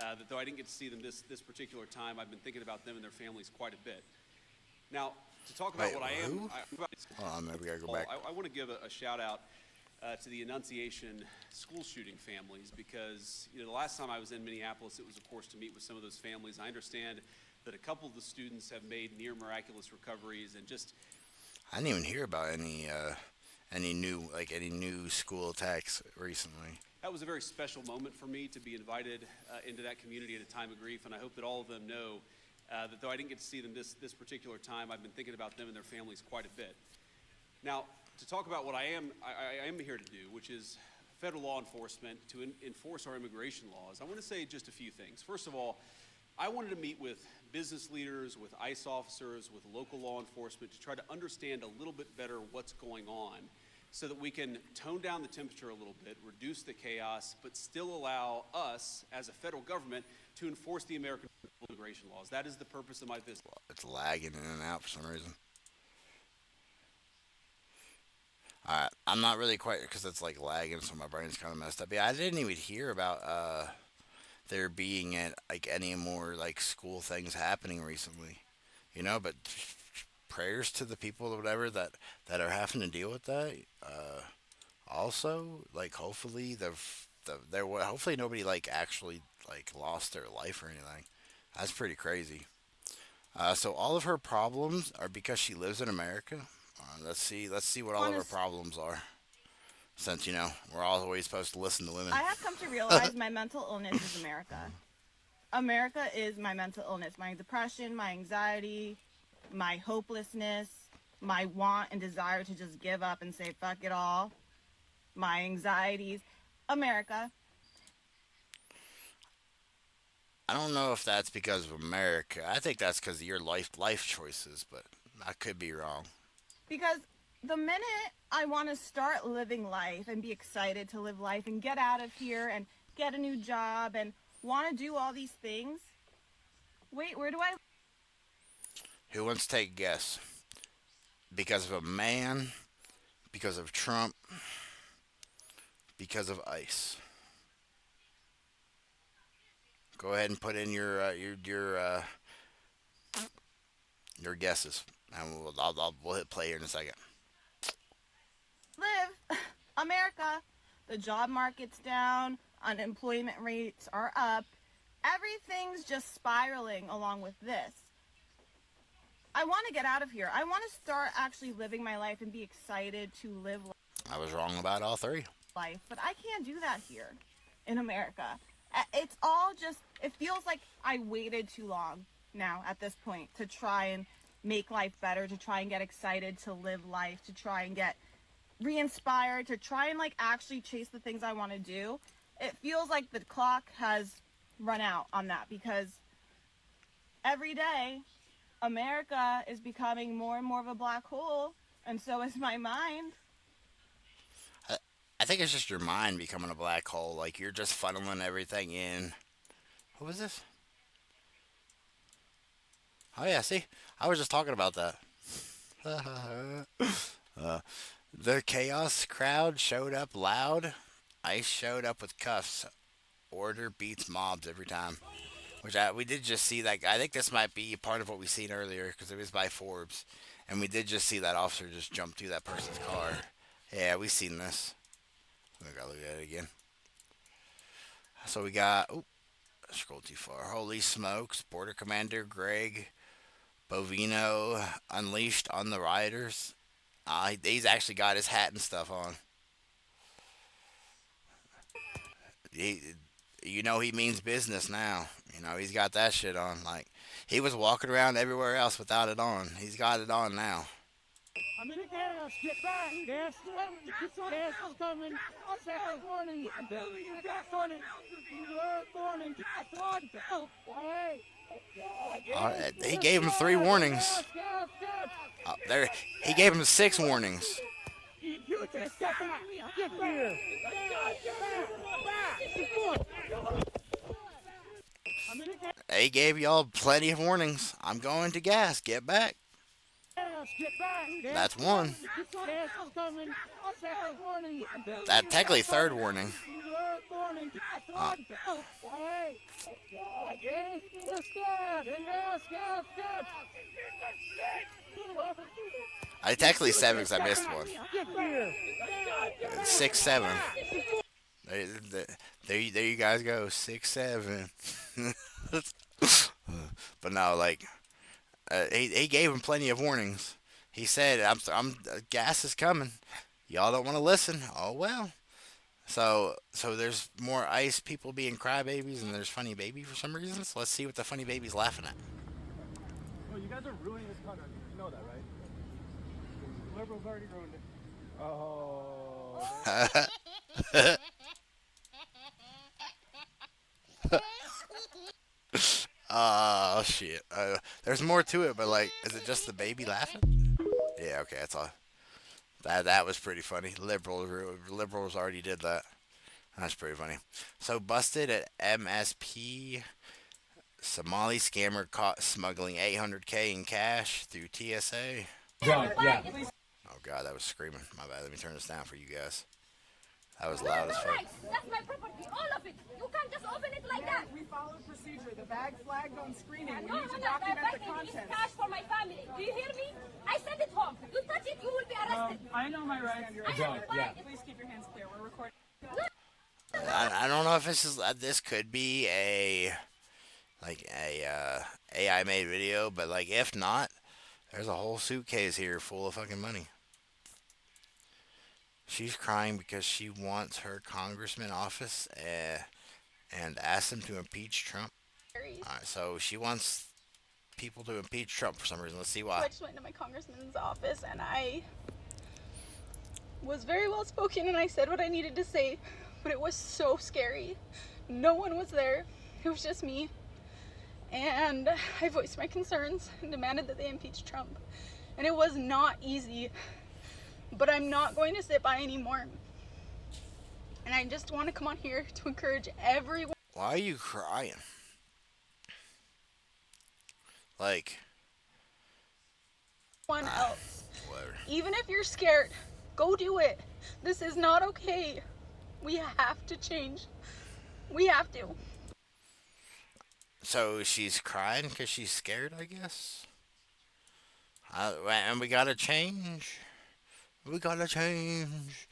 that though I didn't get to see them this particular time, I've been thinking about them and their families quite a bit. Now, to talk about Wait, what I am, who? Hold on, maybe I gotta go back. I want to give a shout out to the Annunciation school shooting families, because the last time I was in Minneapolis, it was of course to meet with some of those families. I understand that a couple of the students have made near miraculous recoveries, and just I didn't even hear about any new school attacks recently. that was a very special moment for me to be invited into that community at a time of grief. And I hope that all of them know that though I didn't get to see them this particular time, I've been thinking about them and their families quite a bit. Now, to talk about what I am here to do, which is federal law enforcement, to enforce our immigration laws, I want to say just a few things. First of all, I wanted to meet with business leaders, with ICE officers, with local law enforcement to try to understand a little bit better what's going on, so that we can tone down the temperature a little bit, reduce the chaos, but still allow us as a federal government to enforce the American immigration laws. That is the purpose of my visit. It's lagging in and out for some reason. Alright, I'm not really quite, because it's like lagging, so my brain's kind of messed up. Yeah, I didn't even hear about there being any more school things happening recently, but prayers to the people or whatever that are having to deal with that. Also, hopefully hopefully nobody actually lost their life or anything. That's pretty crazy. So all of her problems are because she lives in America. Let's see what all of her problems are. Since we're always supposed to listen to women. I have come to realize my mental illness is America. America is my mental illness. My depression, my anxiety, my hopelessness, my want and desire to just give up and say fuck it all, my anxieties. America. I don't know if that's because of America. I think that's because of your life choices, but I could be wrong. Because the minute I want to start living life and be excited to live life and get out of here and get a new job and want to do all these things, wait, where do I... Who wants to take a guess? Because of a man, because of Trump, because of ICE. Go ahead and put in your guesses, and we'll hit play here in a second. Live America. The job market's down, unemployment rates are up, everything's just spiraling along with this. I want to get out of here. I want to start actually living my life and be excited to live I was wrong about all three. life, but I can't do that here in America. It's all just, it feels like I waited too long now at this point to try and make life better, to try and get excited to live life, to try and get re-inspired, to try and actually chase the things I want to do. It feels like the clock has run out on that, because every day America is becoming more and more of a black hole, and so is my mind. I think it's just your mind becoming a black hole. You're just funneling everything in. What was this? Oh yeah, see? I was just talking about that. The chaos crowd showed up loud. ICE showed up with cuffs. Order beats mobs every time. Which we did just see that guy. I think this might be part of what we seen earlier, because it was by Forbes. And we did just see that officer just jump through that person's car. Yeah, we seen this. We gotta look at it again. So we got, scroll too far. Holy smokes, Border Commander Greg Bovino unleashed on the rioters. He's actually got his hat and stuff on. He means business now. He's got that shit on. He was walking around everywhere else without it on. He's got it on now. I'm in the gas. Get back. Gas is coming. Gas is coming. Gas warning. Gas warning. Warning. Gas warning. Hey. He gave him 3 warnings. There, he gave him 6 warnings. He gave y'all plenty of warnings. I'm going to gas. Get back. That's 1. That technically 3rd warning. I technically 7 because I missed one. 6, 7. There you guys go. 6, 7. But no, like, he gave him plenty of warnings. He said, gas is coming. Y'all don't want to listen. Oh, well. So there's more ICE people being crybabies, and there's funny baby for some reason. So let's see what the funny baby's laughing at. Oh, you guys are ruining this country. You know that, right? The liberals already ruined it. Oh shit. There's more to it, but like, is it just the baby laughing? Yeah, okay, that's all. That was pretty funny. Liberals already did that. That's pretty funny. So busted at MSP. Somali scammer caught smuggling $800K in cash through TSA. Yeah. Oh god, that was screaming. My bad. Let me turn this down for you guys. That was loud as fuck. That's my property, all of it. You can't just open it like that. We followed procedure. The bag flagged on screening. We No, need to I'm not document the bagging. It's contents. cash for my family. Do you hear me? I sent it home. You touch it, you will be arrested. I know my rights. I have it fine. Please keep your hands clear. We're recording. I don't know if this could be a AI made video, but like if not, there's a whole suitcase here full of fucking money. She's crying because she wants her congressman office and asked him to impeach Trump. Alright, so she wants people to impeach Trump for some reason. Let's see why. I just went to my congressman's office and I was very well spoken and I said what I needed to say, but it was so scary. No one was there. It was just me. And I voiced my concerns and demanded that they impeach Trump. And it was not easy, but I'm not going to sit by anymore. And I just want to come on here to encourage everyone. Why are you crying? Like, Else. Whatever. Even if you're scared, go do it. This is not okay. We have to change. We have to. So she's crying because she's scared, I guess. And we gotta change. We gotta change.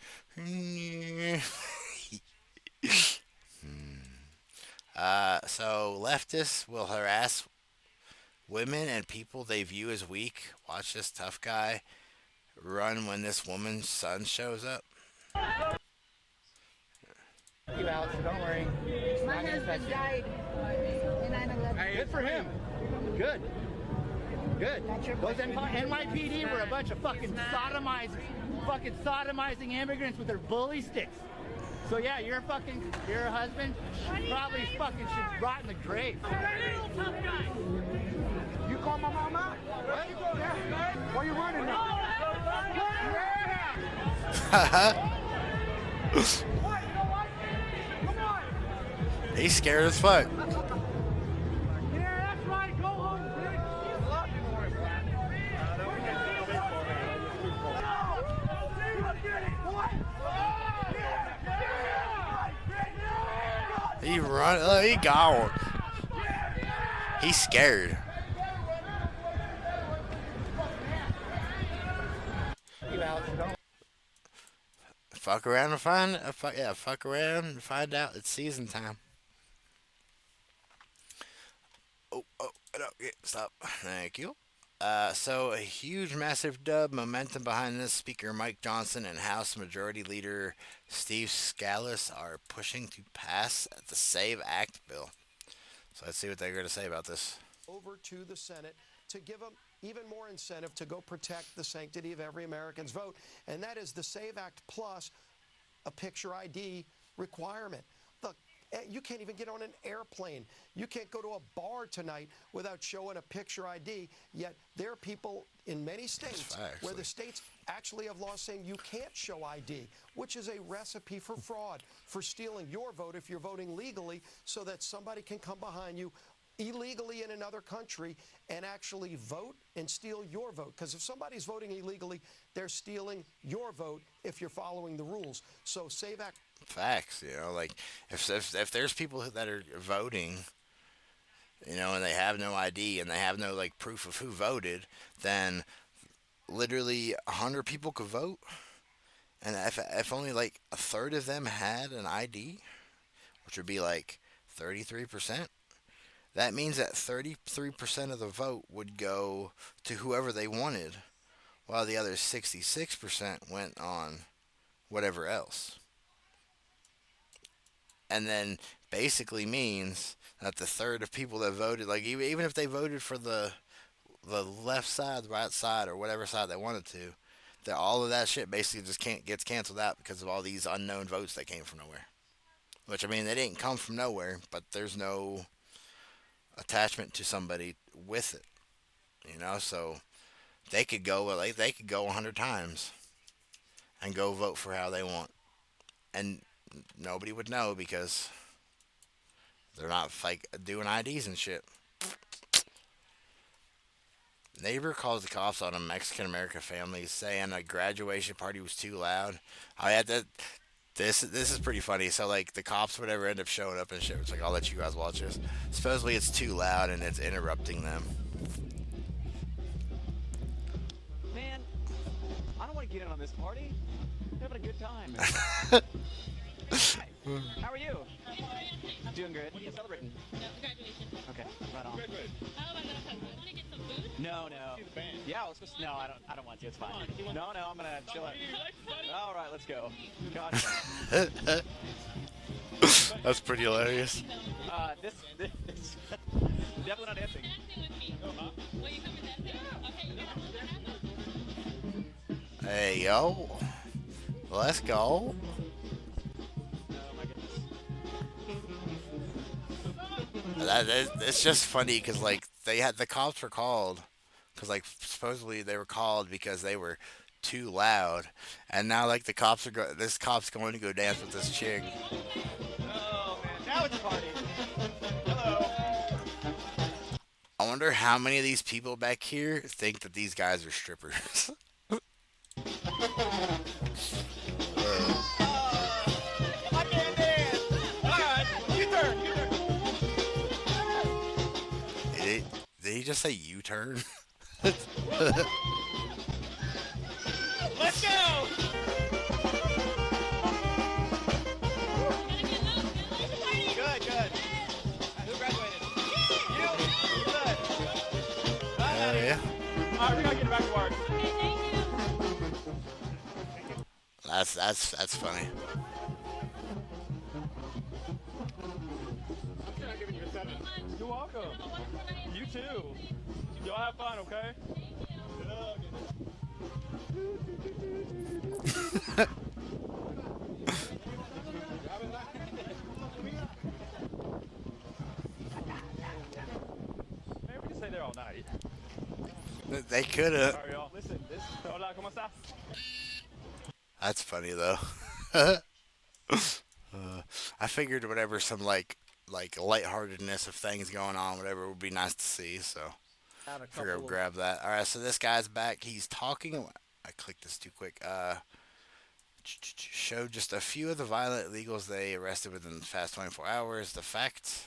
So leftists will harass women and people they view as weak. Watch this tough guy run when this woman's son shows up. You out, so don't worry. My husband died in 9/11. Good for him. Good. Good. Those NYPD were a bunch of fucking sodomizing immigrants with their bully sticks. So yeah, your husband probably fucking should rot in the grave. You call my mama? What? Why are you running now? He's scared as fuck. Yeah, that's right. Go home, He run. He gone. He's scared. Fuck around and find. Fuck around and find out. It's season time. Oh, no, stop. Thank you. So a huge, massive dub. Momentum behind this. Speaker Mike Johnson and House Majority Leader Steve Scalise are pushing to pass the SAVE Act bill. So let's see what they're going to say about this. Over to the Senate to give them even more incentive to go protect the sanctity of every American's vote, and that is the SAVE Act plus a picture ID requirement. Look, you can't even get on an airplane. You can't go to a bar tonight without showing a picture ID, yet there are people in many states where the states actually have laws saying you can't show ID, which is a recipe for fraud, for stealing your vote if you're voting legally, so that somebody can come behind you illegally in another country and actually vote and steal your vote. Because if somebody's voting illegally, they're stealing your vote if you're following the rules. So SAVE Act. Facts, you know, like if there's people that are voting, you know, and they have no ID and they have no like proof of who voted, then literally 100 people could vote, and if only like a third of them had an ID, which would be like 33%, that means that 33% of the vote would go to whoever they wanted, while the other 66% went on whatever else. And then basically means that the third of people that voted, like even if they voted for the left side, the right side, or whatever side they wanted to, that all of that shit basically just gets canceled out because of all these unknown votes that came from nowhere. Which, I mean, they didn't come from nowhere, but there's no attachment to somebody with it, you know. So they could go 100 times and go vote for how they want, and nobody would know because they're not like doing IDs and shit. Neighbor calls the cops on a Mexican American family saying a graduation party was too loud. I had to. This is pretty funny. So like the cops whatever end up showing up and shit. It's like, I'll let you guys watch this. Supposedly it's too loud and it's interrupting them. Man, I don't want to get in on this party. We're having a good time. Hi. How are you? Doing good. What are you celebrating? Graduation. Okay, right on. How about that? Want to get some food? No. Yeah, let's go. No, I don't want to. It's fine. No, I'm gonna chill out. All right, let's go. Gosh. That's pretty hilarious. This definitely not dancing. Will you come and dance? Okay. Hey yo, let's go. It's just funny because like the cops were called because like supposedly they were called because they were too loud, and now like the cops are this cop's going to go dance with this chick. Oh man, now it's a party. Hello. I wonder how many of these people back here think that these guys are strippers. I can't dance. All right, you turn. Did he just say U-turn? Let's go! Good. Who graduated? You? Good. Yeah. Alright, we gotta get back to work. That's funny. I'm giving you a 7. You're welcome. You too. Y'all have fun, okay? Maybe we can stay there all night. They could have. Alright, y'all. Listen, hola, ¿cómo estás? That's funny though. I figured whatever some like lightheartedness of things going on, whatever would be nice to see. So figure I'll grab that. All right, so this guy's back. He's talking. I clicked this too quick. Showed just a few of the violent illegals they arrested within the past 24 hours. The fact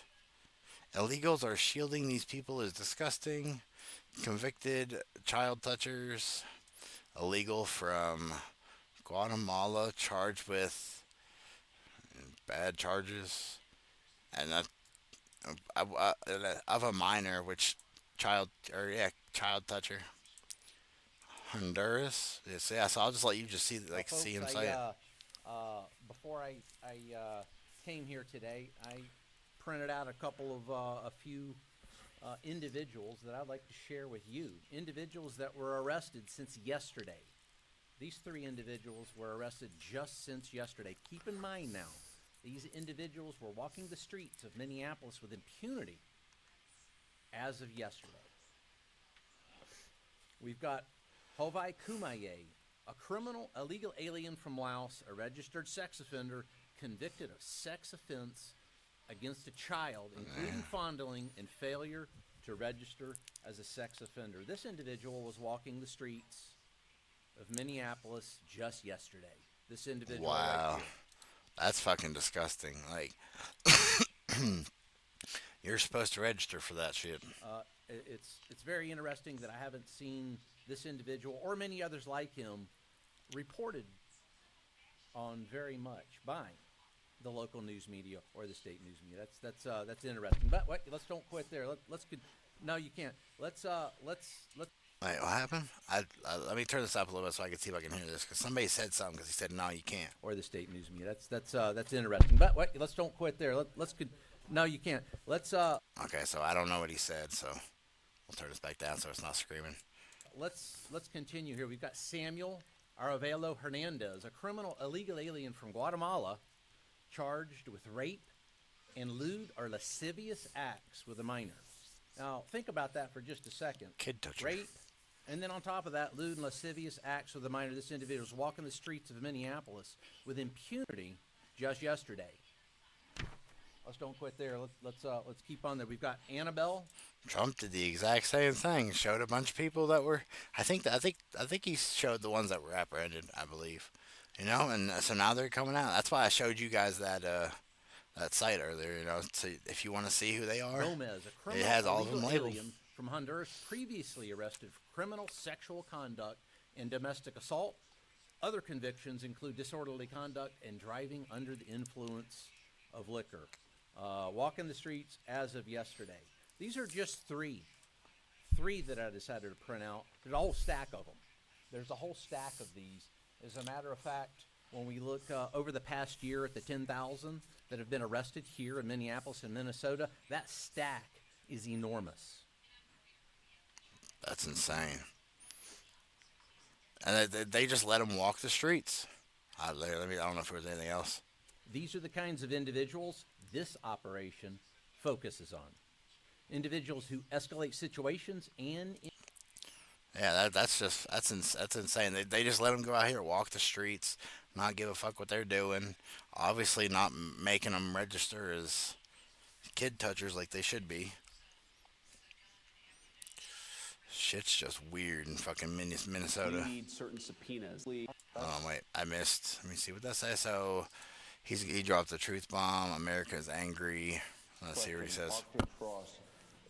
illegals are shielding these people is disgusting. Convicted child touchers, illegal from Guatemala, charged with bad charges, and of a minor, which child toucher. Honduras. Yes, yeah. So I'll just let you just see him say it. Before I came here today, I printed out a few individuals that I'd like to share with you. Individuals that were arrested since yesterday. These 3 individuals were arrested just since yesterday. Keep in mind now, these individuals were walking the streets of Minneapolis with impunity as of yesterday. We've got Hovai Kumaye, a illegal alien from Laos, a registered sex offender, convicted of sex offense against a child, including fondling and failure to register as a sex offender. This individual was walking the streets of Minneapolis just yesterday. This individual. Wow. Right here. That's fucking disgusting. Like, you're supposed to register for that shit. It's very interesting that I haven't seen this individual or many others like him reported on very much by the local news media or the state news media. That's interesting. But wait, let's don't quit there. No, you can't. Let's. Wait, what happened? Let me turn this up a little bit so I can see if I can hear this. Because somebody said something because he said, no, you can't. Or the state news media. That's interesting. But wait, let's don't quit there. No, you can't. Okay, so I don't know what he said, so we'll turn this back down so it's not screaming. Let's continue here. We've got Samuel Aravelo Hernandez, a illegal alien from Guatemala, charged with rape and lewd or lascivious acts with a minor. Now, think about that for just a second. Kid toucher. Rape, and then on top of that, lewd and lascivious acts with a minor. This individual was walking the streets of Minneapolis with impunity just yesterday. Let's don't quit there. Let's keep on there. We've got Annabelle. Trump did the exact same thing. Showed a bunch of people that were. I think he showed the ones that were apprehended. I believe, and so now they're coming out. That's why I showed you guys that site earlier. So if you want to see who they are, Gomez, a criminal, it has all of them labeled. Alien from Honduras, previously arrested for criminal sexual conduct and domestic assault. Other convictions include disorderly conduct and driving under the influence of liquor. Walking the streets as of yesterday. These are just three that I decided to print out. There's a whole stack of them. There's a whole stack of these. As a matter of fact, when we look over the past year at the 10,000 that have been arrested here in Minneapolis and Minnesota, that stack is enormous. That's insane. And they just let them walk the streets. I don't know if there was anything else. These are the kinds of individuals this operation focuses on. Individuals who escalate situations and... Yeah, that's insane. They just let them go out here, walk the streets, not give a fuck what they're doing. Obviously not making them register as kid touchers like they should be. Shit's just weird in fucking Minnesota. We need certain subpoenas. Oh, wait, I missed. Let me see what that says. So... He dropped the truth bomb. America is angry. Let's see what he says. Arctic frost,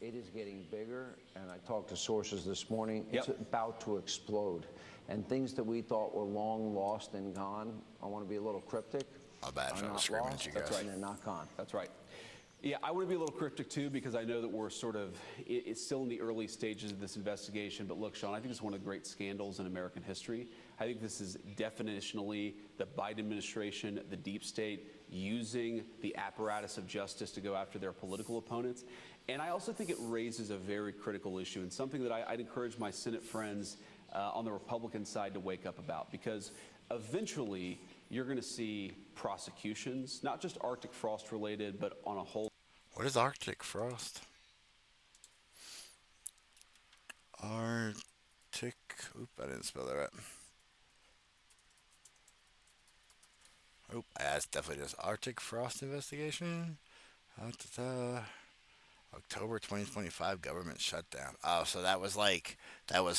it is getting bigger, and I talked to sources this morning. It's about to explode. And things that we thought were long lost and gone, I want to be a little cryptic. My bad if I was screaming at you guys. That's right. They're not gone. That's right. Yeah, I want to be a little cryptic too because I know that we're it's still in the early stages of this investigation. But look, Sean, I think it's one of the great scandals in American history. I think this is definitionally the Biden administration, the deep state, using the apparatus of justice to go after their political opponents. And I also think it raises a very critical issue and something that I'd encourage my Senate friends on the Republican side to wake up about, because eventually you're going to see prosecutions, not just Arctic frost related, but on a whole. What is Arctic frost? Arctic. Oop, I didn't spell that right. Oop, that's definitely just Arctic frost investigation. October 2025 government shutdown. Oh, so that was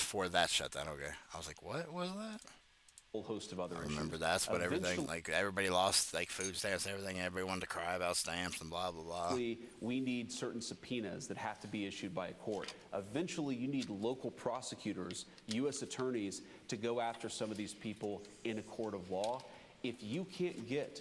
for that shutdown. Okay. I was like, what was that? Whole host of other I remember issues. that's what everything, like everybody lost like food stamps and everything. Everybody wanted to cry about stamps and blah, blah, blah. We need certain subpoenas that have to be issued by a court. Eventually, you need local prosecutors, U.S. attorneys, to go after some of these people in a court of law. If you can't get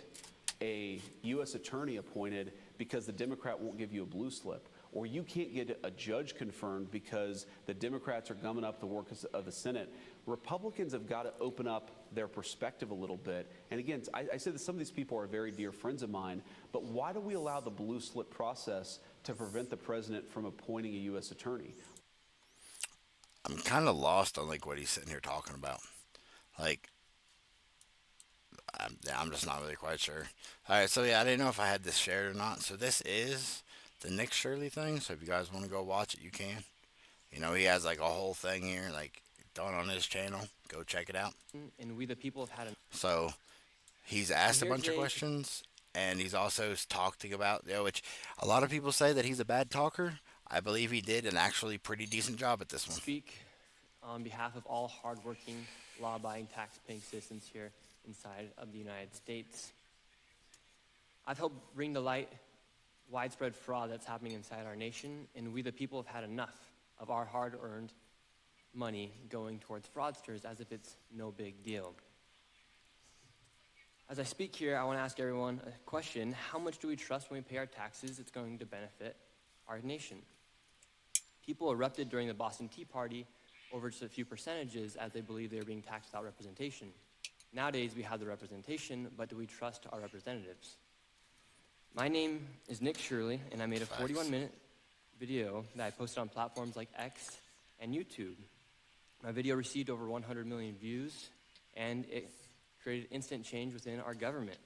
a U.S. attorney appointed because the Democrat won't give you a blue slip, or you can't get a judge confirmed because the Democrats are gumming up the work of the Senate, Republicans have got to open up their perspective a little bit. And again, I say that some of these people are very dear friends of mine, but why do we allow the blue slip process to prevent the president from appointing a U.S. attorney. I'm kind of lost on like what he's sitting here talking about. Like, I'm just not really quite sure. All right, so yeah, I didn't know if I had this shared or not. So this is the Nick Shirley thing. So if you guys want to go watch it, you can. You know, he has like a whole thing here, like done on his channel. Go check it out. And we the people have had So he's asked a Here bunch of today- questions, and he's also talking about, you know, which a lot of people say that he's a bad talker. I believe he did an actually pretty decent job at this one. speak on behalf of all hardworking, law-abiding, tax-paying citizens here inside of the United States. I've helped bring to light widespread fraud that's happening inside our nation, and we the people have had enough of our hard-earned money going towards fraudsters as if it's no big deal. As I speak here, I want to ask everyone a question. How much do we trust when we pay our taxes it's going to benefit our nation? People erupted during the Boston Tea Party over just a few percentages as they believed they were being taxed without representation. Nowadays, we have the representation, but do we trust our representatives? My name is Nick Shirley, and I made a 41-minute video that I posted on platforms like X and YouTube. My video received over 100 million views, and it created instant change within our government.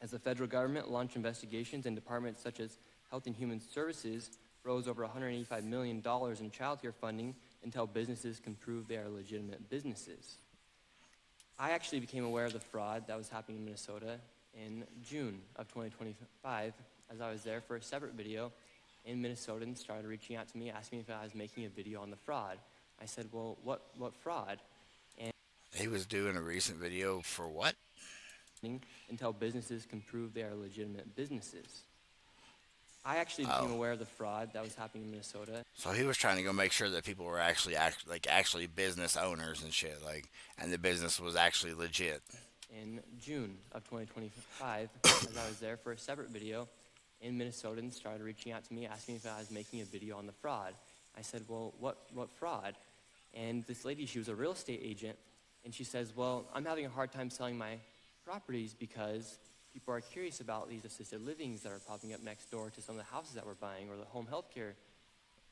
As the federal government launched investigations in departments such as Health and Human Services, rose over $185 million in child care funding until businesses can prove they are legitimate businesses. I actually became aware of the fraud that was happening in Minnesota in June of 2025 as I was there for a separate video, and Minnesotans started reaching out to me asking me if I was making a video on the fraud. I said, well, what fraud? And He was doing a recent video for what? until businesses can prove they are legitimate businesses. I actually became aware of the fraud that was happening in Minnesota. So he was trying to go make sure that people were actually actually business owners and shit, like, and the business was actually legit. In June of 2025, as I was there for a separate video, and Minnesotans started reaching out to me asking if I was making a video on the fraud. I said, well, what fraud? And this lady, she was a real estate agent, and she says, well, I'm having a hard time selling my properties because people are curious about these assisted livings that are popping up next door to some of the houses that we're buying, or the home health care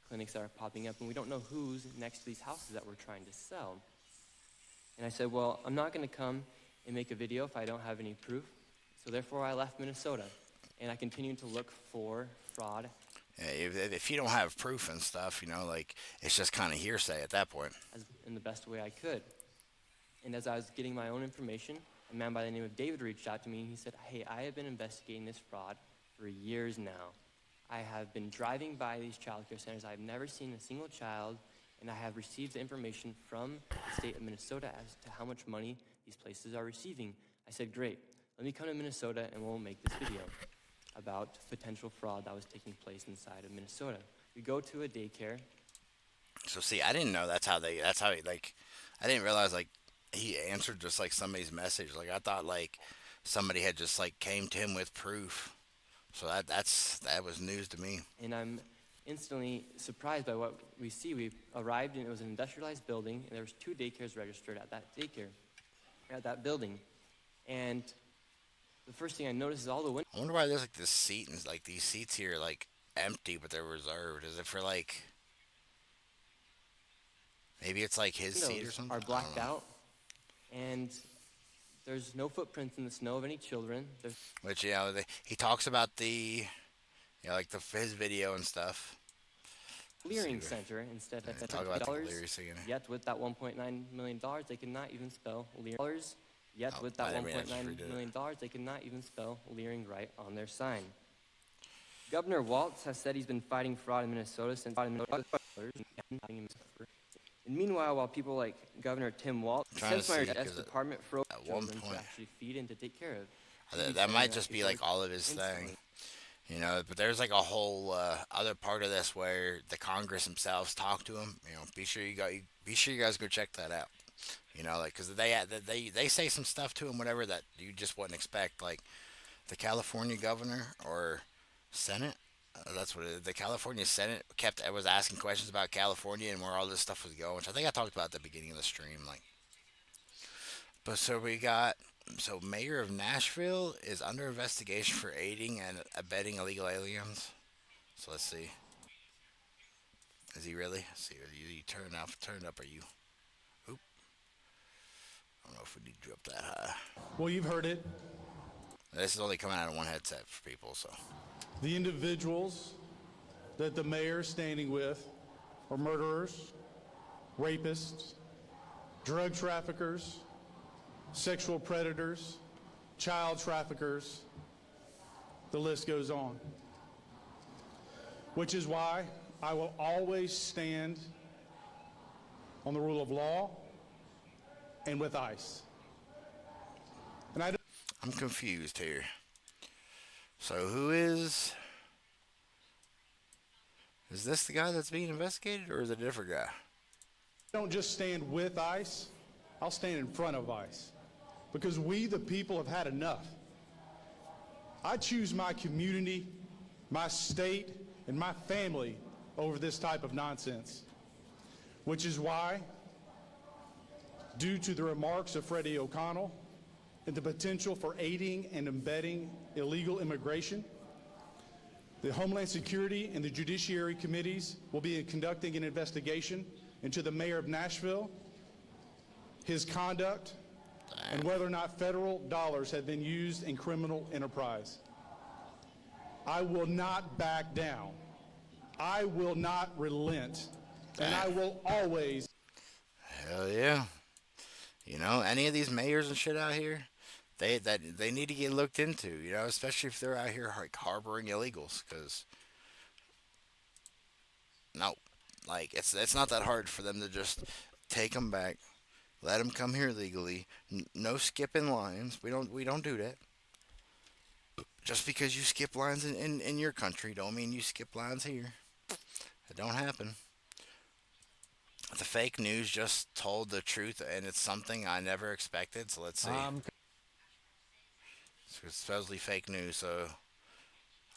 clinics that are popping up, and we don't know who's next to these houses that we're trying to sell. And I said, well, I'm not going to come and make a video if I don't have any proof. So therefore, I left Minnesota, and I continued to look for fraud. Yeah, if you don't have proof and stuff, you know, like, it's just kind of hearsay at that point. In the best way I could. And as I was getting my own information, a man by the name of David reached out to me, and he said, hey, I have been investigating this fraud for years now. I have been driving by these child care centers. I've never seen a single child, and I have received the information from the state of Minnesota as to how much money these places are receiving. I said, great, let me come to Minnesota and we'll make this video about potential fraud that was taking place inside of Minnesota. We go to a daycare. So see, I didn't know that's how he, like, I didn't realize, like, he answered just like somebody's message. Like, I thought like somebody had just like came to him with proof. So that was news to me. And I'm instantly surprised by what we see. We arrived and it was an industrialized building, and there was 2 daycares registered at that daycare, at that building. And the first thing I noticed is all the windows. I wonder why there's like this seat and like these seats here like empty, but they're reserved. Is it for like maybe it's like his seat or something? Are blacked out, and there's no footprints in the snow of any children. Which, you know, he talks about the, you know, like his video and stuff. Clearing center instead of talk about the dollars. Clearing again. Yet with that $1.9 million, they could not even spell Leering. Yet with that $1.9 million, they could not even spell Leering right on their sign. Governor Walz has said he's been fighting fraud in Minnesota since. And meanwhile, while people like Governor Tim Walz sends my department for children to actually feed and to take care of. That might just be like all of his thing, you know. But there's like a whole other part of this where the Congress themselves talk to him. You know, be sure you guys go check that out. You know, like, because they say some stuff to him, whatever, that you just wouldn't expect. Like the California governor or Senate. That's what it is. The California Senate was asking questions about California and where all this stuff was going, which I think I talked about at the beginning of the stream. Like, but so Mayor of Nashville is under investigation for aiding and abetting illegal aliens. So let's see. Is he really? Let's see, are you turned up? Are you? Oop. I don't know if we need to drop that high. Well, you've heard it. This is only coming out of one headset for people, so. The individuals that the mayor is standing with are murderers, rapists, drug traffickers, sexual predators, child traffickers. The list goes on. Which is why I will always stand on the rule of law and with ICE. And I'm confused here. So who is this the guy that's being investigated, or is it a different guy? I don't just stand with ICE, I'll stand in front of ICE. Because we, the people, have had enough. I choose my community, my state, and my family over this type of nonsense. Which is why, due to the remarks of Freddie O'Connell and the potential for aiding and abetting illegal immigration, the Homeland Security and the Judiciary Committees will be conducting an investigation into the mayor of Nashville, his conduct, and whether or not federal dollars have been used in criminal enterprise. I will not back down. I will not relent. And I will always... Hell yeah. You know, any of these mayors and shit out here, they need to get looked into, you know, especially if they're out here like harboring illegals, because no, like it's not that hard for them to just take them back, let them come here legally, no skipping lines. We don't do that. Just because you skip lines in your country don't mean you skip lines here. It don't happen. The fake news just told the truth, and it's something I never expected, so let's see. It's supposedly fake news, so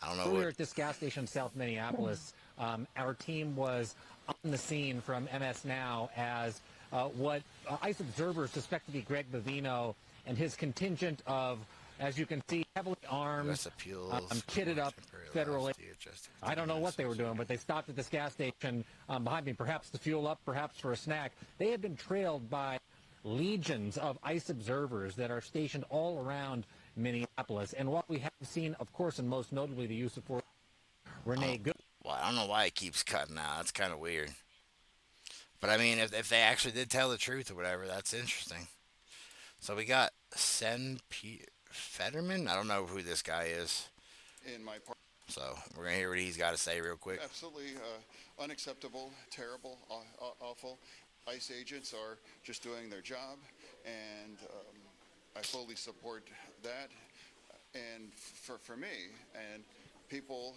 I don't know. Earlier at this gas station in South Minneapolis, our team was on the scene from MS Now as what ICE observers suspect to be Greg Bovino and his contingent of, as you can see, heavily armed, kitted up federal agents. I don't know what they were doing, but they stopped at this gas station behind me, perhaps to fuel up, perhaps for a snack. They had been trailed by legions of ICE observers that are stationed all around Minneapolis. And what we have seen, of course, and most notably the use of force, Renee Good. Well, I don't know why it keeps cutting out. That's kind of weird. But I mean, if they actually did tell the truth or whatever, that's interesting. So we got Fetterman. I don't know who this guy is. In my part. So we're going to hear what he's got to say real quick. Absolutely unacceptable, terrible, awful. ICE agents are just doing their job, and I fully support that. And for me, and people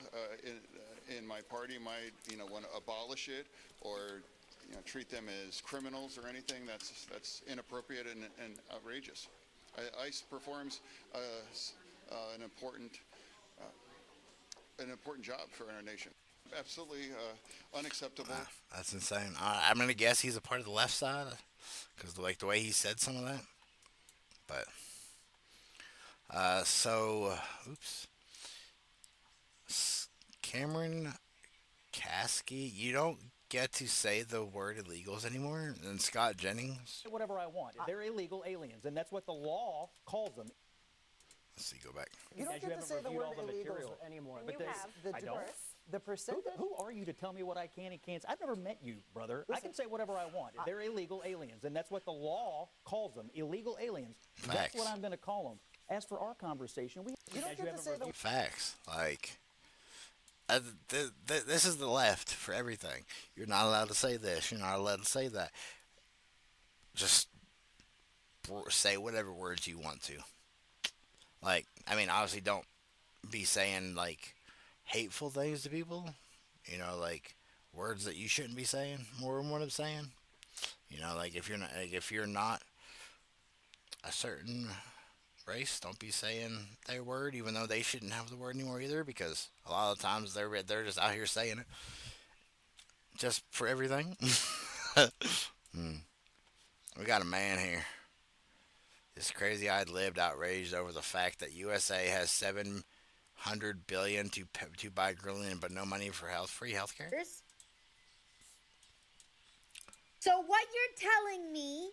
in my party might, want to abolish it or, treat them as criminals or anything that's inappropriate and outrageous. ICE performs an important job for our nation. Absolutely unacceptable. That's insane. I'm going to guess he's a part of the left side because the way he said some of that. But, Cameron Kasky, you don't get to say the word illegals anymore. And Scott Jennings. Whatever I want. They're illegal aliens, and that's what the law calls them. Let's see, go back. You don't get to say the word illegals anymore. But You have the I don't. diverse, the percentage. Who are you to tell me what I can and can't? I've never met you, brother. I can say whatever I want. They're illegal aliens, and that's what the law calls them. Illegal aliens. Facts. That's what I'm going to call them. As for our conversation, you don't get to say the facts. Like, this is the left for everything. You're not allowed to say this. You're not allowed to say that. Just say whatever words you want to. Like, I mean, obviously don't be saying, like, hateful things to people. Like, words that you shouldn't be saying, more than what I'm saying. Like, if you're not a certain race, don't be saying their word, even though they shouldn't have the word anymore either, because a lot of times they're just out here saying it. Just for everything. We got a man here. This crazy-eyed lived outraged over the fact that USA has 100 billion to buy Greenland, but no money for free healthcare. So what you're telling me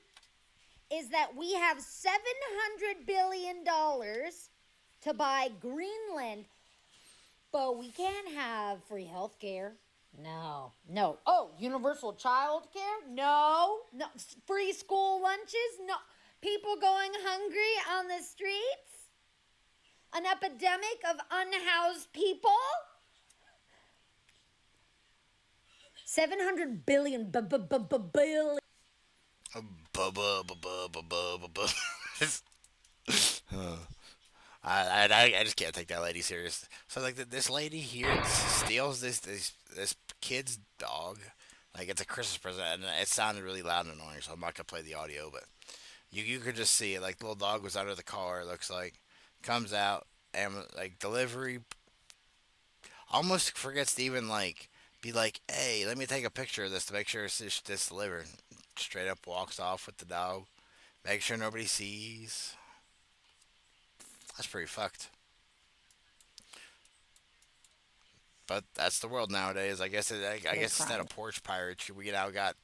is that we have $700 billion to buy Greenland, but we can't have free health care. No. Oh, universal child care? No. Free school lunches? No. People going hungry on the streets? An epidemic of unhoused people? 700 billion billion. I just can't take that lady serious. So like this lady here steals this kid's dog, like it's a Christmas present, and it sounded really loud and annoying. So I'm not gonna play the audio, but you could just see it. Like the little dog was under the car. It looks like comes out and like delivery. Almost forgets to even like be like, hey, let me take a picture of this to make sure it's delivered. Straight up walks off with the dog. Make sure nobody sees. That's pretty fucked. But that's the world nowadays. I guess instead of porch pirates, we now got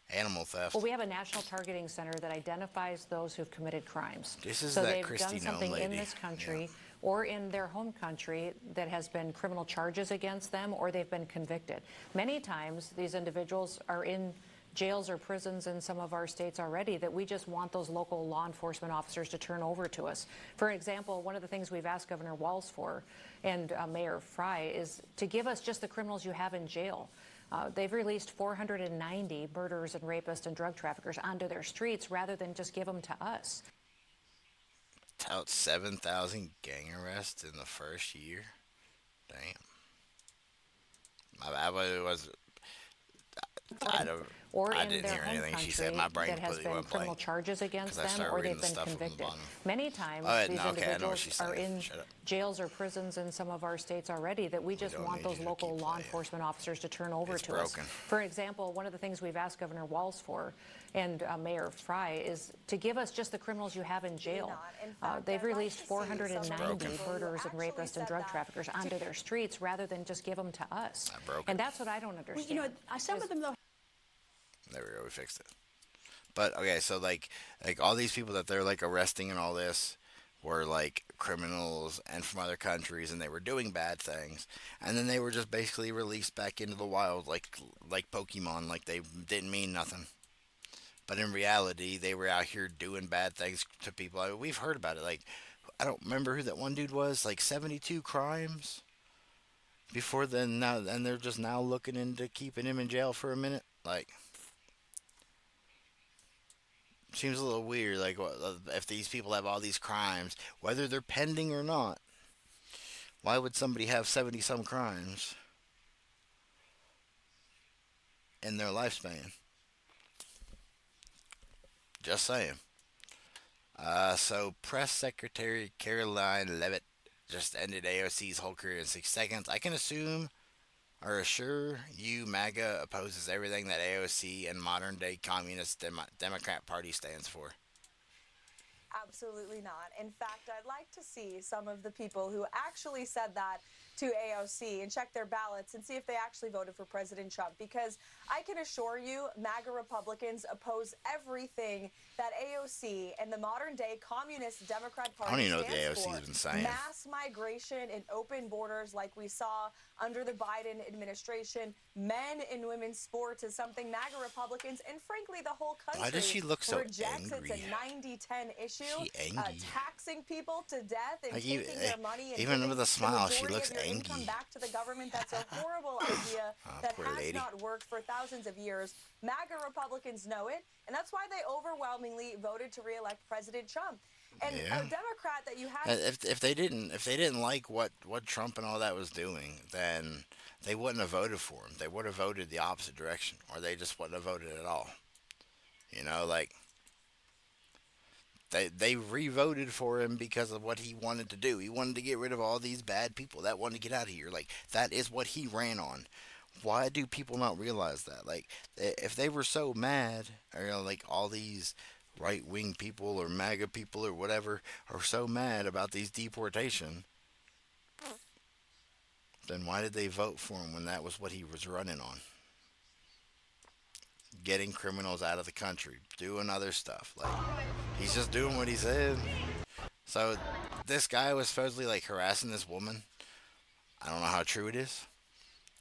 animal theft. Well, we have a national targeting center that identifies those who've committed crimes. This is so that they've Kristi done something Noem lady. in this country or in their home country that has been criminal charges against them, or they've been convicted. Many times, these individuals are in jails or prisons in some of our states already that we just want those local law enforcement officers to turn over to us. For example, one of the things we've asked Governor Walz for and Mayor Fry is to give us just the criminals you have in jail. They've released 490 murderers and rapists and drug traffickers onto their streets rather than just give them to us. Tout 7,000 gang arrests in the first year. Damn. I didn't hear anything she said. My brain that has completely been went criminal blank. charges against 'Cause I them, started or reading they've the been stuff from the convicted. bottom. Many times, Oh, these no, okay, I know what she's individuals are saying. in Shut up. jails or prisons in some of our states already that we just don't want need those you to local keep law playing. enforcement officers to turn over It's to broken. us. For example, one of the things we've asked Governor Walz for and Mayor Fry is to give us just the criminals you have in jail. They've released 490 murderers and rapists and drug traffickers onto their streets rather than just give them to us. And that's what I don't understand. Some of them though. There we go. We fixed it. But okay, so like all these people that they're like arresting and all this were like criminals and from other countries, and they were doing bad things, and then they were just basically released back into the wild like Pokemon, like they didn't mean nothing. But in reality, they were out here doing bad things to people. I mean, we've heard about it. Like I don't remember who that one dude was. Like 72 crimes. Before then, now and they're just now looking into keeping him in jail for a minute. Like. Seems a little weird, like if these people have all these crimes, whether they're pending or not. Why would somebody have 70-some crimes in their lifespan? Just saying. So Press Secretary Caroline Leavitt just ended AOC's whole career in 6 seconds. I can assume or assure you MAGA opposes everything that AOC and modern-day Communist Democrat Party stands for. Absolutely not. In fact, I'd like to see some of the people who actually said that to AOC and check their ballots and see if they actually voted for President Trump, because I can assure you MAGA Republicans oppose everything that AOC and the modern-day Communist Democrat Party I don't even know what the stands AOC has for. been saying. Mass migration and open borders like we saw under the Biden administration. Men and women's sports is something MAGA Republicans and frankly the whole country Why does she look so rejects. angry? It's a 90-10 issue. She angry. Taxing people to death and Like, taking their money and even giving with a smile, she the looks majority of your income angry. back to the government. That's a horrible idea that poor has lady. not worked for thousands of years. MAGA Republicans know it, and that's why they overwhelmingly voted to re-elect President Trump. And Yeah. a Democrat that you have If they didn't like what Trump and all that was doing, then they wouldn't have voted for him. They would have voted the opposite direction, or they just wouldn't have voted at all. You know, like they re-voted for him because of what he wanted to do. He wanted to get rid of all these bad people that wanted to get out of here. Like that is what he ran on. Why do people not realize that? Like if they were so mad, or like all these right-wing people or MAGA people or whatever are so mad about these deportation, then why did they vote for him when that was what he was running on? Getting criminals out of the country, doing other stuff. Like, he's just doing what he said. So this guy was supposedly like harassing this woman. I don't know how true it is.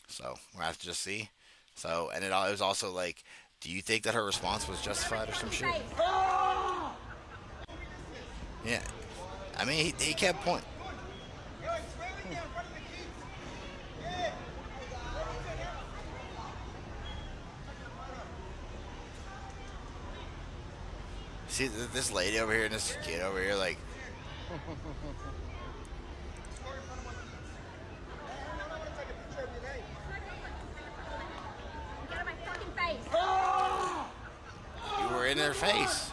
So we'll have to just see. So, and it was also like, do you think that her response was justified or some shit? Yeah. I mean, he kept point. See this lady over here and this kid over here, like. Get out of my fucking face. You were in their face.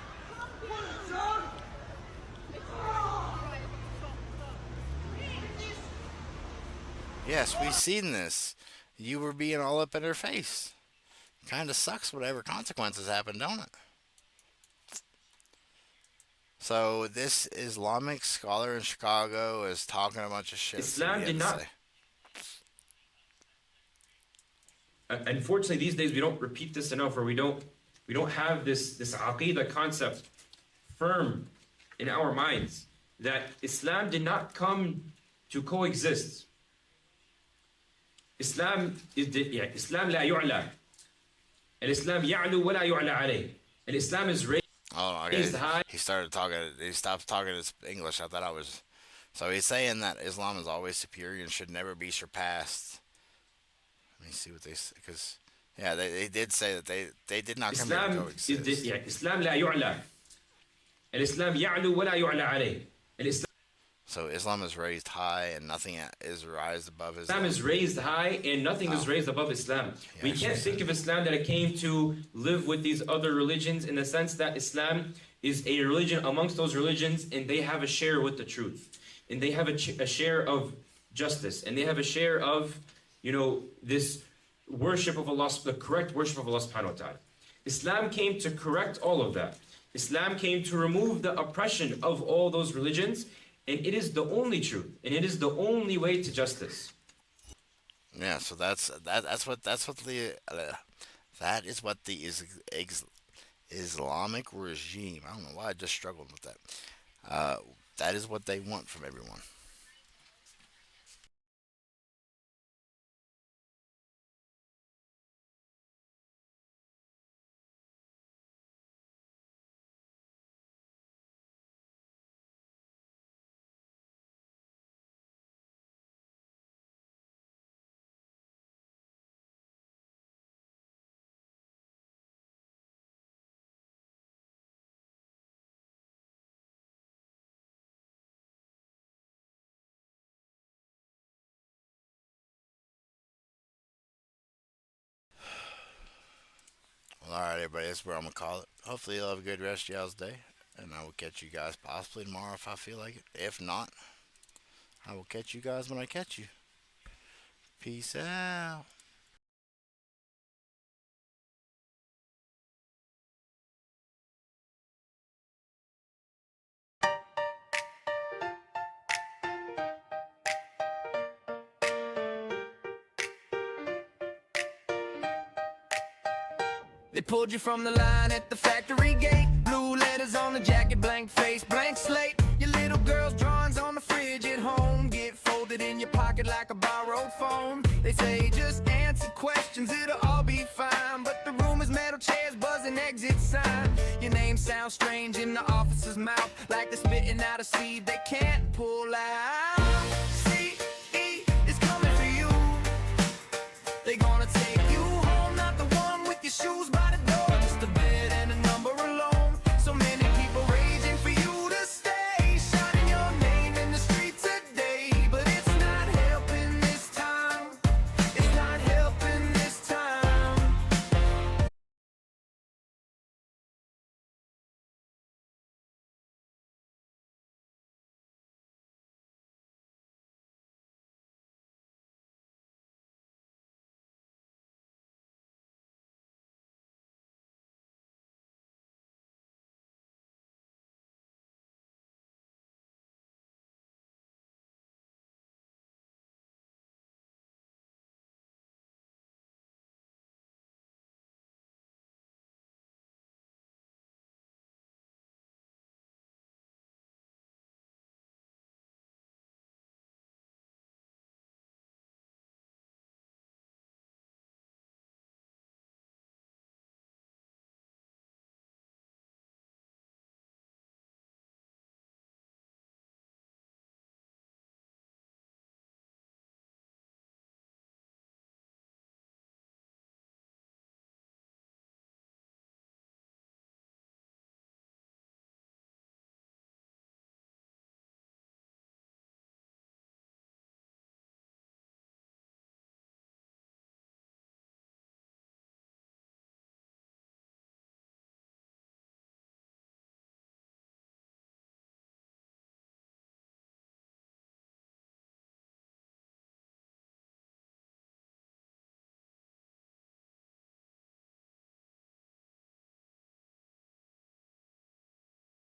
Yes, we've seen this. You were being all up in her face. Kind of sucks whatever consequences happen, don't it? So this Islamic scholar in Chicago is talking a bunch of shit. Islam did not. Unfortunately, these days we don't repeat this enough, or we don't have this aqidah concept firm in our minds that Islam did not come to coexist. Islam Islam لا يعلى. الإسلام يعلو ولا يعلى عليه. الإسلام is raised. Oh, okay. He started talking. He stopped talking his English. I thought I was. So he's saying that Islam is always superior and should never be surpassed. Let me see what they say, because yeah, they did say that they did not come here to coexist. Islam لا يعلى. الإسلام يعلو ولا يعلى عليه. الإسلام. So Islam is raised high and nothing is raised above Islam. Islam is raised high and nothing is raised above Islam. Yeah, we can't think of Islam that it came to live with these other religions, in the sense that Islam is a religion amongst those religions, and they have a share with the truth, and they have a share of justice, and they have a share of, this worship of Allah, the correct worship of Allah subhanahu wa ta'ala. Islam came to correct all of that. Islam came to remove the oppression of all those religions. And it is the only truth, and it is the only way to justice. Yeah, so that is what the Islamic regime. I don't know why I just struggled with that. That is what they want from everyone. Alright, everybody, that's where I'm going to call it. Hopefully you'll have a good rest of y'all's day, and I will catch you guys possibly tomorrow if I feel like it. If not, I will catch you guys when I catch you. Peace out. They pulled you from the line at the factory gate. Blue letters on the jacket, blank face, blank slate. Your little girl's drawings on the fridge at home get folded in your pocket like a borrowed phone. They say just answer questions, it'll all be fine. But the room is metal chairs, buzzing exit sign. Your name sounds strange in the officer's mouth, like they're spitting out a seed they can't pull out.